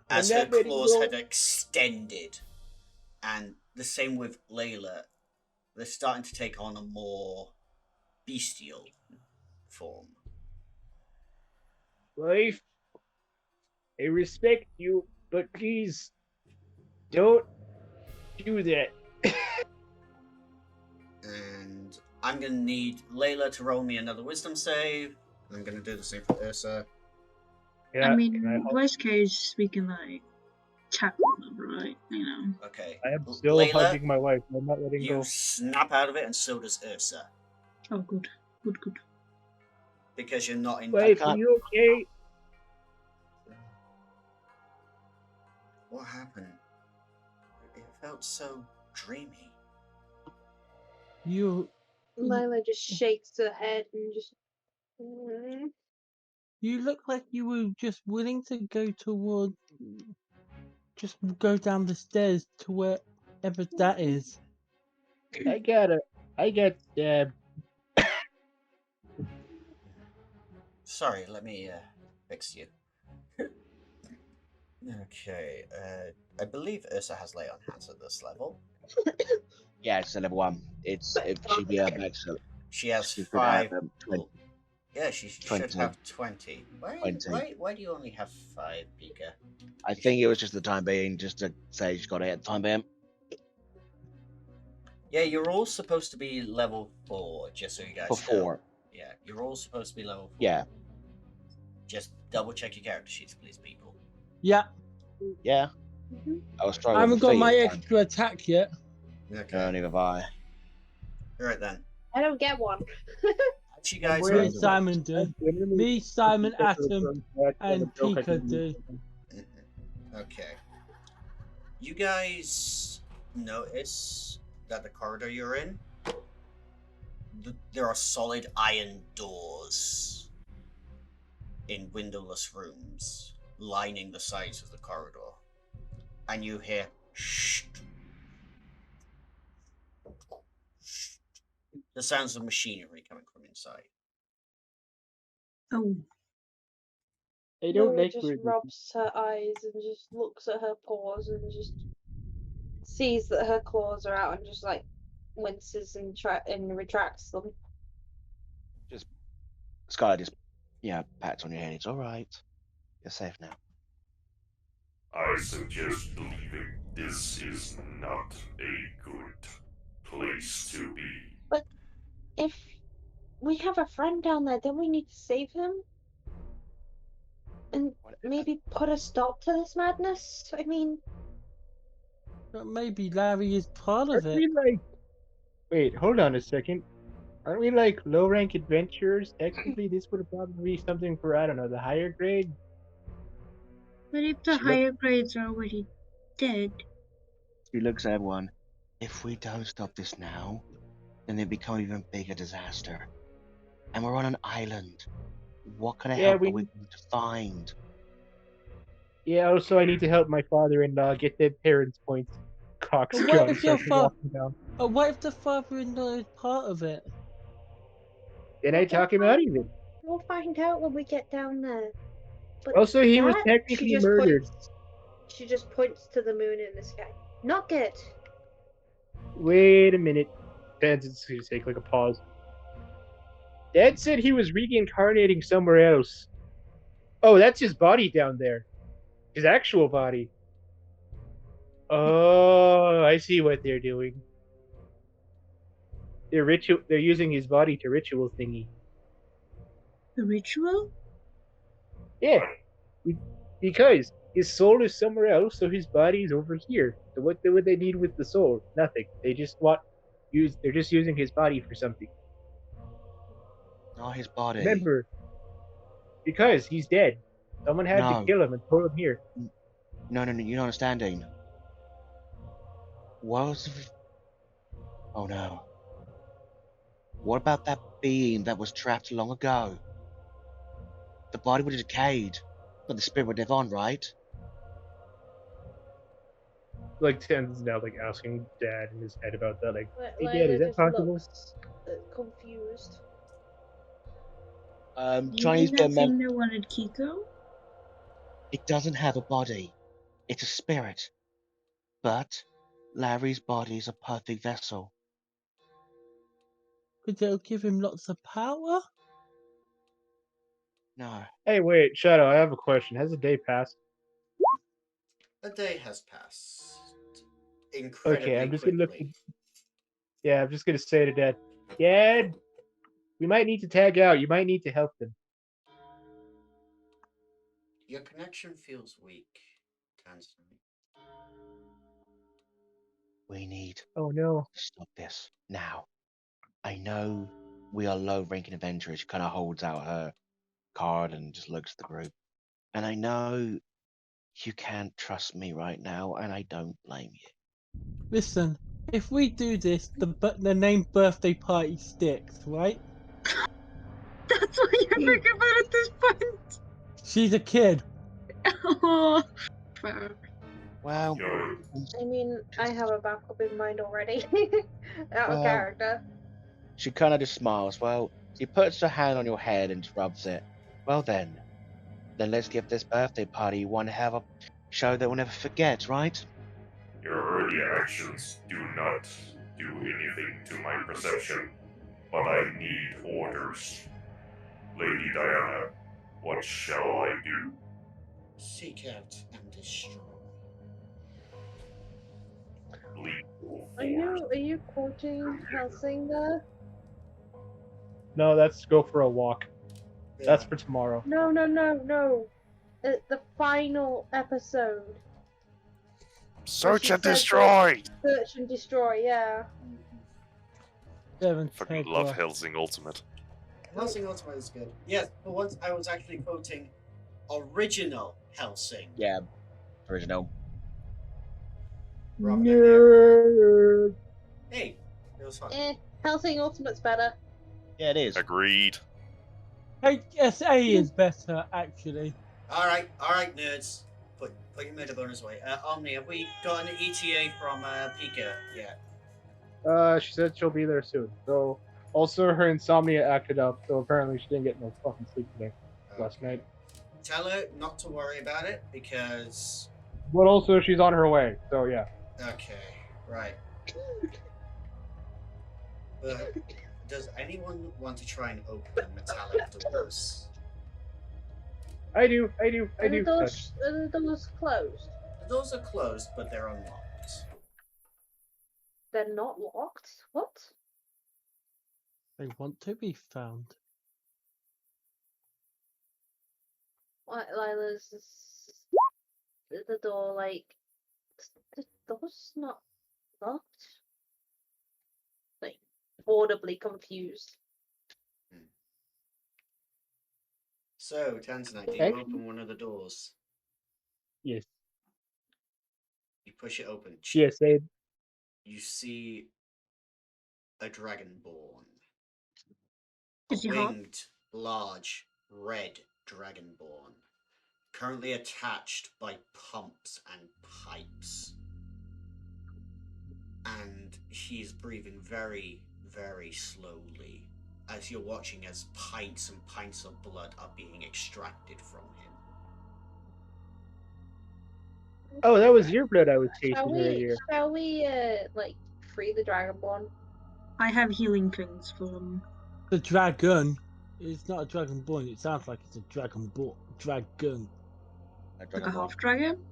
as her claws had extended. And the same with Layla. They're starting to take on a more bestial form. Wife, I respect you, but please don't do that. And I'm going to need Layla to roll me another wisdom save. I'm going to do the same for Ursa. Yeah, I mean, worst case, we can like tackle them, right? You know. Okay. I am still Layla, hugging my wife. I'm not letting you go. snap out of it, and so does Ursa. Oh, good. Because you're not in... Wife, are you okay? What happened? It felt so dreamy. Layla just shakes her head and just. You look like you were just willing to go toward, just go down the stairs to wherever that is. I got stabbed. Sorry, let me fix you. Okay, I believe Ursa has lay on hands at this level. Yeah, it's a level 1. She'd be max. She has She could 5. have, 20. Yeah, she should 20. have 20. 20. Why do you only have 5, Pika? I think it was just the time being, just to say she's got it at the time being. Yeah, you're all supposed to be level 4, just so you guys For know. 4. Yeah, you're all supposed to be level 4. Yeah. Just double check your character sheets, please, people. Yeah. Yeah. I was trying. I haven't got my extra attack yet. Okay. No, neither have I. Alright then. I don't get one. As you guys Me and Simon do. Me, Simon, Atom, and Pika do. Okay. You guys notice that the corridor you're in, there are solid iron doors in windowless rooms lining the sides of the corridor. And you hear shh. The sounds of machinery coming from inside. Oh. I don't Laura like just burgers. rubs her eyes and just looks at her paws and just sees that her claws are out and just like winces and retracts them. Sky just, pats on your head. It's all right. You're safe now. I suggest leaving. This is not a good place to be. But if we have a friend down there, then we need to save him? And maybe put a stop to this madness? I mean... But maybe Larry is part of Aren't it. we like... Wait, hold on a second. Aren't we like low-rank adventurers? Technically, this would probably be something for, I don't know, the higher grade? But if the higher grades are already dead, She looks at everyone. If we don't stop this now, then it become an even bigger disaster. And we're on an island. What kind of help are we going to find? Yeah, also I need to help my father-in-law get their parents' points. But what if your What if the father-in-law is part of it? Then I talk him out of it. We'll find out when we get down there. But Also, he was that, technically murdered. She just points to the moon in the sky. Not good. Wait a minute. It's going to take like a pause. Dad said he was reincarnating somewhere else. Oh, that's his body down there. His actual body. Oh, I see what they're doing. They're using his body to ritual thingy. the ritual? Yeah. Because his soul is somewhere else, so his body is over here. So what would they need with the soul? Nothing. They're just using his body for something. Not his body. Remember, because he's dead. Someone had to kill him and throw him here. No, you're not understanding. Oh no. What about that being that was trapped long ago? The body would have decayed, but the spirit would live on, right? Like Tim's now like asking Dad in his head about that. Like, hey Layla Dad, is that just possible? looks confused. Try and use that their thing that wanted Kiko? It doesn't have a body. It's a spirit. But Larry's body is a perfect vessel. Could it give him lots of power? No. Hey, wait, Shadow, I have a question. Has a day passed? A day has passed. Incredibly Okay, I'm just quickly. gonna look. Yeah, I'm just gonna say to Dad, Dad, we might need to tag out. You might need to help them. Your connection feels weak, Tanzanite. We need Oh no. to stop this now. I know we are low-ranking adventurers. She kind of holds out her card and just looks at the group. And I know you can't trust me right now, and I don't blame you. Listen, if we do this, the name birthday party sticks, right? That's what you're thinking about at this point. She's a kid. Oh, fuck. Well, I mean, I have a backup in mind already. Out of character. She kind of just smiles. Well, she puts her hand on your head and just rubs it. Well then let's give this birthday party one hell of a show that we'll never forget, right? Your early actions do not do anything to my perception, but I need orders. Lady Diana, what shall I do? Seek out and destroy. Are you quoting Helsing there? No, that's go for a walk. That's for tomorrow. No. The final episode. Search and destroy! Search and destroy, yeah. Fucking love Helsing Ultimate. Helsing Ultimate is good. Yes, but once I was actually quoting original Helsing. Yeah, original. Nerd. Hey, it was fun. Helsing Ultimate's better. Yeah, it is. Agreed. HSA is better, actually. Alright, nerds. Put your meta bonus away. Omni, have we got an ETA from Pika yet? She said she'll be there soon. So, also her insomnia acted up, so apparently she didn't get no fucking sleep today. Last night. Tell her not to worry about it, because... But also she's on her way, so yeah. Okay, right. But does anyone want to try and open the metallic doors? I do. Are the doors closed? doors are closed, but they're unlocked. They're not locked? What? They want to be found. Lila's the door, like, the door's not locked. Like, audibly confused. So, Tanzanite, do you Actually- open one of the doors? Yes. You push it open. Yes, they. You see a dragonborn. Is A he hot? winged, large, red dragonborn. Currently attached by pumps and pipes. And he's breathing very, very slowly as you're watching as pints and pints of blood are being extracted from him. Oh, that was your blood I was tasting Shall earlier. we, like, free the dragonborn? I have healing things for them. The dragon. It's not a dragonborn. It sounds like it's a dragon. Like a half dragon?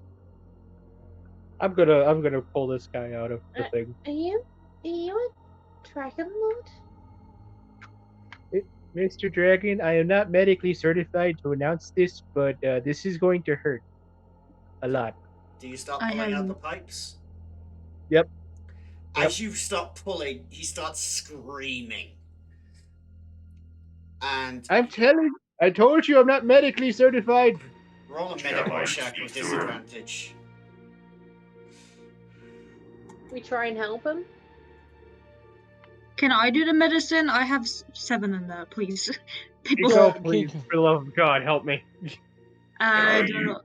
I'm gonna pull this guy out of the thing. Are you a dragon lord? Mr. Dragon, I am not medically certified to announce this, but this is going to hurt a lot. Do you start I pulling out have- the pipes? Yep. As you start pulling, he starts screaming. And I told you I'm not medically certified. roll a Shall medical I check speak with to her? disadvantage. We try and help him? Can I do the medicine? I have 7 in that, please. People, Go, please, for the love of God, help me. I Can don't know.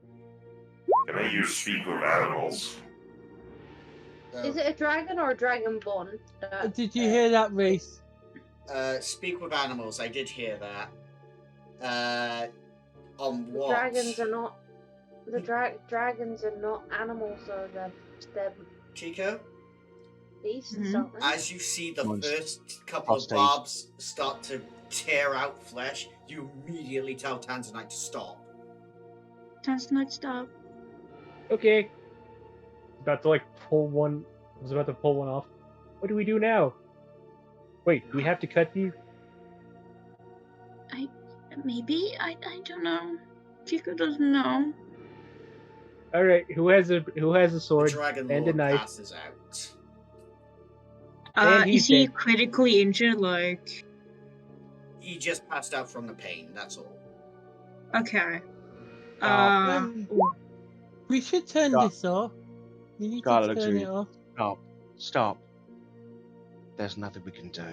Can I use speak with animals? Is it a dragon or a dragonborn? Did you hear that, Reese? Speak with animals. I did hear that. On The what? dragons are not. The dragons are not animals, though. They're Chico? beasts, Mhm. aren't they? As you see the Monster. first couple of Hostage. barbs start to tear out flesh, you immediately tell Tanzanite to stop. That's not stop. Okay. About to like pull one. I was about to pull one off. What do we do now? Wait, do we have to cut these? Maybe? I don't know. Chico doesn't know. All right. Who has a The sword Dragon and a Lord knife? passes out. And he's Is he dead. critically injured? Like, He just passed out from the pain, that's all. okay. We should turn Stop. this off. We need Scarlet to looks turn at it you. off. Stop. There's nothing we can do.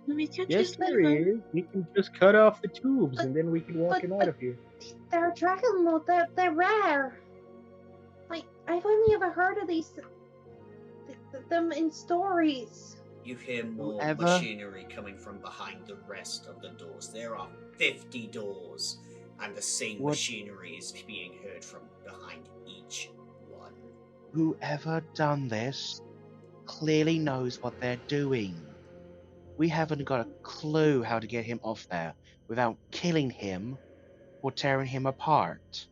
We can Yes, just there leave him. is. We can just cut off the tubes, But- and then we can walk but- him out but- of here. They're a dragon lord. They're rare. Like, I've only ever heard of these. Them in stories. You hear more Whoever- machinery coming from behind the rest of the doors. There are 50 doors, and the same What- machinery is being heard from behind each one. Whoever done this clearly knows what they're doing. We haven't got a clue how to get him off there without killing him or tearing him apart.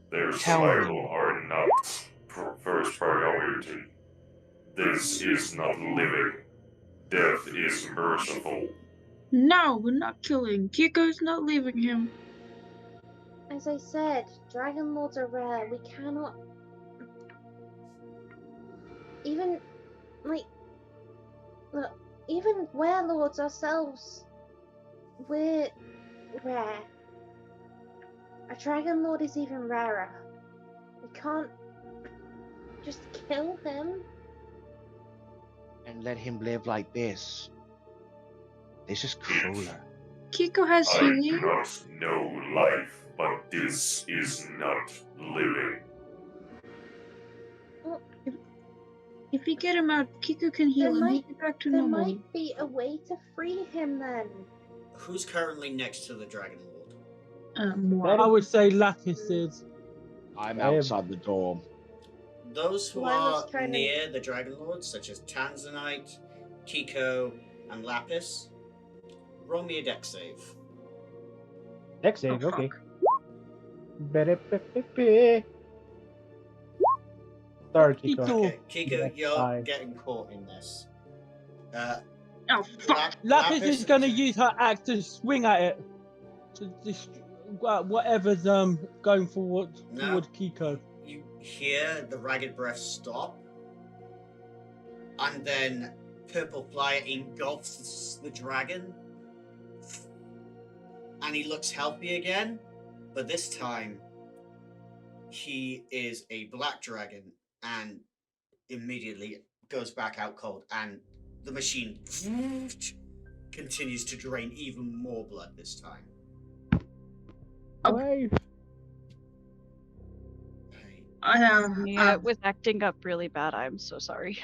Their Tell me. survival are not first priority. This is not living. Death is merciful. No, we're not killing. Kiko's not leaving him. As I said, dragon lords are rare. We cannot. Even, like, look, even werelords ourselves, we're rare. A dragon lord is even rarer. We can't just kill him. And let him live like this. This is crueler. Kiko has I do healing. not know life, but this is not living. If we get him out, Kiko can heal him. He'll be back to There normal. might be a way to free him then. Who's currently next to the Dragon Lord? I would say Lapis is. I'm I am- outside the door. Those who Lila's are trying to- near the Dragon Lord, such as Tanzanite, Kiko, and Lapis, roll me a dex save. Next save, Oh, okay. fuck. Ba-da-ba-ba-ba. Sorry, Kiko. Kiko. Okay, Kiko, you're Fine. getting caught in this. Oh, fuck. Lapis is gonna use her axe to swing at it. To whatever's going forward No. toward Kiko. You hear the ragged breath stop, and then Purple Flyer engulfs the dragon, and he looks healthy again, but this time he is a black dragon and immediately goes back out cold, and the machine continues to drain even more blood this time. Life. Hey, Yeah, it was acting up really bad. I'm so sorry.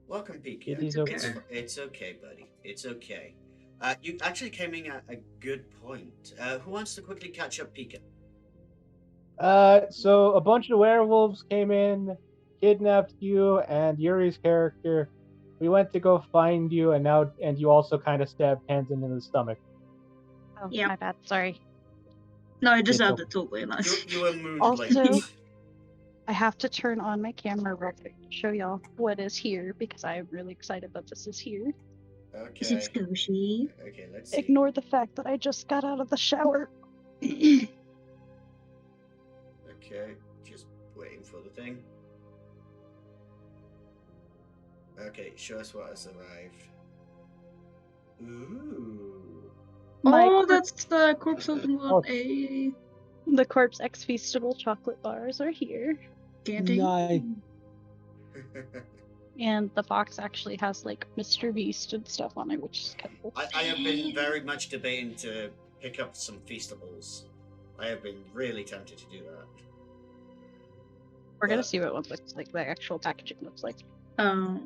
welcome, Pika. It is okay. It's okay, buddy. It's okay. You actually came in at a good point. Who wants to quickly catch up, Pika? So a bunch of werewolves came in, kidnapped you and Yuri's character. We went to go find you, and you also kind of stabbed Tanzan in the stomach. Oh, Yeah. my bad. Sorry. No, I just It's had the totally nice. You were moonlighted. Also, I have to turn on my camera real quick to show y'all what is here because I am really excited that this is here. Is it Okay. squishy? Okay, let's see. Ignore the fact that I just got out of the shower. Okay, just waiting for the thing. Okay, show us what has arrived. Ooh. My Oh, corpse- that's the corpse open one. A The Corpse X Feastable chocolate bars are here. candy. Nice. And the box actually has like Mr. Beast and stuff on it, which is kind of cool. I have been very much debating to pick up some Feastables. I have been really tempted to do that. We're gonna see what one looks like, the actual packaging looks like. Yeah.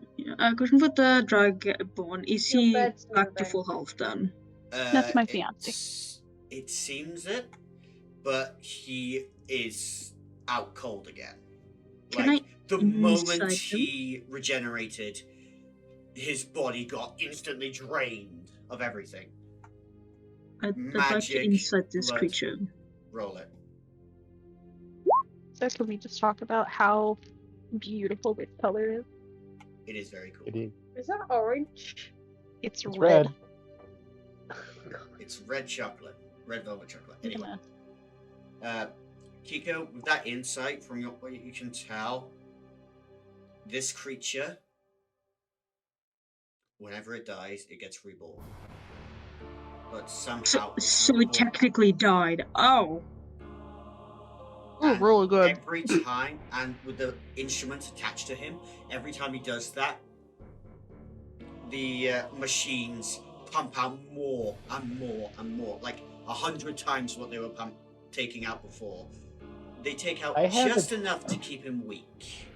Question for the Dragonborn. Is Your he bed's back to moving. full health then? That's my fiance. It seems it, but he is out cold again. Can Like, the moment inside him? he regenerated, his body got instantly drained of everything. I'd like to Magic inside this blood. creature. Roll it. So can we just talk about how beautiful this color is? It is very cool. It is. Is that orange? It's It's red. red. It's red chocolate. Red velvet chocolate. I'm Anyway. gonna- Kiko, with that insight from what you can tell, this creature, whenever it dies, it gets reborn. But somehow. So it technically died. Oh. Oh, And really good. Every time, and with the instruments attached to him, every time he does that, the machines pump out more and more and more, like 100 times what they were taking out before. They take out I have just a- enough to keep him weak.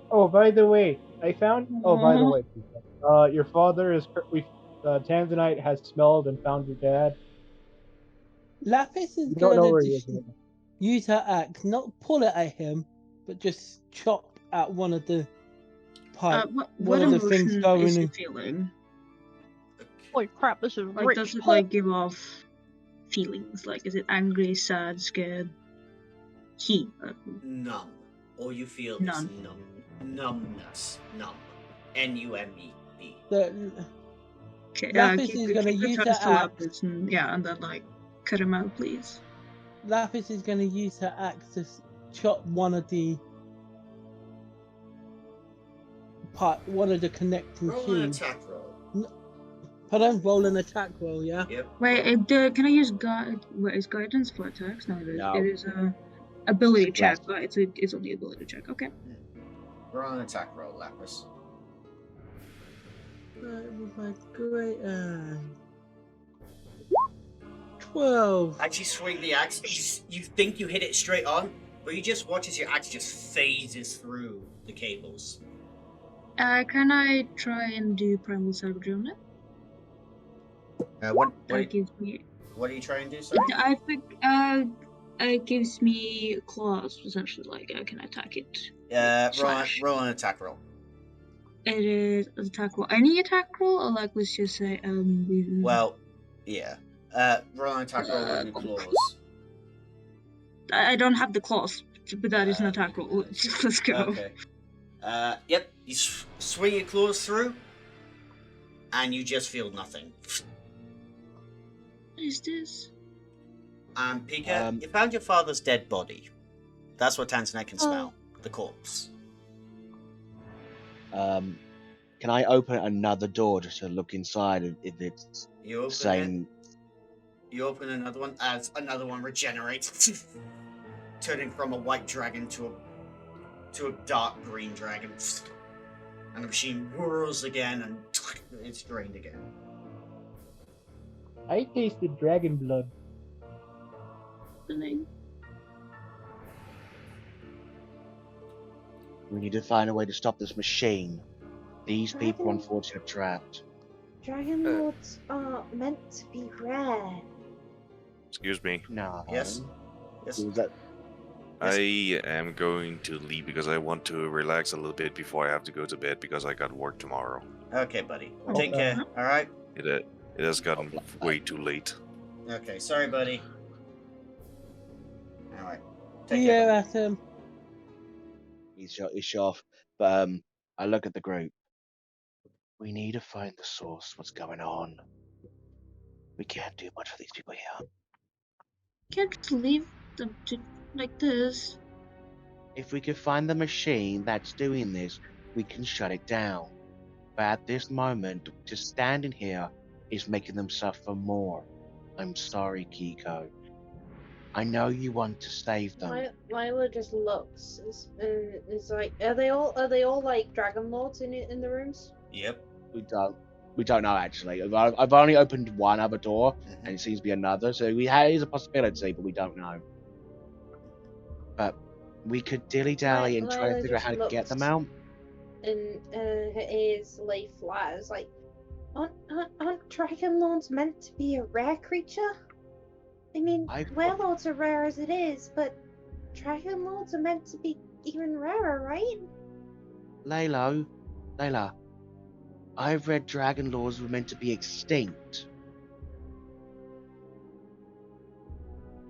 Oh, by the way, I found. Oh, by the way, your father is. Tanzanite has smelled and found your dad. Lapis is You don't know gonna where he is. just use her axe, not pull it at him, but just chop at one of the pipe. What one of the things emotion going is in. it feeling? Holy crap, this is Like, rich. does it like give off feelings? Like, is it angry, sad, scared? Heat. Numb. All you feel None. is numbness. Numb. N-U-M-E-B. Okay, Lapis is gonna keep it use close her to axe. Lapis and then like cut him out, please. Lapis is gonna use her axe to chop one of the connecting Roll an tubes. attack roll. Pardon, roll an attack roll, yeah? Yep. Wait, can I use what is guidance for attacks? No, No. it is a ability It's check. Right, it's only ability check. Okay. Roll an attack roll, Lapis. Right, with my great 12. As you swing the axe, you think you hit it straight on, but you just watch as your axe just phases through the cables. Can I try and do primal savagery on it? That gives me. What are you trying to do, sorry? I think it gives me claws essentially. Like I can attack it. Slash. Roll an attack roll. It is an attack roll. Any attack roll, or like let's just say Well, yeah. Roll an attack roll with your claws. I don't have the claws But that is an attack roll. Let's go. Okay. Yep. You swing your claws through, and you just feel nothing. What is this? Pika, you found your father's dead body. That's what Tantanet can smell. The corpse. Can I open another door just to look inside if it's You open same? You open another one as another one regenerates, turning from a white dragon to a dark green dragon, and the machine whirls again and it's drained again. I tasted dragon blood. We need to find a way to stop this machine. These people, unfortunately, are trapped. Dragon Lords are meant to be rare. Excuse me. No. Yes. Yes. Was that? I am going to leave because I want to relax a little bit before I have to go to bed because I got work tomorrow. Okay, buddy. Take care. All right. It has gotten way too late. Okay. Sorry, buddy. All right. See you, Atom. He's off. But I look at the group. We need to find the source. What's going on? We can't do much for these people here. Can't just leave them like this. If we could find the machine that's doing this, we can shut it down. But at this moment, just standing here is making them suffer more. I'm sorry, Kiko. I know you want to save them. Lila just looks. Is like, are they all like Dragon Lords in the rooms? Yep. We don't know actually. I've only opened one other door, and it seems to be another. So it is a possibility, but we don't know. But we could dilly dally and try to figure out how to get them out. And her ears lay flat. It's like, aren't Dragon Lords meant to be a rare creature? I mean, Werelords are rare as it is, but Dragon Lords are meant to be even rarer, right? Layla, I've read Dragon Lords were meant to be extinct.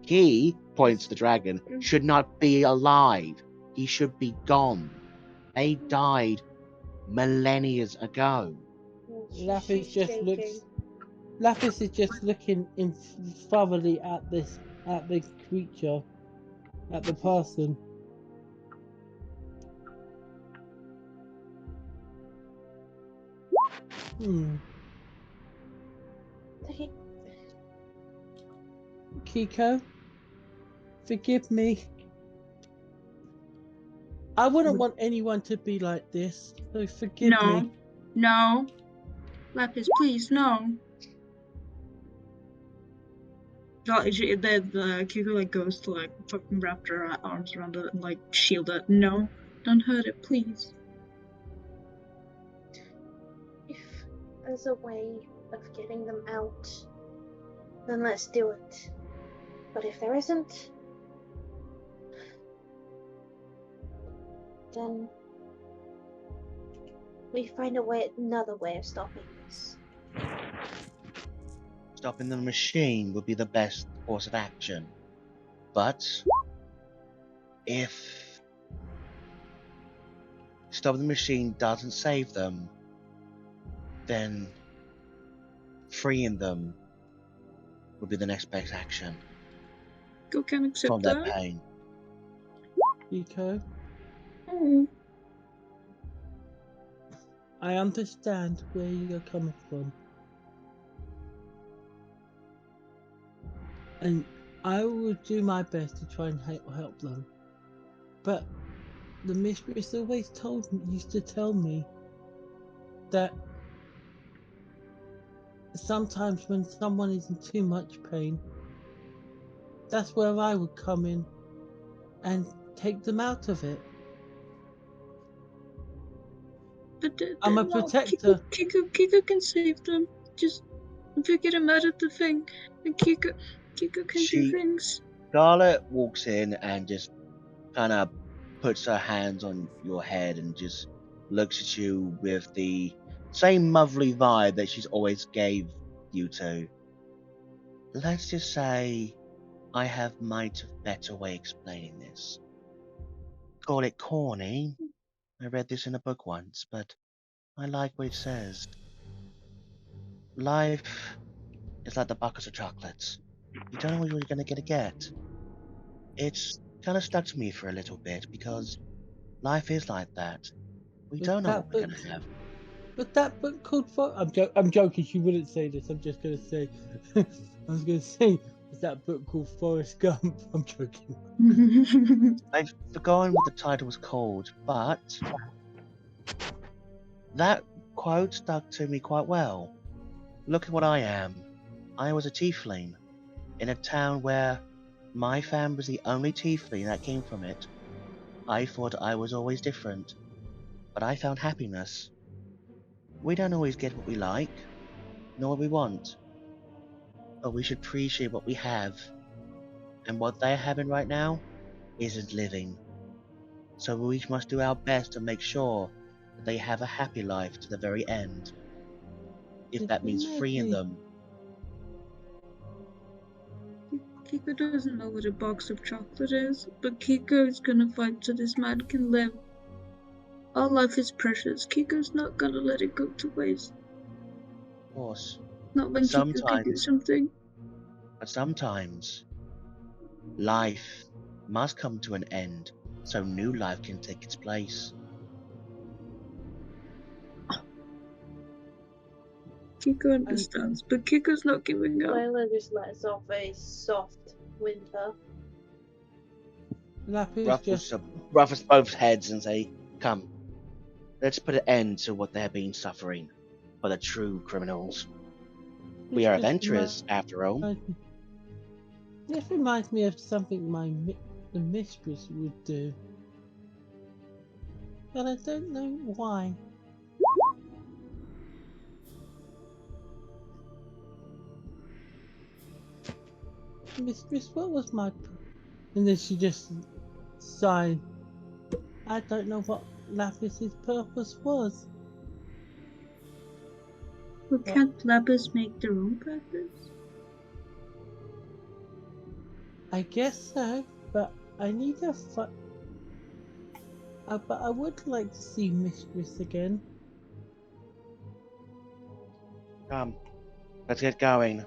He, points to the dragon, should not be alive. He should be gone. They died millennia ago. Lapis is just looking thoroughly at the creature, at the person. Kiko, forgive me. I wouldn't want anyone to be like this, so forgive me. No. Lapis, please, no. Kiko like goes to like fucking wrap her arms around it and like shield it. No, don't hurt it, please. If there's a way of getting them out, then let's do it. But if there isn't, then we find another way of stopping this. Stopping the machine would be the best course of action. But if stopping the machine doesn't save them, then freeing them would be the next best action. Go can accept from that. Their pain. Kiko, I understand where you're coming from. And I will do my best to try and help them. But the mistress always used to tell me that sometimes when someone is in too much pain, that's where I would come in and take them out of it. But I'm a protector. Kiko can save them. Just if you get him out of the thing, and Kiko can do things. Scarlet walks in and just kind of puts her hands on your head and just looks at you with the same motherly vibe that she's always gave you to. Let's just say I have might have better way explaining this. call it corny. I read this in a book once, but I like what it says. Life is like the buckets of chocolates. You don't know what you're gonna get. It's kind of stuck to me for a little bit because life is like that. We Was don't know that what we're book? gonna have. Was that book called for? I'm joking. She wouldn't say this. I'm just gonna say. I was gonna say. Was that book called Forrest Gump? I'm joking. I've forgotten what the title was called, but that quote stuck to me quite well. Look at what I am. I was a tiefling in a town where my family was the only tiefling that came from it. I thought I was always different, but I found happiness. We don't always get what we like, nor what we want, but we should appreciate what we have. And what they're having right now isn't living. So we must do our best to make sure that they have a happy life to the very end. If that means freeing them. Kiko doesn't know what a box of chocolate is, but Kiko is gonna fight so this man can live. Our life is precious. Kiko's not gonna let it go to waste. Of course. Not when Kiko can do something. But sometimes, life must come to an end so new life can take its place. Kiko understands, but Kiko's not giving up. Layla just lets off a soft whimper. Ruffles both heads and say, "Come, let's put an end to what they're being suffering for the true criminals. We are adventurers, after all." This reminds me of something the mistress would do, but I don't know why. Mistress, what was my... And then she just sighed. I don't know what Lapis's purpose was. Well, can't Lapis make their own purpose? I guess so, but I need a but I would like to see Mistress again. Come, let's get going.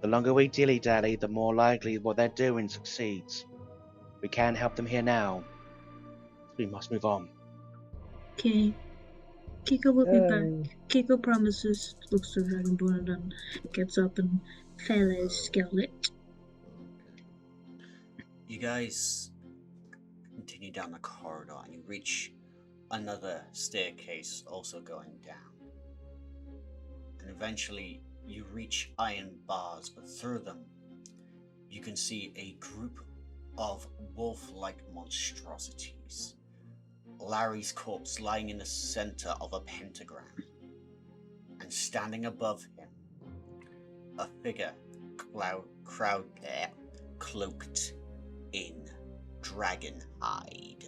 The longer we dilly-dally, the more likely what they're doing succeeds. We can't help them here now. We must move on. Okay. Kiko will be back. Kiko promises, looks to Dragonborn, and then gets up and follows Scarlet. You guys continue down the corridor and you reach another staircase also going down. And eventually you reach iron bars, but through them you can see a group of wolf-like monstrosities. Larry's corpse lying in the center of a pentagram, and standing above him, a figure cloaked in dragon hide.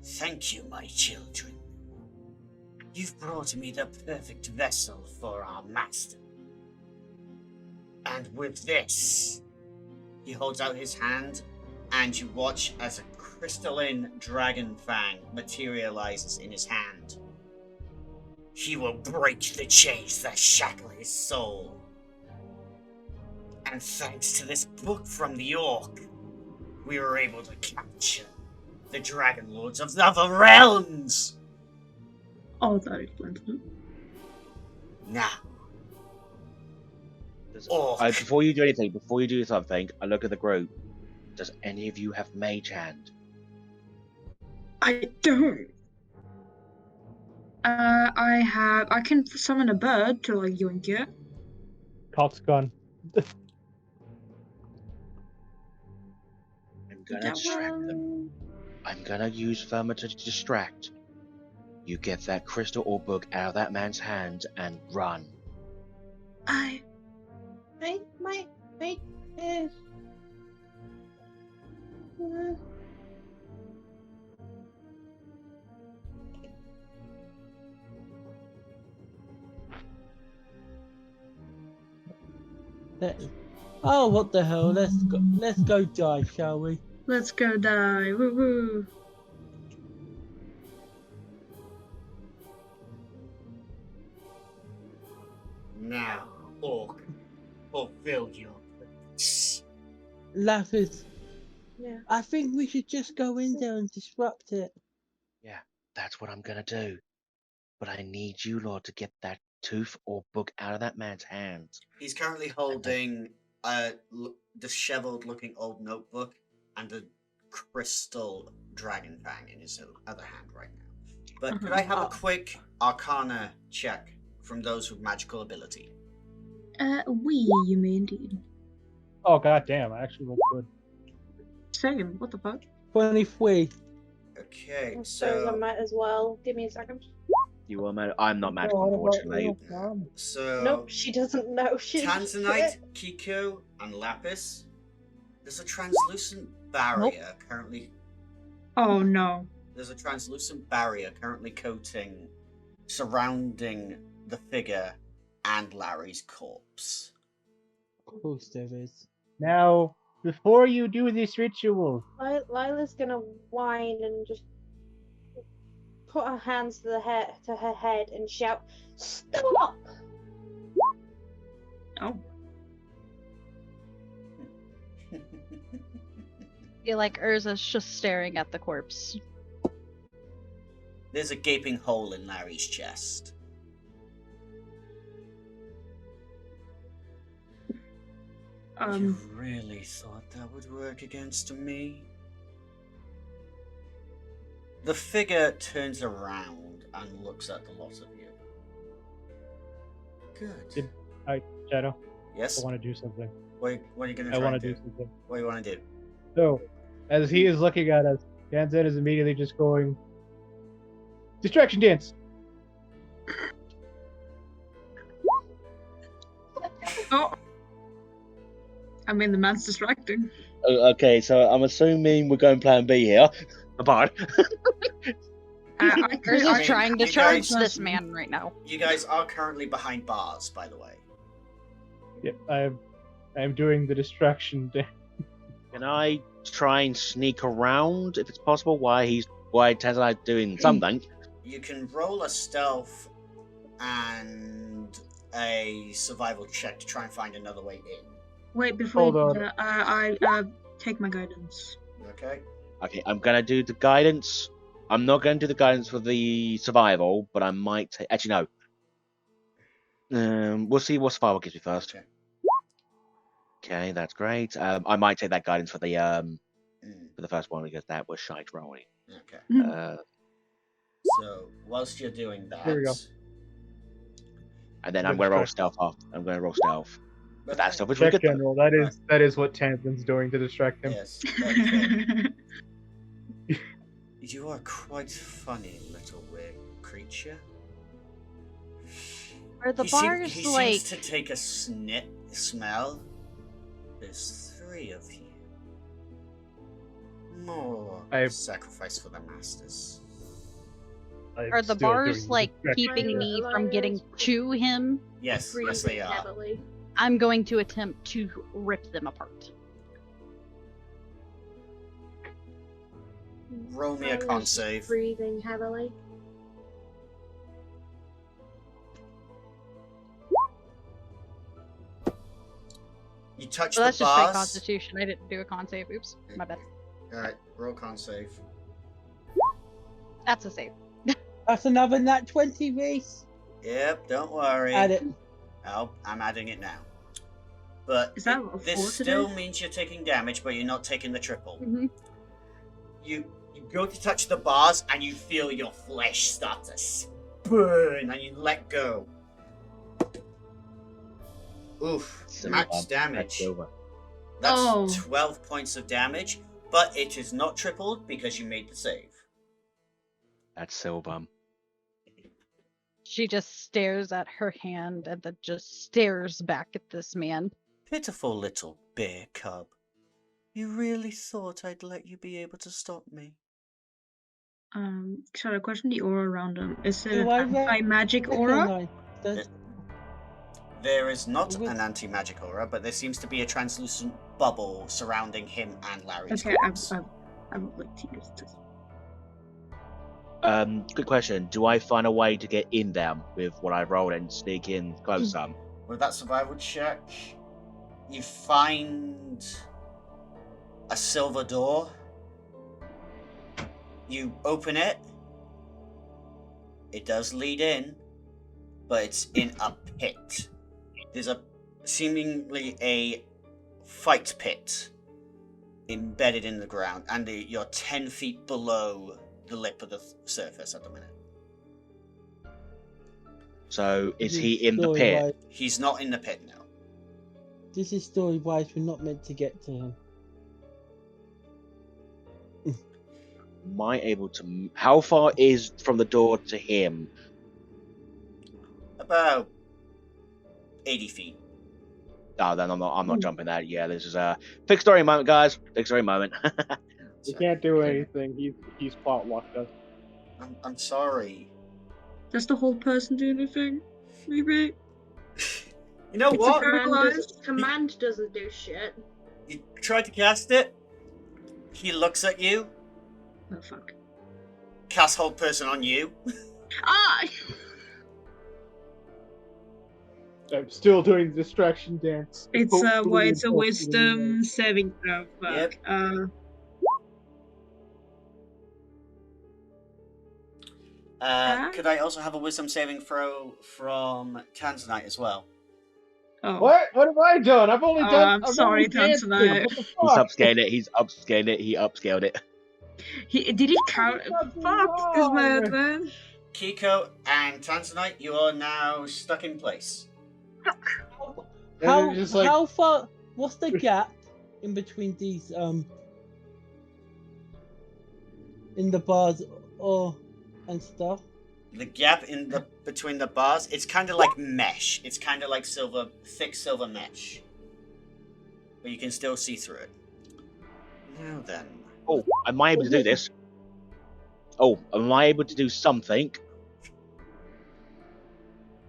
Thank you, my children. You've brought me the perfect vessel for our master. And with this, he holds out his hand, and you watch as a crystalline dragon fang materializes in his hand. He will break the chains that shackle his soul. And thanks to this book from the Orc, we were able to capture the Dragon Lords of the other realms. Oh, that explains it. Now, before you do something, I look at the group. Does any of you have Mage Hand? I don't. I can summon a bird to like yoink it. Cock's gone. I'm gonna distract them. I'm gonna use Verma to distract. You get that crystal or book out of that man's hand and run. Oh, what the hell? Let's go die, shall we? Let's go die. Woo woo. Now, Orc, fulfill your purpose. Lapis, Yeah. I think we should just go in there and disrupt it. Yeah, that's what I'm gonna do. But I need you, Lord, to get that tooth or book out of that man's hands. He's currently holding a disheveled-looking old notebook and a crystal dragon fang in his other hand right now. But could I have a quick Arcana check from those with magical ability? You may indeed. Oh god damn! I actually look good. Same. What the fuck? 23. Okay, I suppose I so might as well. Give me a second. You are I'm not magical, unfortunately. so Nope, she doesn't know. Tanzanite, Kiko, and Lapis. There's a translucent barrier currently. Oh no. There's a translucent barrier currently surrounding the figure and Larry's corpse. Of course there is. Now, before you do this ritual, Lila's gonna whine and just put her hands to her head and shout, "Stop!" Oh. feel like Urza's just staring at the corpse. There's a gaping hole in Larry's chest. You really thought that would work against me? The figure turns around and looks at the lot of you. Good. Shadow. Yes? I want to do something. What are you going to I try want and to do? do something. What do you want to do? So, as he is looking at us, Danzen is immediately just going, distraction dance. Oh. I mean, the man's distracting. Okay, so I'm assuming we're going plan B here. Apart. Urza's trying to charge this man right now. You guys are currently behind bars, by the way. Yep, I am doing the distraction dance. Can I try and sneak around if it's possible? Why Tanzanite's doing something? You can roll a stealth and a survival check to try and find another way in. Wait, before you Hold do on. that, I take my guidance. Okay. Okay, I'm gonna do the guidance. I'm not gonna do the guidance for the survival, but I might actually no. We'll see what survival gives me first. Okay, that's great. I might take that guidance for the first one because that was shite rolling. Okay. So whilst you're doing that, Here we go. And then I'm gonna roll stealth off. I'm gonna roll stealth. But that stuff is really Check good. general. That is what Tanzen's doing to distract him. Yes. You are quite funny, little weird creature. Are the he bars seems to take a smell. There's 3 of you. More sacrifice for the masters. Are the bars keeping me from getting to him? Yes, yes they are. Heavily. I'm going to attempt to rip them apart. Roll me a con save. Breathing heavily. You touch So that's the just straight bars. Constitution. I didn't do a con save. Oops, my bad. Alright, roll con save. That's a save. That's another nat 20, Reese. Yep, don't worry. Add it. I'm adding it now. But Is that a this 4 still today? means you're taking damage, but you're not taking the triple. Mm-hmm. You go to touch the bars, and you feel your flesh start to burn, and you let go. Oof, max damage. That's 12 points of damage, but it is not tripled because you made the save. That's so bum. She just stares at her hand and then just stares back at this man. Pitiful little bear cub. You really thought I'd let you be able to stop me? Sorry, question the aura around him. Is it Do an I anti-magic aura? recognize that? There is not an anti-magic aura, but there seems to be a translucent bubble surrounding him and Larry's Okay, corpse. I would like to use this. Good question. Do I find a way to get in there with what I rolled and sneak in closer? With that survival check, you find a silver door. You open it. It does lead in, but it's in a pit. There's seemingly a fight pit embedded in the ground, and you're 10 feet below the lip of the surface at the minute. So is he in the pit? He's not in the pit now. This is story-wise. We're not meant to get to him. Am I able to? How far is from the door to him? About 80 feet. Oh, then I'm not jumping that. Yeah, this is a fixed story moment, guys. Fixed story moment. He can't do anything. He's plot locked us. I'm sorry. Does the whole person do anything? Maybe. You know It's what? Command doesn't do shit. You tried to cast it. He looks at you. Oh fuck. Cast hold person on you. Ah! I'm still doing the distraction dance. It's Hopefully it's a wisdom saving throw. Fuck. Yep. Could I also have a wisdom saving throw from Tanzanite as well? Oh. What? What have I done? I've only done. I'm sorry, Tanzanite. He's upscaled it. He's upscaled it. He upscaled it. Did he count? Fuck this man, man. Kiko and Tanzanite, you are now stuck in place. How far? What's the gap in between these in the bars and stuff? The gap between the bars, it's kind of like mesh. It's kind of like thick silver mesh, but you can still see through it. Now then. Oh, am I able to do this? Oh, am I able to do something?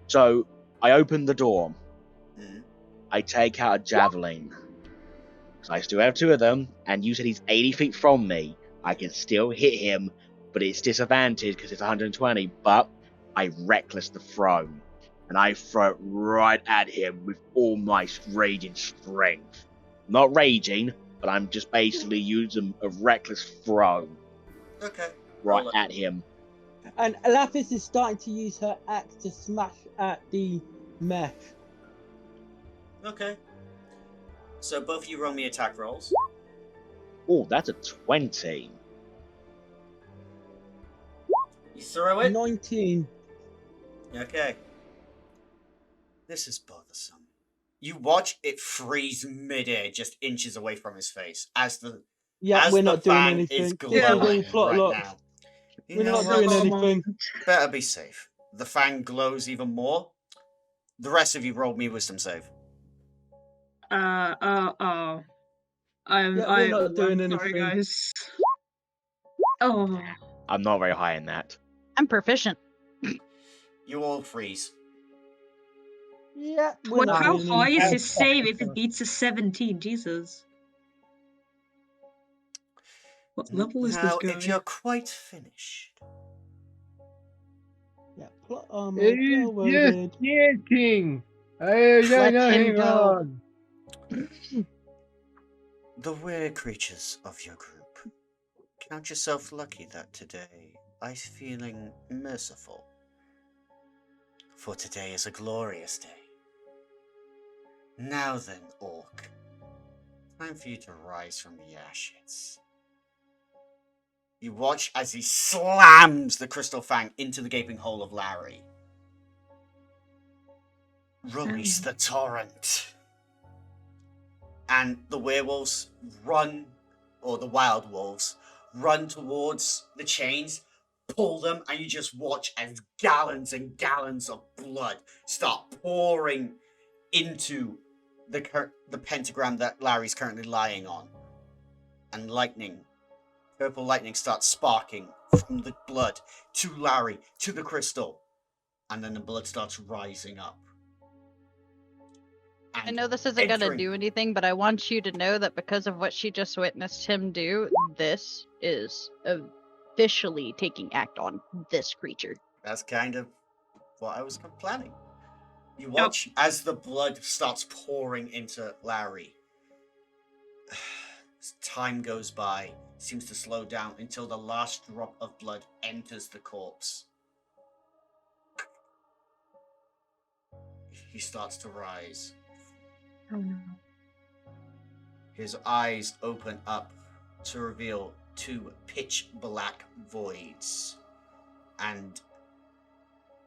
So I open the door. I take out a javelin. Because I still have two of them, and you said he's 80 feet from me. I can still hit him, but it's disadvantaged because it's 120. But I reckless the throw, and I throw it right at him with all my raging strength. Not raging, but I'm just basically using a reckless throw. Okay. Right at him. And Lapis is starting to use her axe to smash at the mesh. Okay. So both of you roll me attack rolls. Oh, that's a 20. You throw it? 19. Okay. This is bothersome. You watch it freeze midair, just inches away from his face, as we're not doing Fang anything. is glowing right now. We're not doing anything. Better be safe. The Fang glows even more. The rest of you rolled me wisdom save. We're not doing anything. Sorry, guys. Oh. I'm not very high in that. I'm proficient. You all freeze. Yeah. What? How high is his save if it beats a 17? Jesus. What level is this Now, guy? if you're quite finished. Yeah, plot armor. Yes, King. Let him Hang go. on. The weird creatures of your group, count yourself lucky that today I'm feeling merciful. For today is a glorious day. Now then, Orc, time for you to rise from the ashes. You watch as he slams the crystal fang into the gaping hole of Larry. Release the torrent. And the werewolves run, or the wild wolves, run towards the chains, pull them, and you just watch as gallons and gallons of blood start pouring into the pentagram that Larry's currently lying on. And purple lightning starts sparking from the blood to Larry, to the crystal. And then the blood starts rising up. I know this isn't gonna do anything, but I want you to know that because of what she just witnessed him do, this is officially taking act on this creature. That's kind of what I was planning. You watch as the blood starts pouring into Larry. As time goes by, seems to slow down until the last drop of blood enters the corpse. He starts to rise. Oh no. His eyes open up to reveal two pitch black voids, and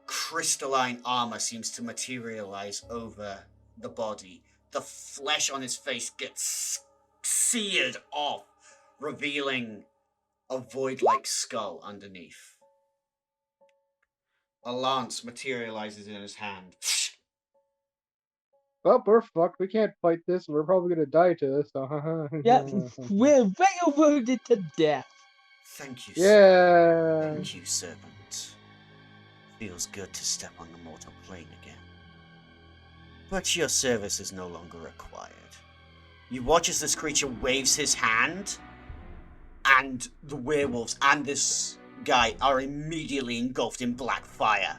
crystalline armor seems to materialize over the body. The flesh on his face gets seared off, revealing a void-like skull underneath. A lance materializes in his hand. Well, we're fucked. We can't fight this. We're probably gonna die to this. Yep, we're railroaded to death. Thank you, Yeah. Thank you, serpent. Feels good to step on the mortal plane again. But your service is no longer required. You watch as this creature waves his hand, and the werewolves and this guy are immediately engulfed in black fire.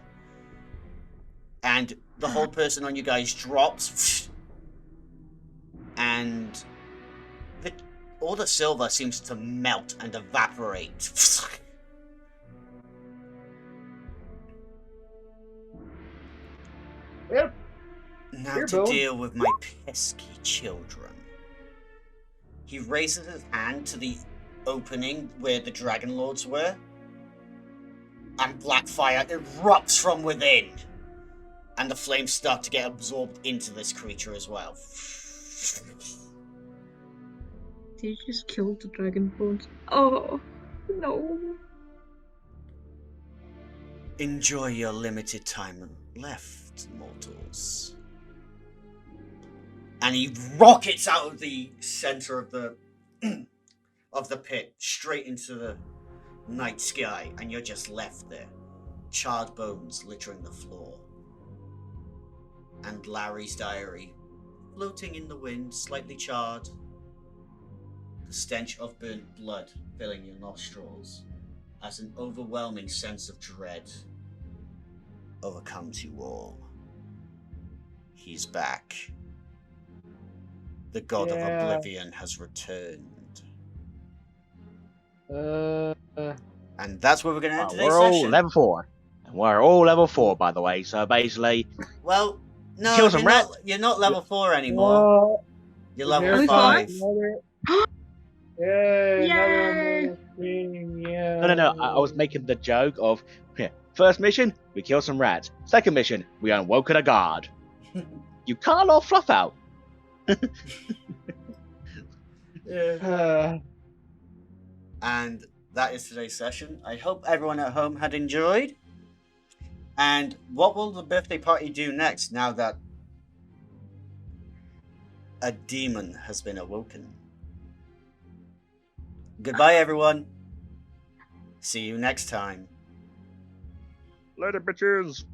And the whole person on you guys drops, and all the silver seems to melt and evaporate. Yep. Now Here, to Boone. deal with my pesky children. He raises his hand to the opening where the Dragon Lords were, and black fire erupts from within, and the flames start to get absorbed into this creature as well. Did you just kill the dragonborns? Oh, no. Enjoy your limited time left, mortals. And he rockets out of the center of the pit, straight into the night sky, and you're just left there. Charred bones littering the floor. And Larry's diary, floating in the wind, slightly charred. The stench of burnt blood filling your nostrils as an overwhelming sense of dread overcomes you all. He's back. The god of oblivion has returned. And that's where we're going to end today's We're all session. level 4. And we're all level 4, by the way. So basically, Well, no, kill some rats. you're not level 4 anymore. You're level 5. Another No. I was making the joke of, first mission, we kill some rats. Second mission, we unwoken a guard. You can't all fluff out. And that is today's session. I hope everyone at home had enjoyed. And what will the birthday party do next now that a demon has been awoken? Goodbye, everyone. See you next time. Later, bitches.